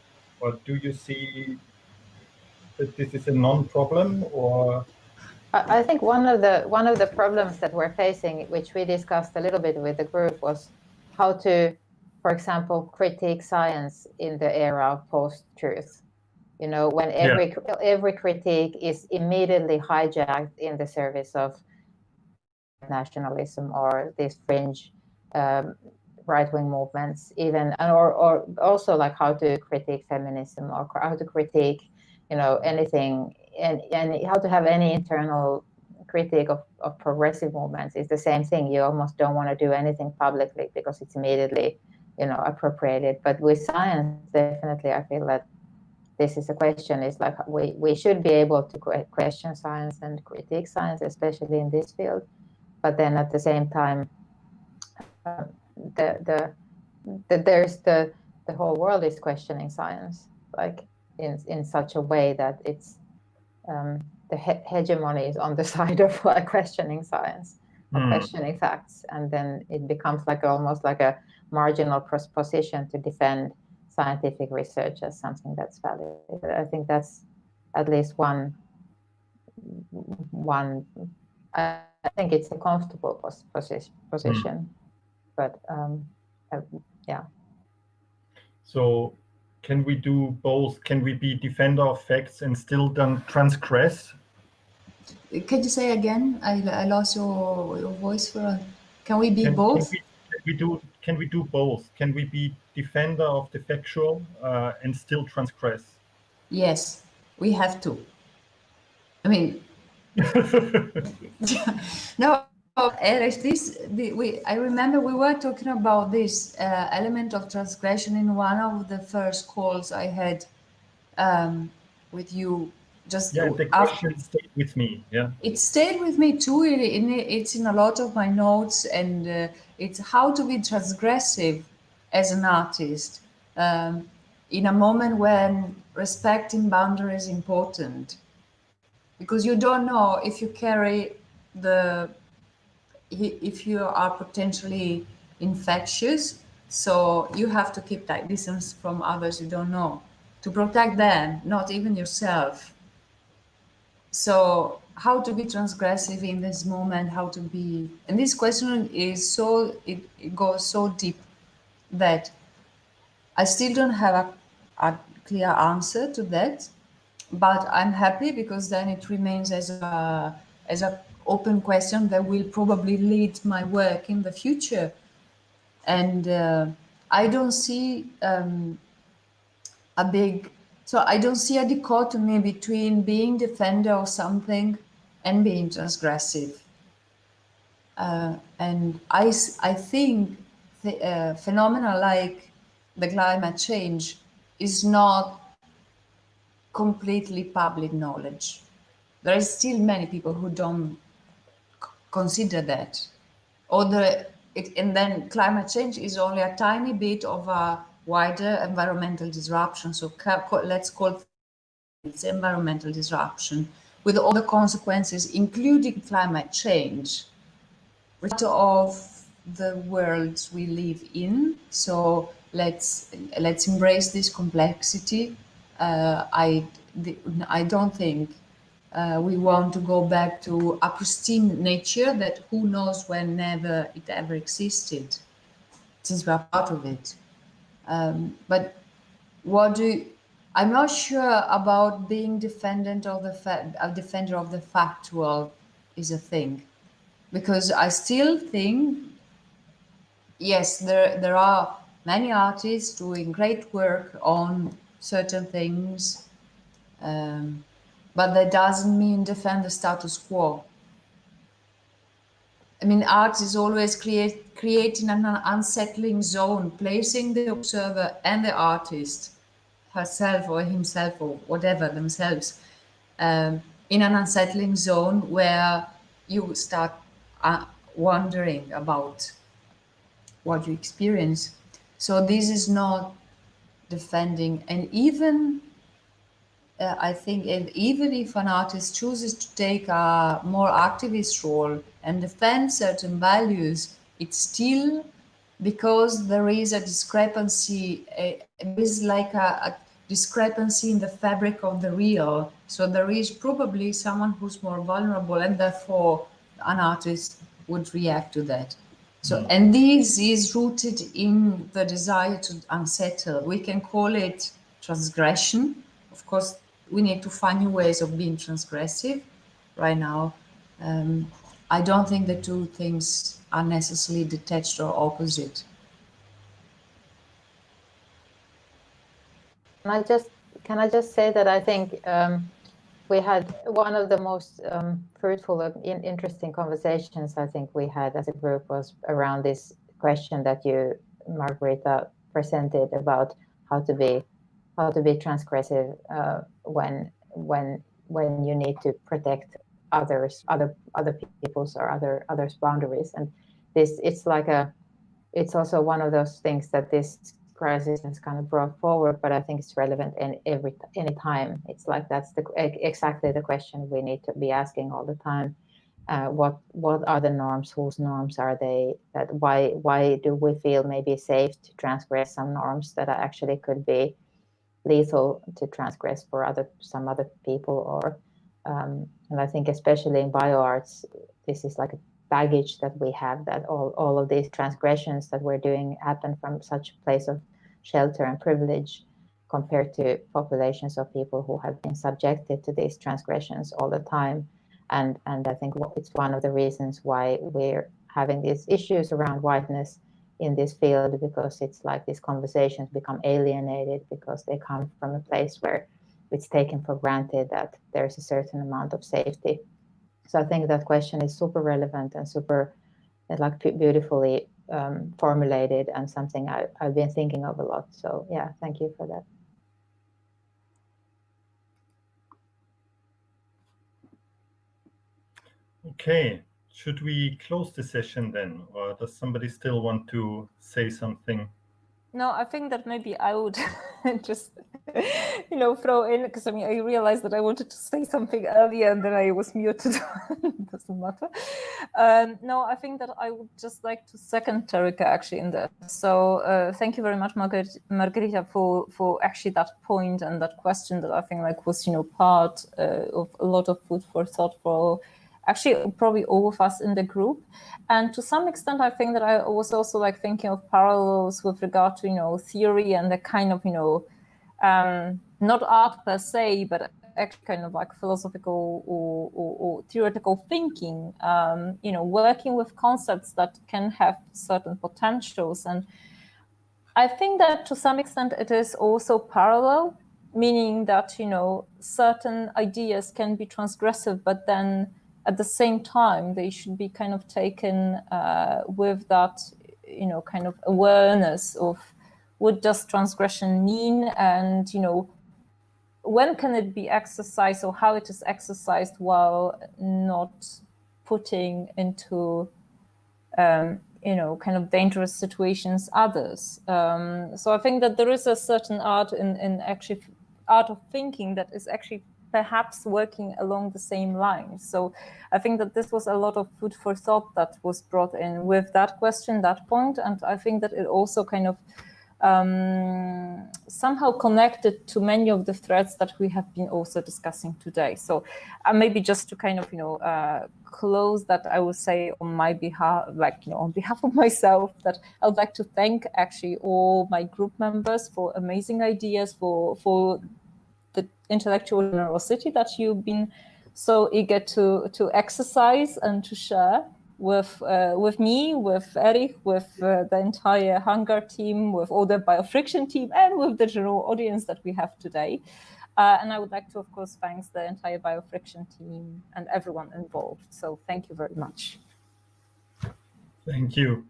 do you see that this is a non-problem, or? I think one of the problems that we're facing, which we discussed a little bit with the group, was how to, for example, critique science in the era of post-truth. You know, when every critique is immediately hijacked in the service of nationalism or these fringe right-wing movements, even, or also like how to critique feminism, or how to critique, you know, anything, and how to have any internal critique of progressive movements is the same thing. You almost don't want to do anything publicly because it's immediately, you know, appropriated. But with science, definitely, I feel that this is a question, is like we should be able to question science and critique science, especially in this field. But then at the same time, the whole world is questioning science, like in such a way that it's the hegemony is on the side of questioning science, or questioning facts, and then it becomes like almost like a marginal position to defend scientific research as something that's valid. I think that's at least one. I think it's a comfortable position, but yeah. So can we do both? Can we be defender of facts and still then transgress? Can you say again? I lost your voice for a... Can we be both? Can we do both? Can we be defender of the factual and still transgress? Yes, we have to. I mean, no, Erich, I remember we were talking about this element of transgression in one of the first calls I had with you. Just the question stayed with me. Yeah, it stayed with me too. It's in a lot of my notes, and it's how to be transgressive as an artist in a moment when respecting boundaries is important, because you don't know if you carry if you are potentially infectious, so you have to keep that distance from others you don't know to protect them, not even yourself. So how to be transgressive in this moment, how to be, and this question is so, it goes so deep that I still don't have a clear answer to that, but I'm happy because then it remains as a open question that will probably lead my work in the future. And I don't see I don't see a dichotomy between being defender of something and being transgressive. And I think phenomena like the climate change is not completely public knowledge. There are still many people who don't consider that. And then climate change is only a tiny bit of a wider environmental disruption. So let's call it environmental disruption with all the consequences, including climate change, of the worlds we live in. So let's embrace this complexity. I don't think we want to go back to a pristine nature that who knows whenever it ever existed, since we are part of it. But I'm not sure about being defender of the factual is a thing, because I still think, yes, there are many artists doing great work on certain things, but that doesn't mean defend the status quo. I mean, art is always creating an unsettling zone, placing the observer and the artist, herself or himself or whatever, themselves, in an unsettling zone where you start wondering about what you experience. So this is not defending, and even I think even if an artist chooses to take a more activist role and defend certain values, it's still because there is a discrepancy, there is like a discrepancy in the fabric of the real. So there is probably someone who's more vulnerable, and therefore an artist would react to that. So, and this is rooted in the desire to unsettle. We can call it transgression. Of course, we need to find new ways of being transgressive right now. I don't think the two things are necessarily detached or opposite. Can I just say that I think we had one of the most fruitful and interesting conversations I think we had as a group was around this question that you, Margarita, presented about how to be transgressive when you need to protect other people's or others' boundaries. And this, it's also one of those things that this crisis has kind of brought forward, but I think it's relevant in any time. It's like that's exactly the question we need to be asking all the time. What are the norms? Whose norms are they? That why do we feel maybe safe to transgress some norms that actually could be lethal to transgress for some other people? Or and I think especially in bioarts, this is like a baggage that we have, that all of these transgressions that we're doing happen from such a place of shelter and privilege compared to populations of people who have been subjected to these transgressions all the time. And I think it's one of the reasons why we're having these issues around whiteness in this field, because it's like these conversations become alienated because they come from a place where it's taken for granted that there's a certain amount of safety. So I think that question is super relevant and super like beautifully formulated, and something I've been thinking of a lot. So yeah, thank you for that. Okay, should we close the session then, or does somebody still want to say something? No, I think that maybe I would just, throw in, because I mean, I realized that I wanted to say something earlier and then I was muted. It doesn't matter. No, I think that I would just like to second Terika actually in that. So thank you very much, Margarita, for actually that point and that question that I think like was, part of a lot of food for thought for actually probably all of us in the group. And to some extent, I think that I was also like thinking of parallels with regard to, theory and the kind of, not art per se, but actually kind of like philosophical or theoretical thinking, working with concepts that can have certain potentials. And I think that to some extent it is also parallel, meaning that, certain ideas can be transgressive, but then at the same time, they should be kind of taken with that, kind of awareness of what does transgression mean, and, when can it be exercised or how it is exercised while not putting into, kind of dangerous situations others. So I think that there is a certain art in actually art of thinking that is actually perhaps working along the same lines. So I think that this was a lot of food for thought that was brought in with that question, that point. And I think that it also kind of somehow connected to many of the threads that we have been also discussing today. So maybe just to kind of, close that, I would say on my behalf, on behalf of myself, that I would like to thank actually all my group members for amazing ideas, for the intellectual generosity that you've been so eager to exercise and to share with me, with Erich, with the entire Hunger team, with all the Biofriction team, and with the general audience that we have today. And I would like to, of course, thank the entire Biofriction team and everyone involved. So thank you very much. Thank you.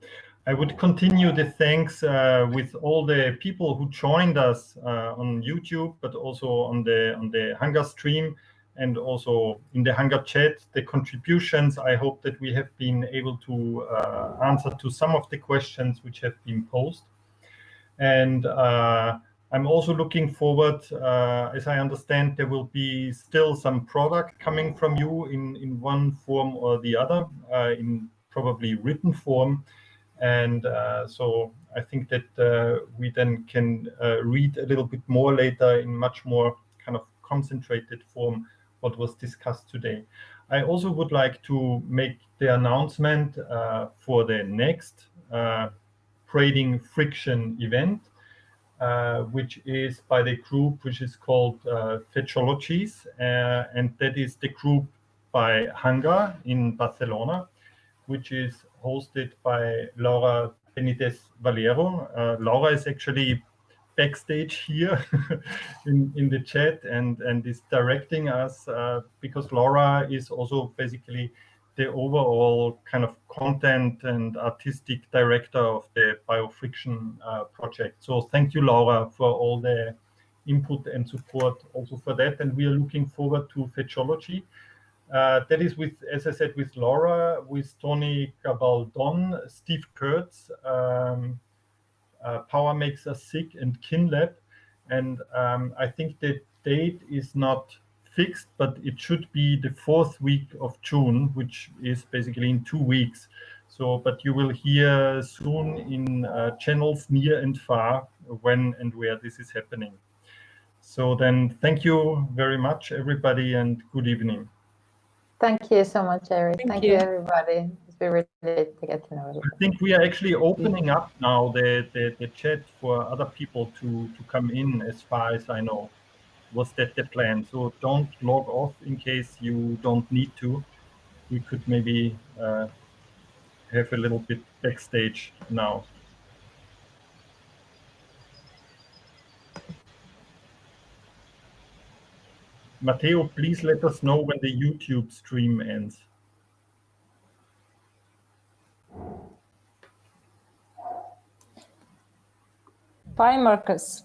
I would continue the thanks with all the people who joined us on YouTube, but also on the Hunger stream. and also in the Hunger chat, the contributions. I hope that we have been able to answer to some of the questions which have been posed. And I'm also looking forward, as I understand, there will be still some product coming from you in one form or the other, in probably written form. And so I think that we then can read a little bit more later in much more kind of concentrated form what was discussed today. I also would like to make the announcement for the next Braiding Friction event, which is by the group which is called Fetchologies, and that is the group by Hunger in Barcelona, which is hosted by Laura Benitez Valero. Laura is actually backstage here in the chat and is directing us because Laura is also basically the overall kind of content and artistic director of the Biofriction project. So thank you, Laura, for all the input and support also for that. And we are looking forward to Fetchology. That is with, as I said, with Laura, with Tony Gabaldon, Steve Kurtz, Power Makes Us Sick, and KinLab. And I think the date is not fixed, but it should be the 4th week of June, which is basically in 2 weeks. So, but you will hear soon in channels near and far when and where this is happening. So then thank you very much, everybody, and good evening. Thank you so much, Eric. Thank Thank you. you, everybody. It's been really great to get to know you. I think we are actually opening up now the chat for other people to come in, as far as I know. Was that the plan? So don't log off in case you don't need to. We could maybe have a little bit backstage now. Matteo, please let us know when the YouTube stream ends. Bye, Marcus.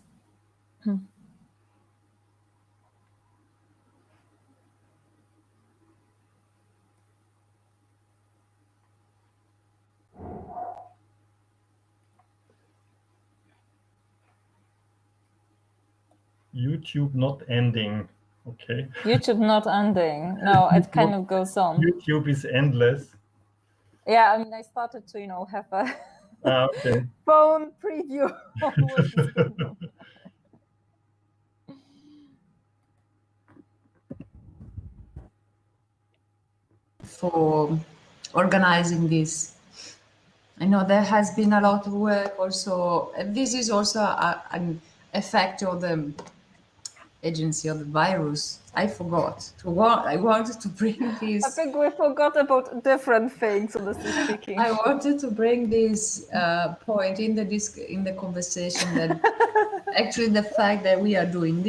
YouTube not ending. Okay. YouTube not ending. No, it kind of goes on. YouTube is endless. Yeah, I mean, I started to, have a Okay. phone preview of what is going on. For organizing this. I know there has been a lot of work also. This is also an effect of the agency of the virus. I forgot I wanted to bring this. I think we forgot about different things, honestly speaking. I wanted to bring this point in the conversation that actually the fact that we are doing